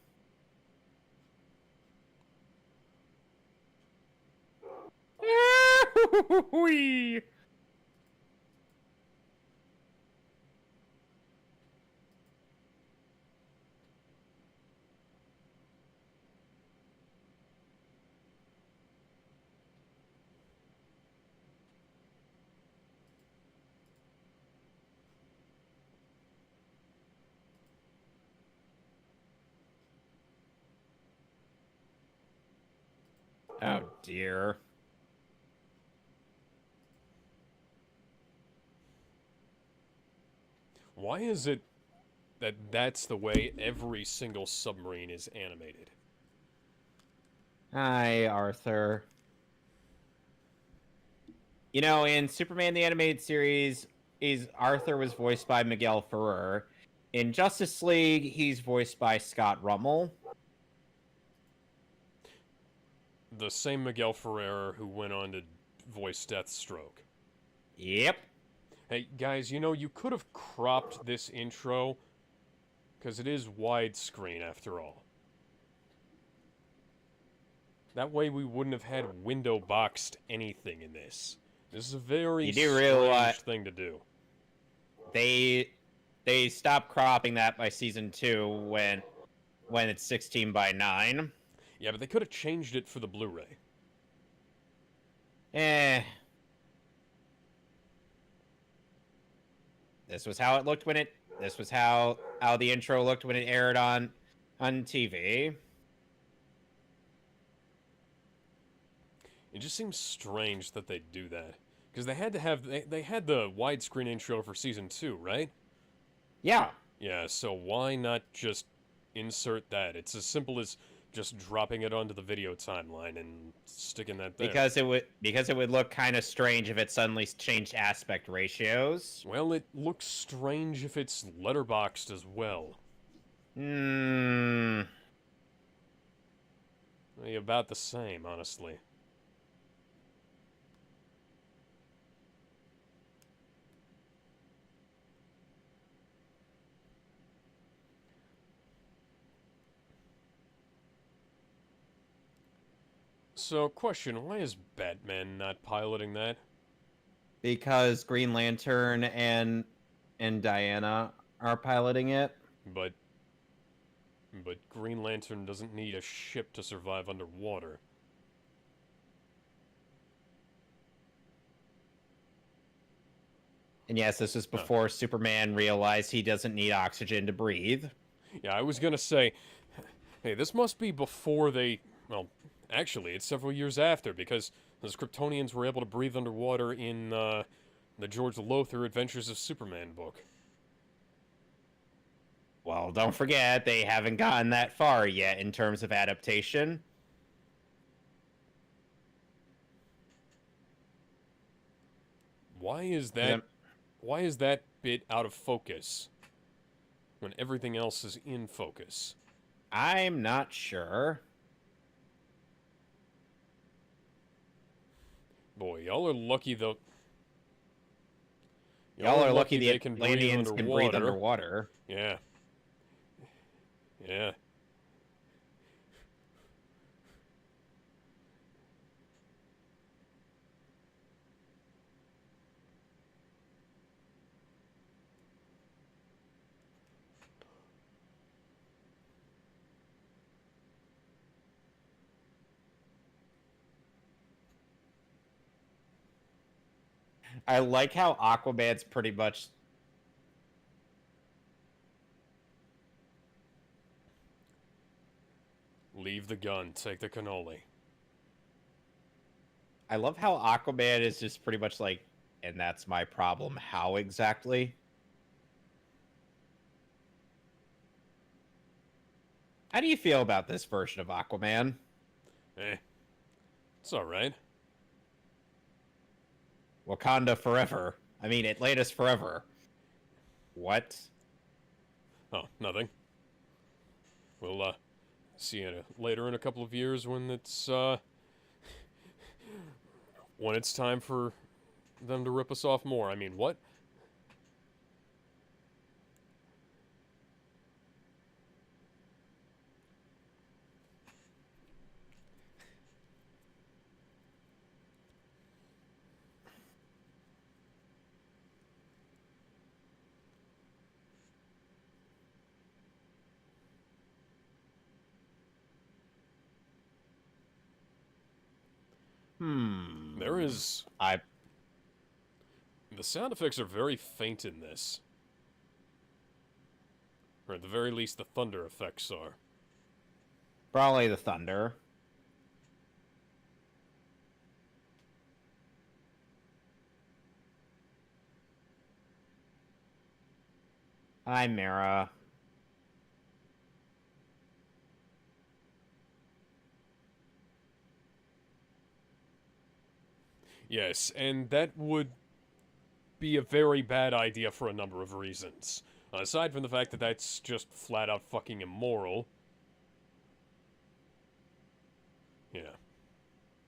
A: Oh dear.
B: Why is it that that's the way every single submarine is animated?
A: Hi, Arthur. You know, in Superman the Animated Series, Arthur was voiced by Miguel Ferrer. In Justice League, he's voiced by Scott Rummel.
B: The same Miguel Ferrer who went on to voice Deathstroke.
A: Yep.
B: Hey, guys, you know, you could have cropped this intro, because it is widescreen after all. That way we wouldn't have had window boxed anything in this. This is a very strange thing to do.
A: They stopped cropping that by season 2 when it's 16:9.
B: Yeah, but they could have changed it for the Blu-ray.
A: This was how it looked when it. This was how the intro looked when it aired on TV.
B: It just seems strange that they do that. Because they had to have... They had the widescreen intro for Season 2, right?
A: Yeah.
B: Yeah, so why not just insert that? It's as simple as just dropping it onto the video timeline and sticking that there.
A: Because it would look kind of strange if it suddenly changed aspect ratios.
B: Well, it looks strange if it's letterboxed as well. About the same, honestly. So, question, why is Batman not piloting that?
A: Because Green Lantern and Diana are piloting it.
B: But Green Lantern doesn't need a ship to survive underwater.
A: And yes, this was before Superman realized he doesn't need oxygen to breathe.
B: Yeah, I was gonna say, hey, this must be before they... Well, actually, it's several years after, because the Kryptonians were able to breathe underwater in the George Lothar Adventures of Superman book.
A: Well, don't forget, they haven't gotten that far yet in terms of adaptation.
B: Why is that bit out of focus when everything else is in focus?
A: I'm not sure.
B: Boy, y'all are lucky though.
A: Y'all are lucky the
B: Atlanteans
A: can breathe underwater.
B: Yeah. Yeah.
A: I like how Aquaman's pretty much...
B: Leave the gun, take the cannoli.
A: I love how Aquaman is just pretty much like, and that's my problem. How exactly? How do you feel about this version of Aquaman?
B: It's alright.
A: Wakanda forever. I mean, Atlantis forever. What?
B: Oh, nothing. We'll, see you later in a couple of years when it's time for them to rip us off more. I mean, what? There is... The sound effects are very faint in this. Or at the very least, the thunder effects are.
A: Probably the thunder. Hi, Mara.
B: Yes, and that would be a very bad idea for a number of reasons. Aside from the fact that that's just flat out fucking immoral. Yeah.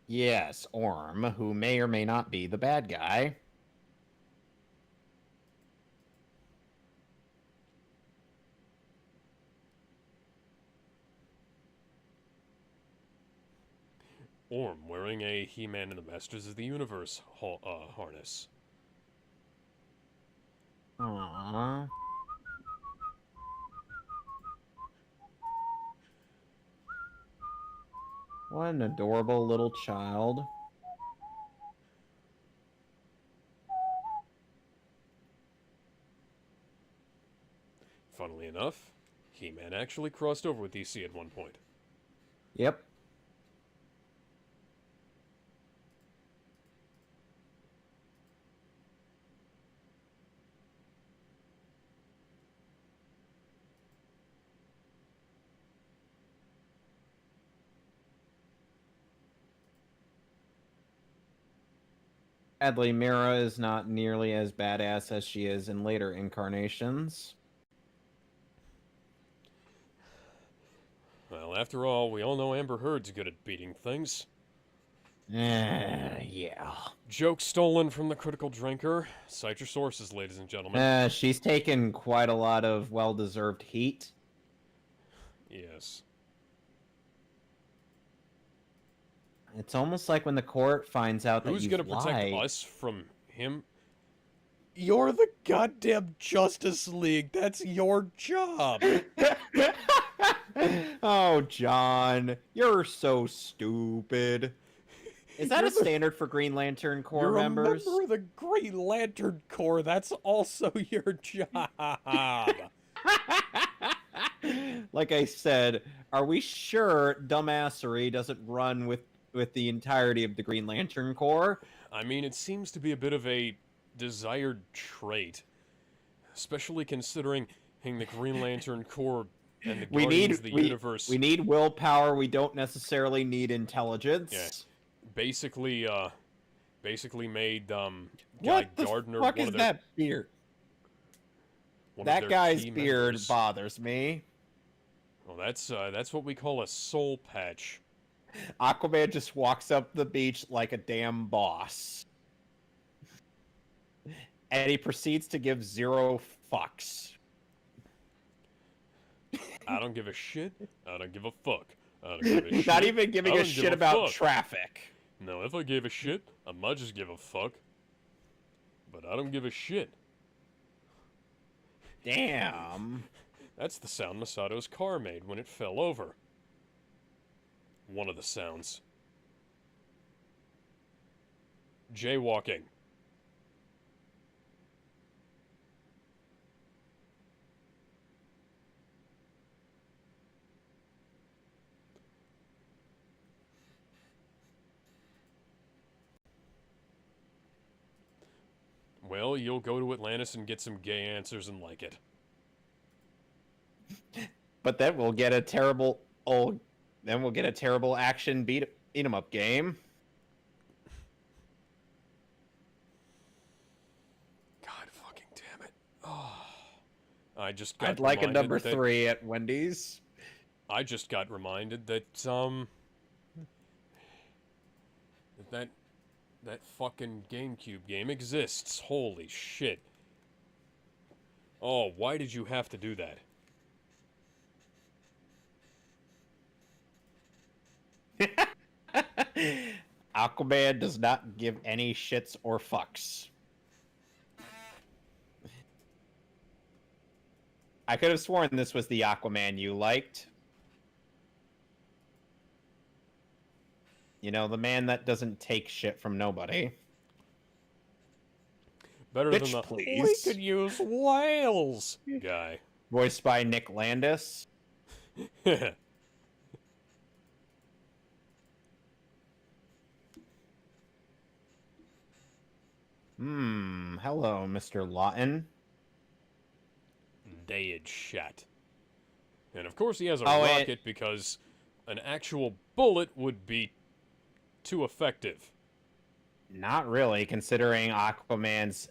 A: Yes, Orm, who may or may not be the bad guy.
B: Orm wearing a He-Man and the Masters of the Universe harness.
A: Aww. What an adorable little child.
B: Funnily enough, He-Man actually crossed over with DC at one point.
A: Yep. Sadly, Mira is not nearly as badass as she is in later incarnations.
B: Well, after all, we all know Amber Heard's good at beating things.
A: Yeah.
B: Joke stolen from the Critical Drinker. Cite your sources, ladies and gentlemen.
A: She's taken quite a lot of well-deserved heat.
B: Yes.
A: It's almost like when the court finds out that
B: Who's
A: you've
B: gonna protect
A: lied.
B: us from him? You're the goddamn Justice League. That's your job.
A: Oh, John, you're so stupid. Is that a standard for Green Lantern Corps
B: You're
A: members?
B: a member of the Green Lantern Corps. That's also your job.
A: Like I said, are we sure dumbassery doesn't run with the entirety of the Green Lantern Corps?
B: I mean, it seems to be a bit of a desired trait, especially considering the Green Lantern Corps and the Guardians of the Universe.
A: We need willpower. We don't necessarily need intelligence.
B: Yeah. Basically made Guy
A: What the
B: Gardner
A: fuck
B: one
A: is
B: of their,
A: that beard?
B: one of
A: That
B: their
A: guy's
B: key
A: beard
B: members.
A: bothers me.
B: Well, that's what we call a soul patch.
A: Aquaman just walks up the beach like a damn boss. And he proceeds to give 0 fucks.
B: I don't give a shit. I don't give a fuck. I don't give a shit.
A: Not even giving
B: I
A: a
B: don't give
A: shit about
B: fuck.
A: traffic.
B: No, if I gave a shit, I might just give a fuck. But I don't give a shit.
A: Damn.
B: That's the sound Masato's car made when it fell over. One of the sounds. Jaywalking. Well, you'll go to Atlantis and get some gay answers and like it.
A: But then we'll get a terrible action beat 'em up game.
B: God fucking damn it. Oh. I just got
A: I'd like a
B: reminded
A: number
B: that-
A: 3 at Wendy's.
B: I just got reminded that that fucking GameCube game exists. Holy shit. Oh, why did you have to do that?
A: Aquaman does not give any shits or fucks. I could have sworn this was the Aquaman you liked. You know, the man that doesn't take shit from nobody.
B: Better
A: Bitch,
B: than the
A: please.
B: we could use whales guy.
A: Voiced by Nick Landis. Hello, Mr. Lawton.
B: dead shot. And of course he has a
A: Oh,
B: rocket because an actual bullet would be too effective.
A: Not really, considering Aquaman's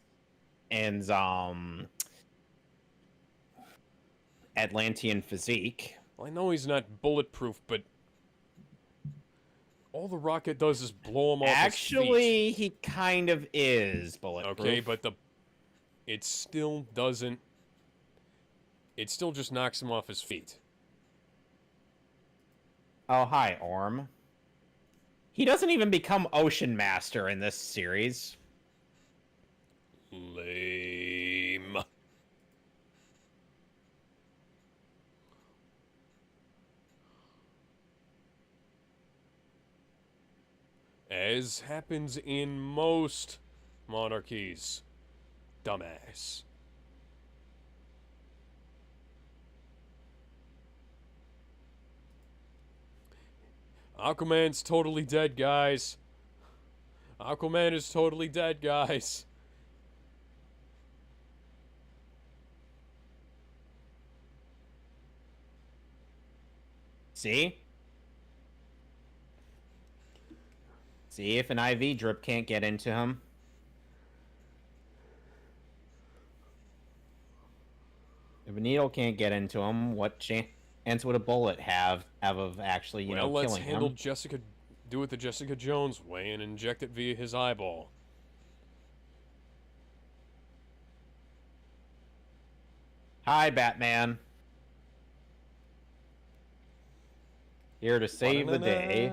A: and Atlantean physique.
B: Well, I know he's not bulletproof, but all the rocket does is blow him off his feet.
A: Actually, he kind of is bulletproof.
B: Okay, but it still doesn't. It still just knocks him off his feet.
A: Oh, hi, Orm. He doesn't even become Ocean Master in this series.
B: Lame. As happens in most monarchies. Dumbass. Aquaman's totally dead, guys. Aquaman is totally dead, guys.
A: See? See if an IV drip can't get into him. If a needle can't get into him, what chance would a bullet have of actually, you know,
B: let's
A: killing
B: handle
A: him?
B: do it the Jessica Jones way and inject it via his eyeball.
A: Hi, Batman. Here to save the day.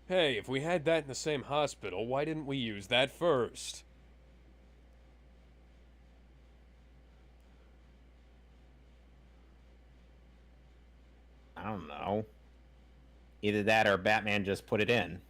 B: Hey, if we had that in the same hospital, why didn't we use that first?
A: I don't know. Either that or Batman just put it in.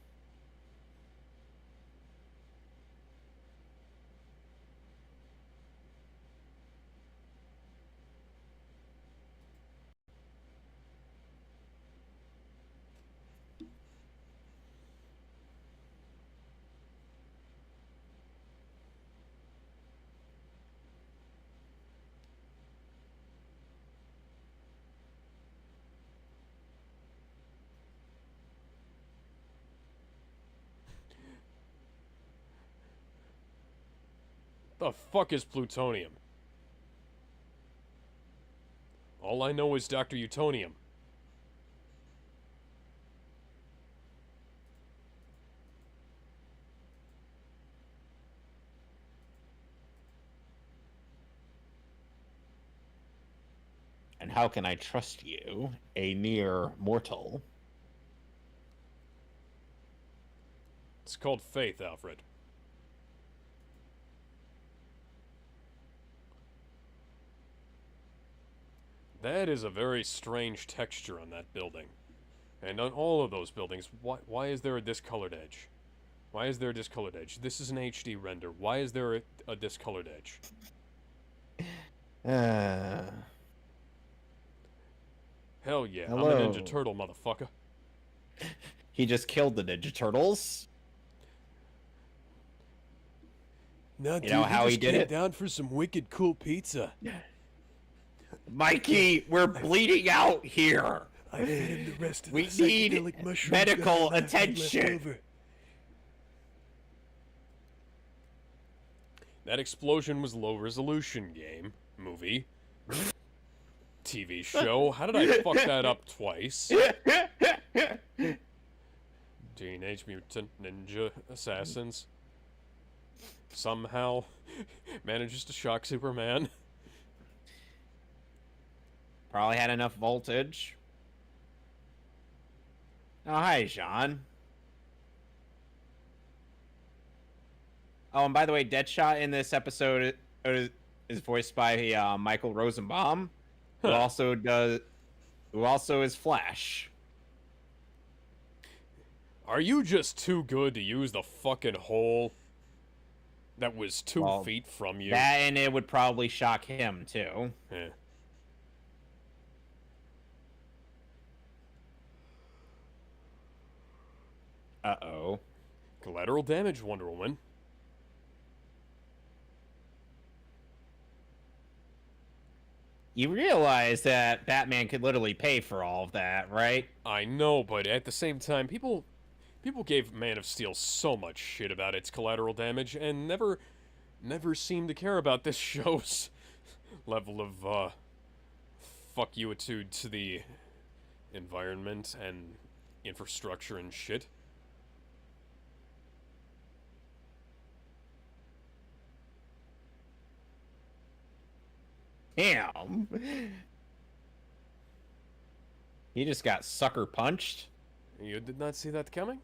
B: The fuck is plutonium? All I know is Dr. Utonium.
A: And how can I trust you, a mere mortal?
B: It's called faith, Alfred. That is a very strange texture on that building. And on all of those buildings, why is there a discolored edge? Why is there a discolored edge? This is an HD render. Why is there a discolored edge? Hell yeah,
A: Hello.
B: I'm a Ninja Turtle, motherfucker.
A: He just killed the Ninja Turtles.
B: No,
A: dude, know how he did it?
B: Down for some wicked cool pizza.
A: Mikey, we're bleeding out here.
C: I fed him the rest of
A: We
C: the
A: need
C: psychedelic mushrooms
A: medical
C: that I had left
A: attention.
C: over.
B: That explosion was low resolution game, movie, TV show. How did I fuck that up twice? Teenage Mutant Ninja Assassins somehow manages to shock Superman.
A: Probably had enough voltage. Oh, hi, Sean. Oh, and by the way, Deadshot in this episode is voiced by Michael Rosenbaum, who also is Flash.
B: Are you just too good to use the fucking hole that was 2 feet from you?
A: That and it would probably shock him too.
B: Yeah.
A: Uh-oh.
B: Collateral damage, Wonder Woman.
A: You realize that Batman could literally pay for all of that, right?
B: I know, but at the same time, people gave Man of Steel so much shit about its collateral damage and never seemed to care about this show's level of fuck you-itude to the environment and infrastructure and shit.
A: Damn. He just got sucker punched.
B: You did not see that coming?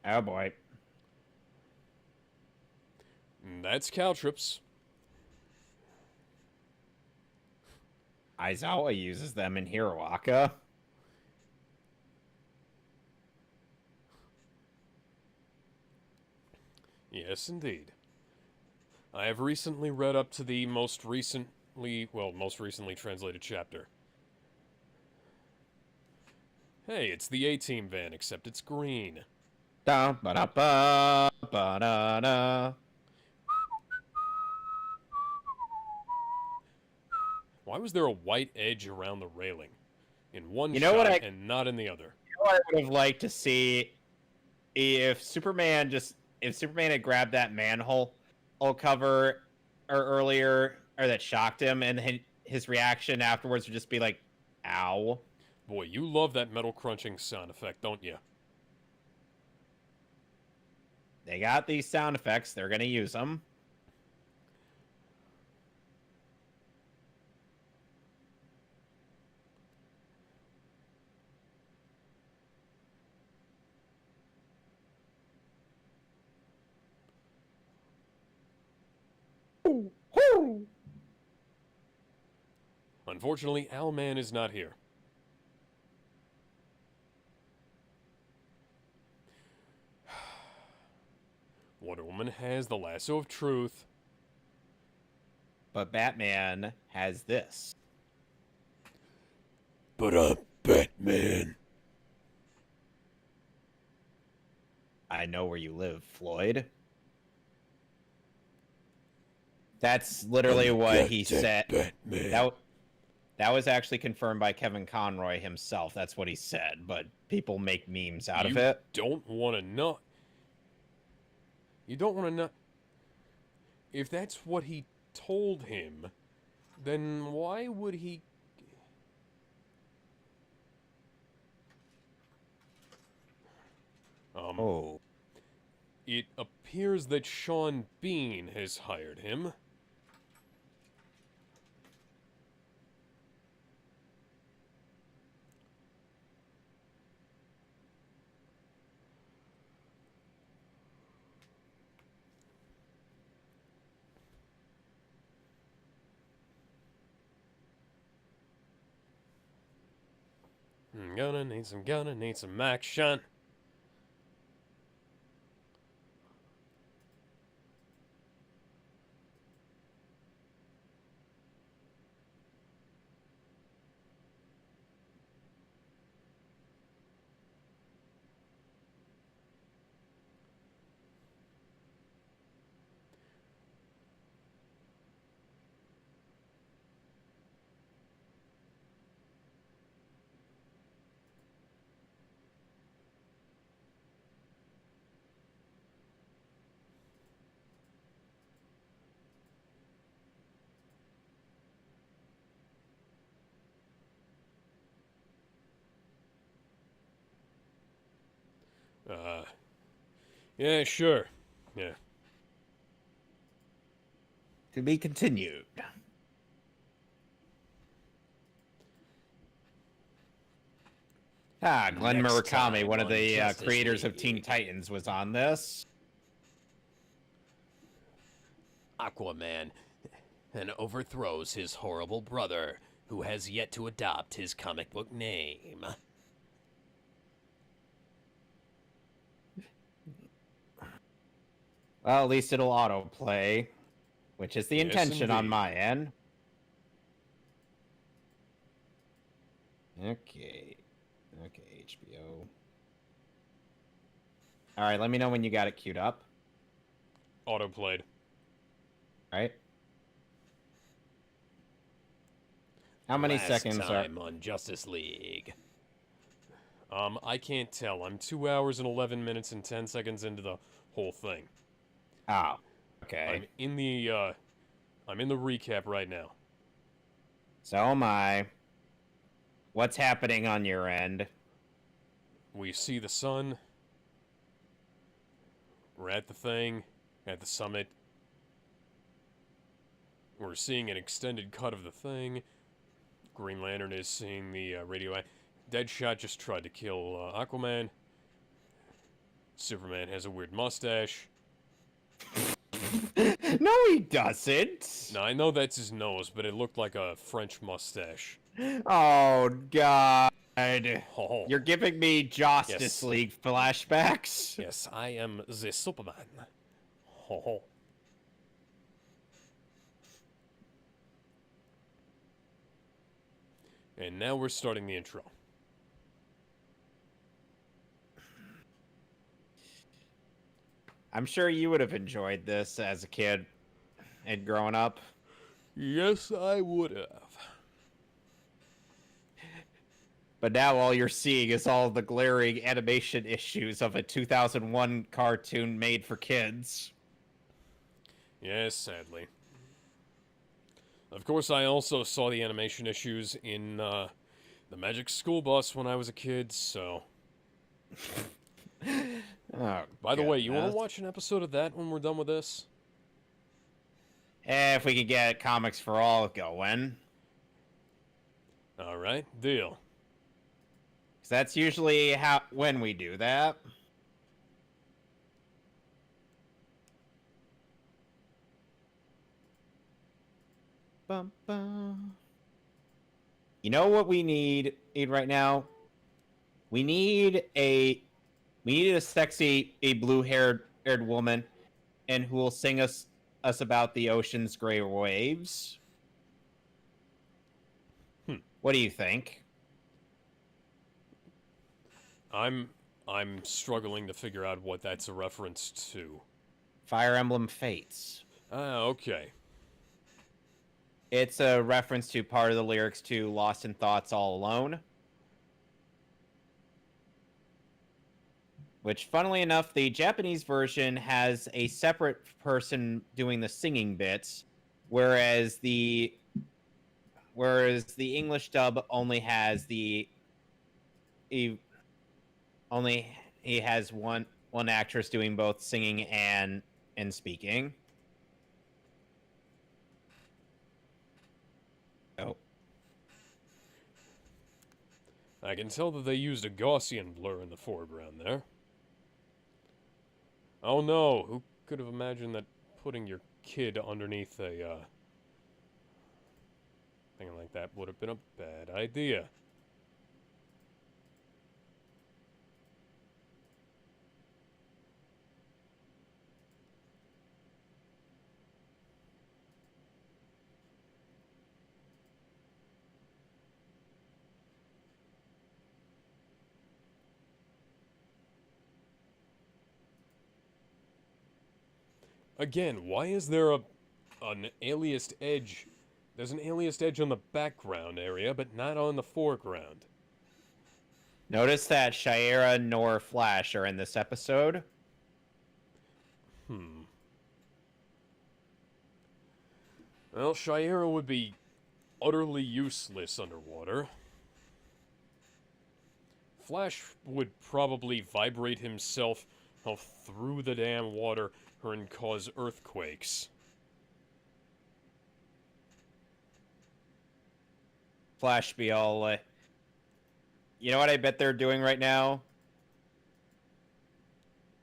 A: Oh boy.
B: That's Caltrips.
A: Aizawa uses them in Hiroaka.
B: Yes, indeed. I have recently read up to the most recently translated chapter. Hey, it's the A-Team van, except it's green.
A: Da ba da ba ba da da.
B: Why was there a white edge around the railing? In one
A: You know
B: shot
A: what
B: and not in the other.
A: You know what I would have liked to see if Superman had grabbed that manhole cover earlier, or that shocked him, and his reaction afterwards would just be like, "Ow."
B: Boy, you love that metal crunching sound effect, don't you?
A: They got these sound effects. They're gonna use them.
B: Unfortunately, Owlman is not here. Wonder Woman has the lasso of truth.
A: But Batman has this.
B: But I'm Batman.
A: I know where you live, Floyd. That's literally what he said.
B: Batman.
A: That was actually confirmed by Kevin Conroy himself. That's what he said, but people make memes out of it.
B: Don't want to know. You don't want to know. If that's what he told him, then why would he...
A: Oh.
B: It appears that Sean Bean has hired him. Gonna need some action. Yeah, sure. Yeah.
A: To be continued. Glenn
G: Next
A: Murakami,
G: time
A: one of
G: on
A: the
G: Justice
A: creators of
G: League.
A: Teen Titans, was on this.
G: Aquaman and overthrows his horrible brother, who has yet to adopt his comic book name.
A: Well, at least it'll autoplay, which is the
B: Yes,
A: intention on
B: indeed.
A: my end. Okay. Okay, HBO. All right, let me know when you got it queued up.
B: Autoplayed.
A: Right? How many
G: Last
A: seconds
G: time on Justice League.
B: I can't tell. I'm 2 hours and 11 minutes and 10 seconds into the whole thing.
A: Oh, okay.
B: I'm in the recap right now.
A: So am I. What's happening on your end?
B: We see the sun. We're at the thing, at the summit. We're seeing an extended cut of the thing. Green Lantern is seeing the radio. Deadshot just tried to kill Aquaman. Superman has a weird mustache.
A: No, he doesn't.
B: Now, I know that's his nose, but it looked like a French mustache.
A: Oh, God.
B: Oh.
A: You're giving me Justice
B: Yes.
A: League flashbacks.
B: Yes, I am the Superman. Oh. And now we're starting the intro.
A: I'm sure you would have enjoyed this as a kid and growing up.
B: Yes, I would have.
A: But now all you're seeing is all the glaring animation issues of a 2001 cartoon made for kids.
B: Yes, sadly. Of course, I also saw the animation issues in the Magic School Bus when I was a kid, so...
A: Oh,
B: By the way, you want
A: goodness.
B: to watch an episode of that when we're done with this?
A: If we could get Comics for All going.
B: Alright, deal.
A: 'Cause that's usually when we do that. Bum, bum. You know what we need right now? We need a sexy, blue-haired woman, and who will sing us about the ocean's gray waves. What do you think?
B: I'm struggling to figure out what that's a reference to.
A: Fire Emblem Fates.
B: Ah, okay.
A: It's a reference to part of the lyrics to Lost in Thoughts All Alone. Which, funnily enough, the Japanese version has a separate person doing the singing bits, whereas the English dub only has he has one actress doing both singing and speaking. Oh.
B: I can tell that they used a Gaussian blur in the foreground there. Oh no, who could have imagined that putting your kid underneath a thing like that would have been a bad idea? Again, why is there an aliased edge? There's an aliased edge on the background area, but not on the foreground.
A: Notice that Shaira nor Flash are in this episode.
B: Well, Shaira would be utterly useless underwater. Flash would probably vibrate himself through the damn water and cause earthquakes.
A: Flash be all, you know what I bet they're doing right now?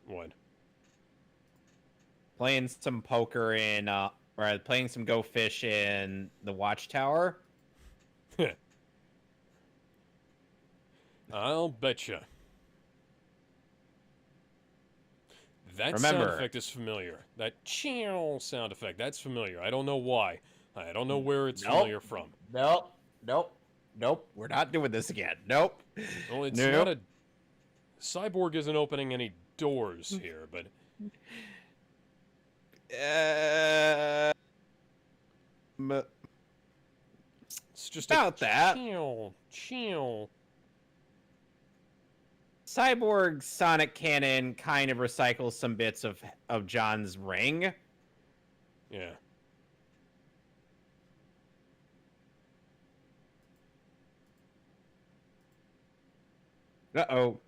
B: What?
A: Playing some poker in, or playing some Go Fish in the Watchtower.
B: I'll betcha. That
A: Remember,
B: sound effect is familiar. That chill sound effect, that's familiar. I don't know why. I don't know where it's familiar from.
A: Nope. We're not doing this again. Nope.
B: Well, it's
A: Nope.
B: not a... Cyborg isn't opening any doors here, but it's just
A: about that.
B: Chill.
A: Cyborg Sonic Cannon kind of recycles some bits of John's ring.
B: Yeah.
A: Uh-oh.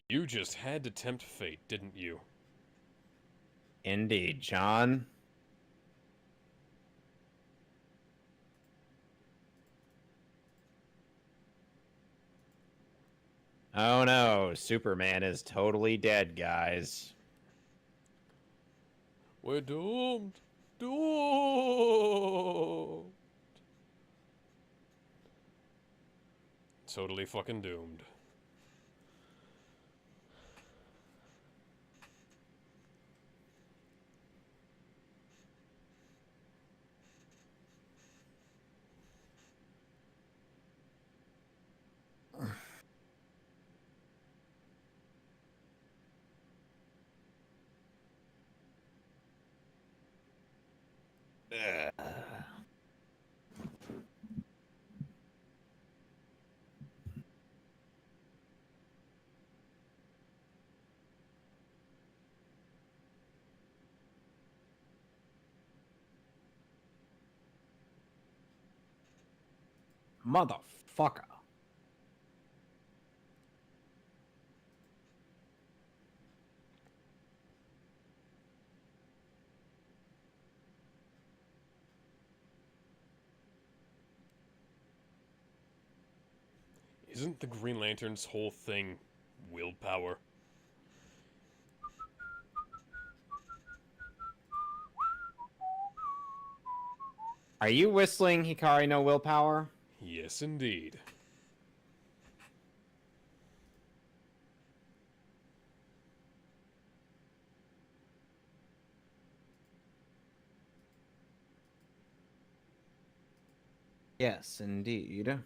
B: You just had to tempt fate, didn't you?
A: Indeed, John. Oh no, Superman is totally dead, guys.
B: We're doomed. Doomed. Totally fucking doomed.
A: Motherfucker.
B: Isn't the Green Lantern's whole thing willpower?
A: Are you whistling Hikari no Willpower?
B: Yes, indeed.
A: Yes, indeed.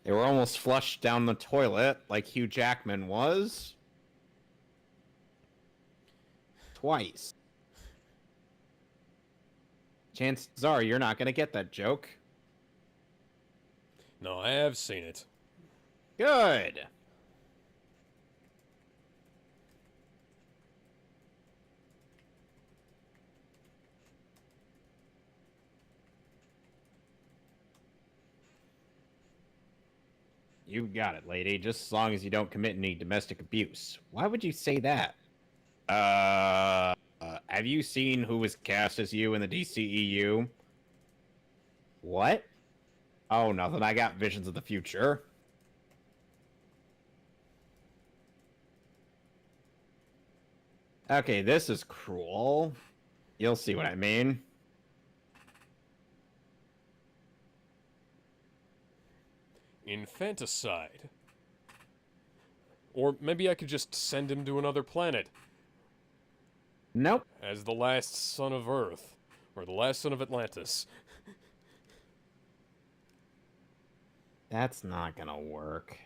A: They were almost flushed down the toilet like Hugh Jackman was. Twice. Chances are you're not going to get that joke.
B: No, I have seen it.
A: Good. You got it, lady. Just as long as you don't commit any domestic abuse. Why would you say that? Have you seen who was cast as you in the DCEU? What? Oh, nothing. I got visions of the future. Okay, this is cruel. You'll see what I mean.
B: Infanticide. Or maybe I could just send him to another planet.
A: Nope.
B: As the last son of Earth. Or the last son of Atlantis.
A: That's not gonna work.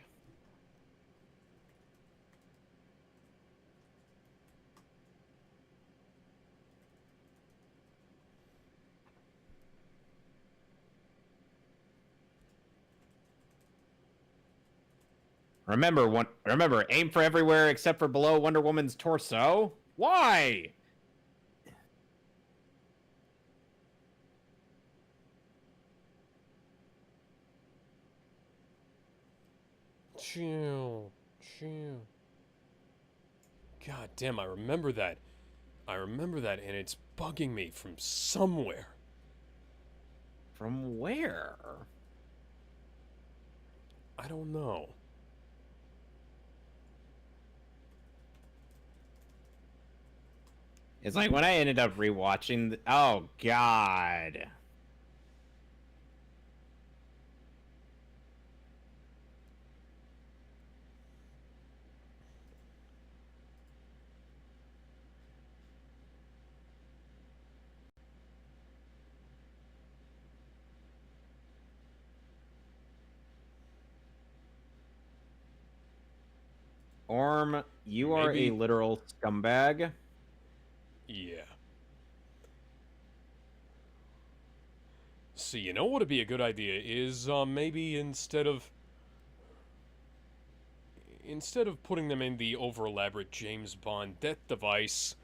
A: Remember, aim for everywhere except for below Wonder Woman's torso. Why?
B: Chill. God damn, I remember that. And it's bugging me from somewhere.
A: From where?
B: I don't know.
A: It's like when I ended up rewatching. Oh God. Orm, you are
B: Maybe-
A: a literal scumbag.
B: Yeah. See, you know what would be a good idea is maybe instead of putting them in the over-elaborate James Bond death device,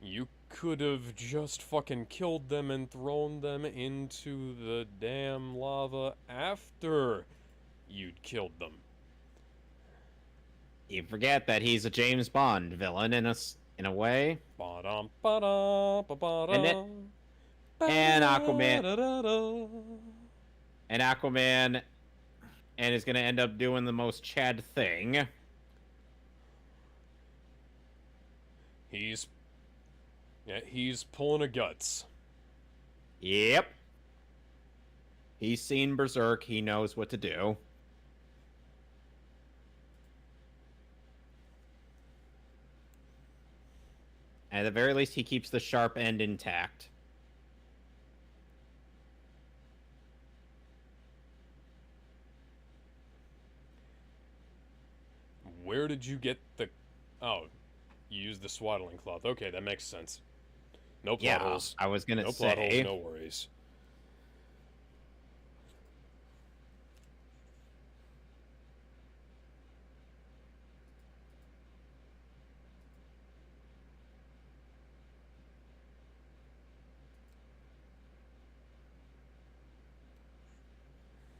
B: you could have just fucking killed them and thrown them into the damn lava after you'd killed them.
A: You forget that he's a James Bond villain in a way.
B: Ba-dum, ba-dum, ba-ba-dum,
A: And Aquaman.
B: ba-da-da-da.
A: And Aquaman, and is gonna end up doing the most Chad thing.
B: He's pulling a guts.
A: Yep. He's seen Berserk. He knows what to do. At the very least, he keeps the sharp end intact.
B: Where did you get the... Oh, you used the swaddling cloth. Okay, that makes sense. No plot
A: Yeah,
B: holes.
A: I was gonna
B: No
A: say.
B: plot holes, no worries.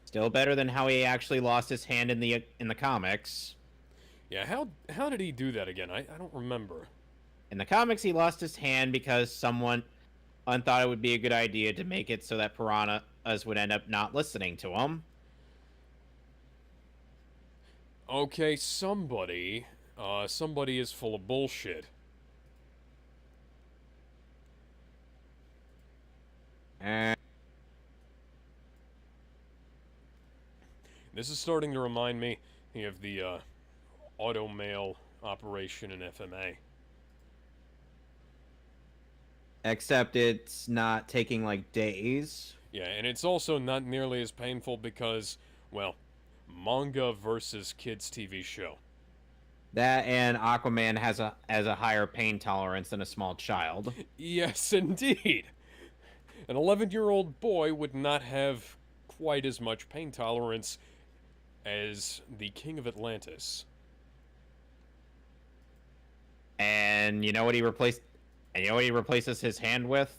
A: Still better than how he actually lost his hand in the comics.
B: Yeah, how did he do that again? I don't remember.
A: In the comics, he lost his hand because someone thought it would be a good idea to make it so that piranhas would end up not listening to him.
B: Okay, somebody is full of bullshit.
A: And
B: This is starting to remind me of the auto mail operation in FMA.
A: except it's not taking like days.
B: Yeah, and it's also not nearly as painful because, well, manga versus kids TV show.
A: That and Aquaman has a higher pain tolerance than a small child.
B: Yes, indeed. An 11-year-old boy would not have quite as much pain tolerance as the King of Atlantis.
A: And you know what he replaced? And you know what he replaces his hand with?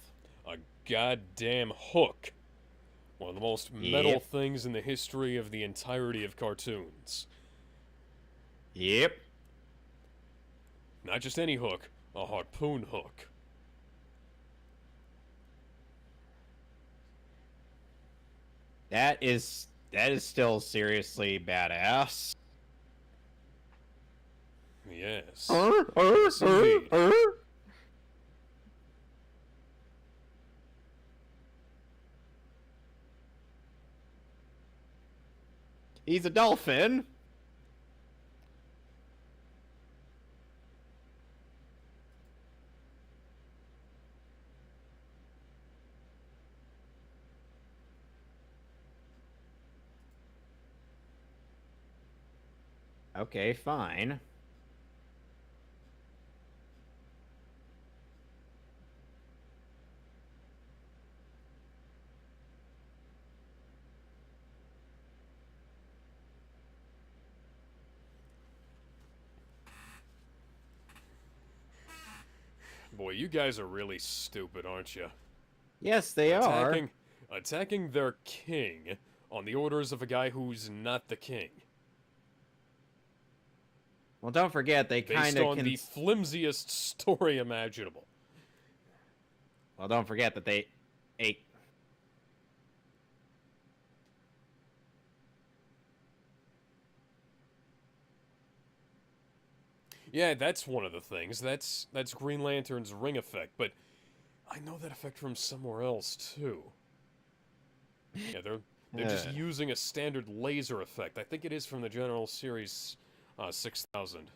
B: A goddamn hook. One of the most metal
A: Yep.
B: things in the history of the entirety of cartoons.
A: Yep.
B: Not just any hook, a harpoon hook.
A: That is still seriously badass.
B: Yes.
A: Yes,
B: indeed.
A: He's a dolphin. Okay, fine.
B: Boy, you guys are really stupid, aren't you?
A: Yes, they are.
B: Attacking their king on the orders of a guy who's not the king.
A: Well, don't forget they
B: Based
A: kind of
B: on the flimsiest story imaginable.
A: Well, don't forget that they ate.
B: Yeah, that's one of the things. That's Green Lantern's ring effect, but I know that effect from somewhere else too. Yeah, they're just using a standard laser effect. I think it is from the General Series 6000.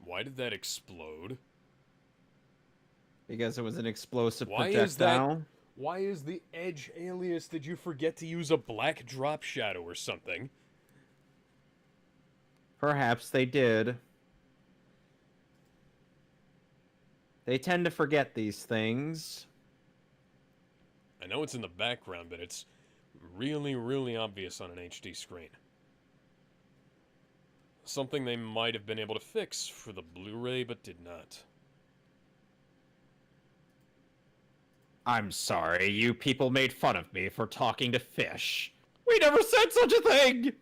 B: Why did that explode?
A: Because it was an explosive
B: Why
A: projectile.
B: Why is the Edge alias? Did you forget to use a black drop shadow or something?
A: Perhaps they did. They tend to forget these things.
B: I know it's in the background, but it's really, really obvious on an HD screen. Something they might have been able to fix for the Blu-ray, but did not.
A: I'm sorry, you people made fun of me for talking to fish. We never said such a thing!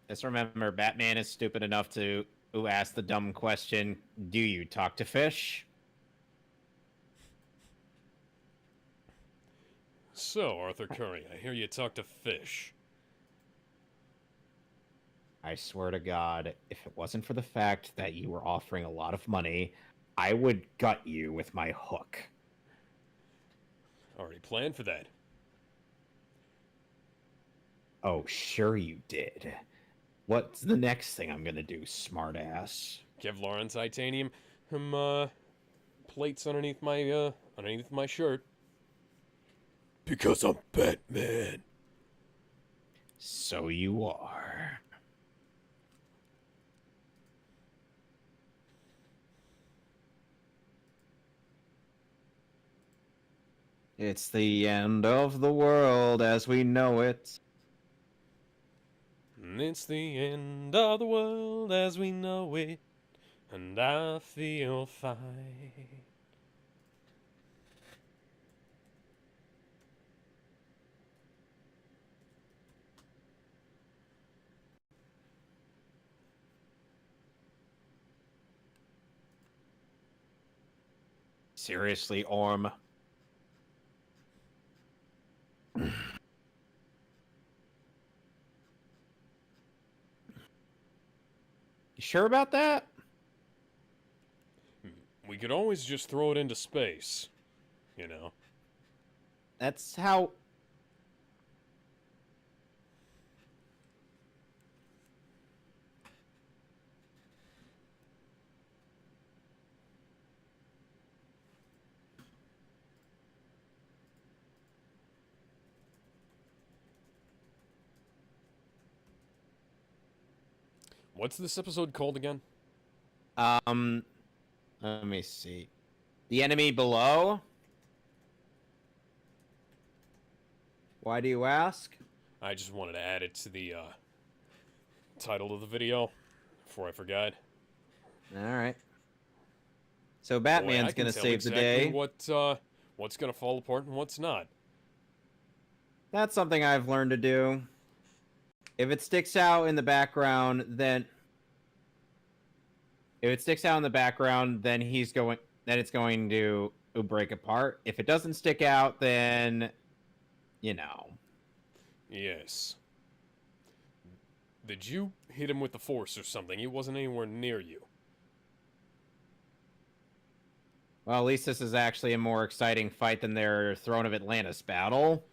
A: Just remember, Batman is stupid enough to ask the dumb question, do you talk to fish?
B: So, Arthur Curry, I hear you talk to fish.
A: I swear to God, if it wasn't for the fact that you were offering a lot of money, I would gut you with my hook.
B: Already planned for that.
A: Oh, sure you did. What's the next thing I'm gonna do, smartass?
B: Kevlar and titanium, plates underneath my shirt. Because I'm Batman.
A: So you are. It's the end of the world as we know it.
B: It's the end of the world as we know it, and I feel fine.
A: Seriously, Orm. You sure about that?
B: We could always just throw it into space, you know.
A: That's how...
B: What's this episode called again?
A: Let me see. The Enemy Below? Why do you ask?
B: I just wanted to add it to the title of the video before I forgot.
A: Alright. So
B: Boy,
A: Batman's
B: I can
A: gonna
B: tell
A: save
B: exactly
A: the day.
B: What's gonna fall apart and what's not.
A: That's something I've learned to do. If it sticks out in the background, then... If it sticks out in the background, then it's going to break apart. If it doesn't stick out, then... You know.
B: Yes. Did you hit him with the force or something? He wasn't anywhere near you.
A: Well, at least this is actually a more exciting fight than their Throne of Atlantis battle.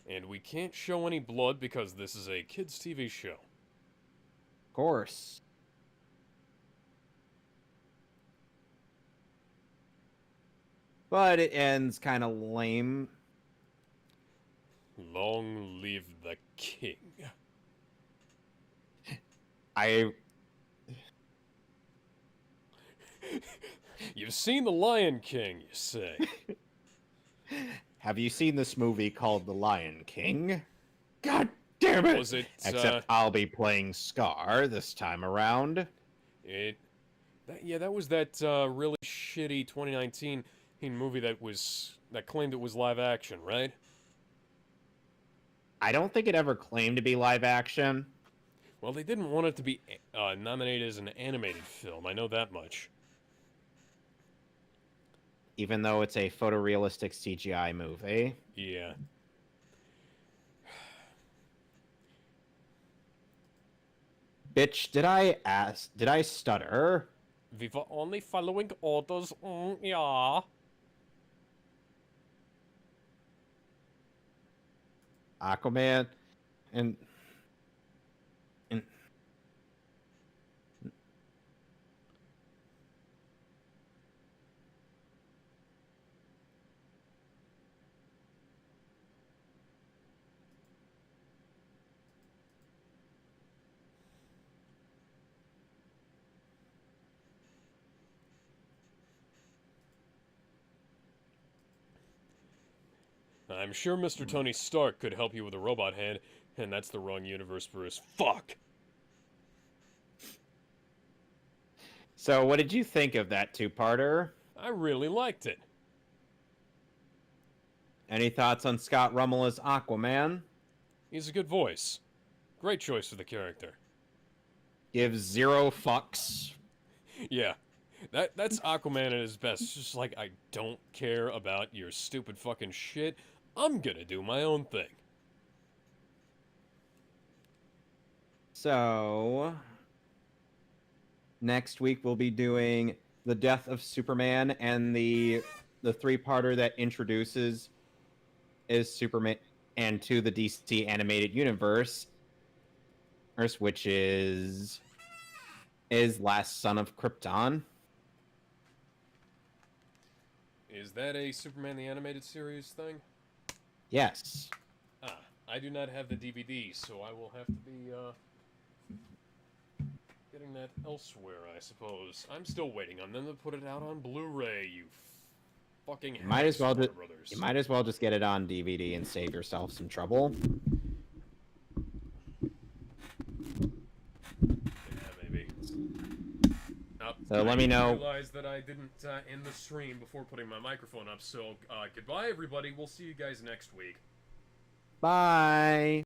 B: And we can't show any blood because this is a kids' TV show.
A: Of course. But it ends kind of lame.
B: Long live the king. You've seen The Lion King, you say?
A: Have you seen this movie called The Lion King? God damn it!
B: Was it,
A: Except I'll be playing Scar this time around.
B: That was that really shitty 2019 movie that claimed it was live action, right?
A: I don't think it ever claimed to be live action.
B: Well, they didn't want it to be nominated as an animated film. I know that much.
A: Even though it's a photorealistic CGI movie.
B: Yeah.
A: Bitch, did I stutter?
B: We were only following orders, yeah.
A: Aquaman and
B: I'm sure Mr. Tony Stark could help you with a robot hand, and that's the wrong universe, Bruce. Fuck!
A: So what did you think of that two-parter?
B: I really liked it.
A: Any thoughts on Scott Rummel as Aquaman?
B: He's a good voice. Great choice for the character.
A: Gives 0 fucks.
B: Yeah. That's Aquaman at his best. It's just like, I don't care about your stupid fucking shit. I'm gonna do my own thing.
A: So, next week we'll be doing The Death of Superman, and the three-parter that introduces is Superman and to the DC animated universe, which is Last Son of Krypton.
B: Is that a Superman the Animated Series thing?
A: Yes.
B: Ah, I do not have the DVD, so I will have to be, getting that elsewhere, I suppose. I'm still waiting on them to put it out on Blu-ray, you fucking
A: You might as well
B: brothers.
A: just get it on DVD and save yourself some trouble.
B: Yeah, maybe.
A: So let me know.
B: I realized that I didn't end the stream before putting my microphone up, so goodbye, everybody. We'll see you guys next week.
A: Bye.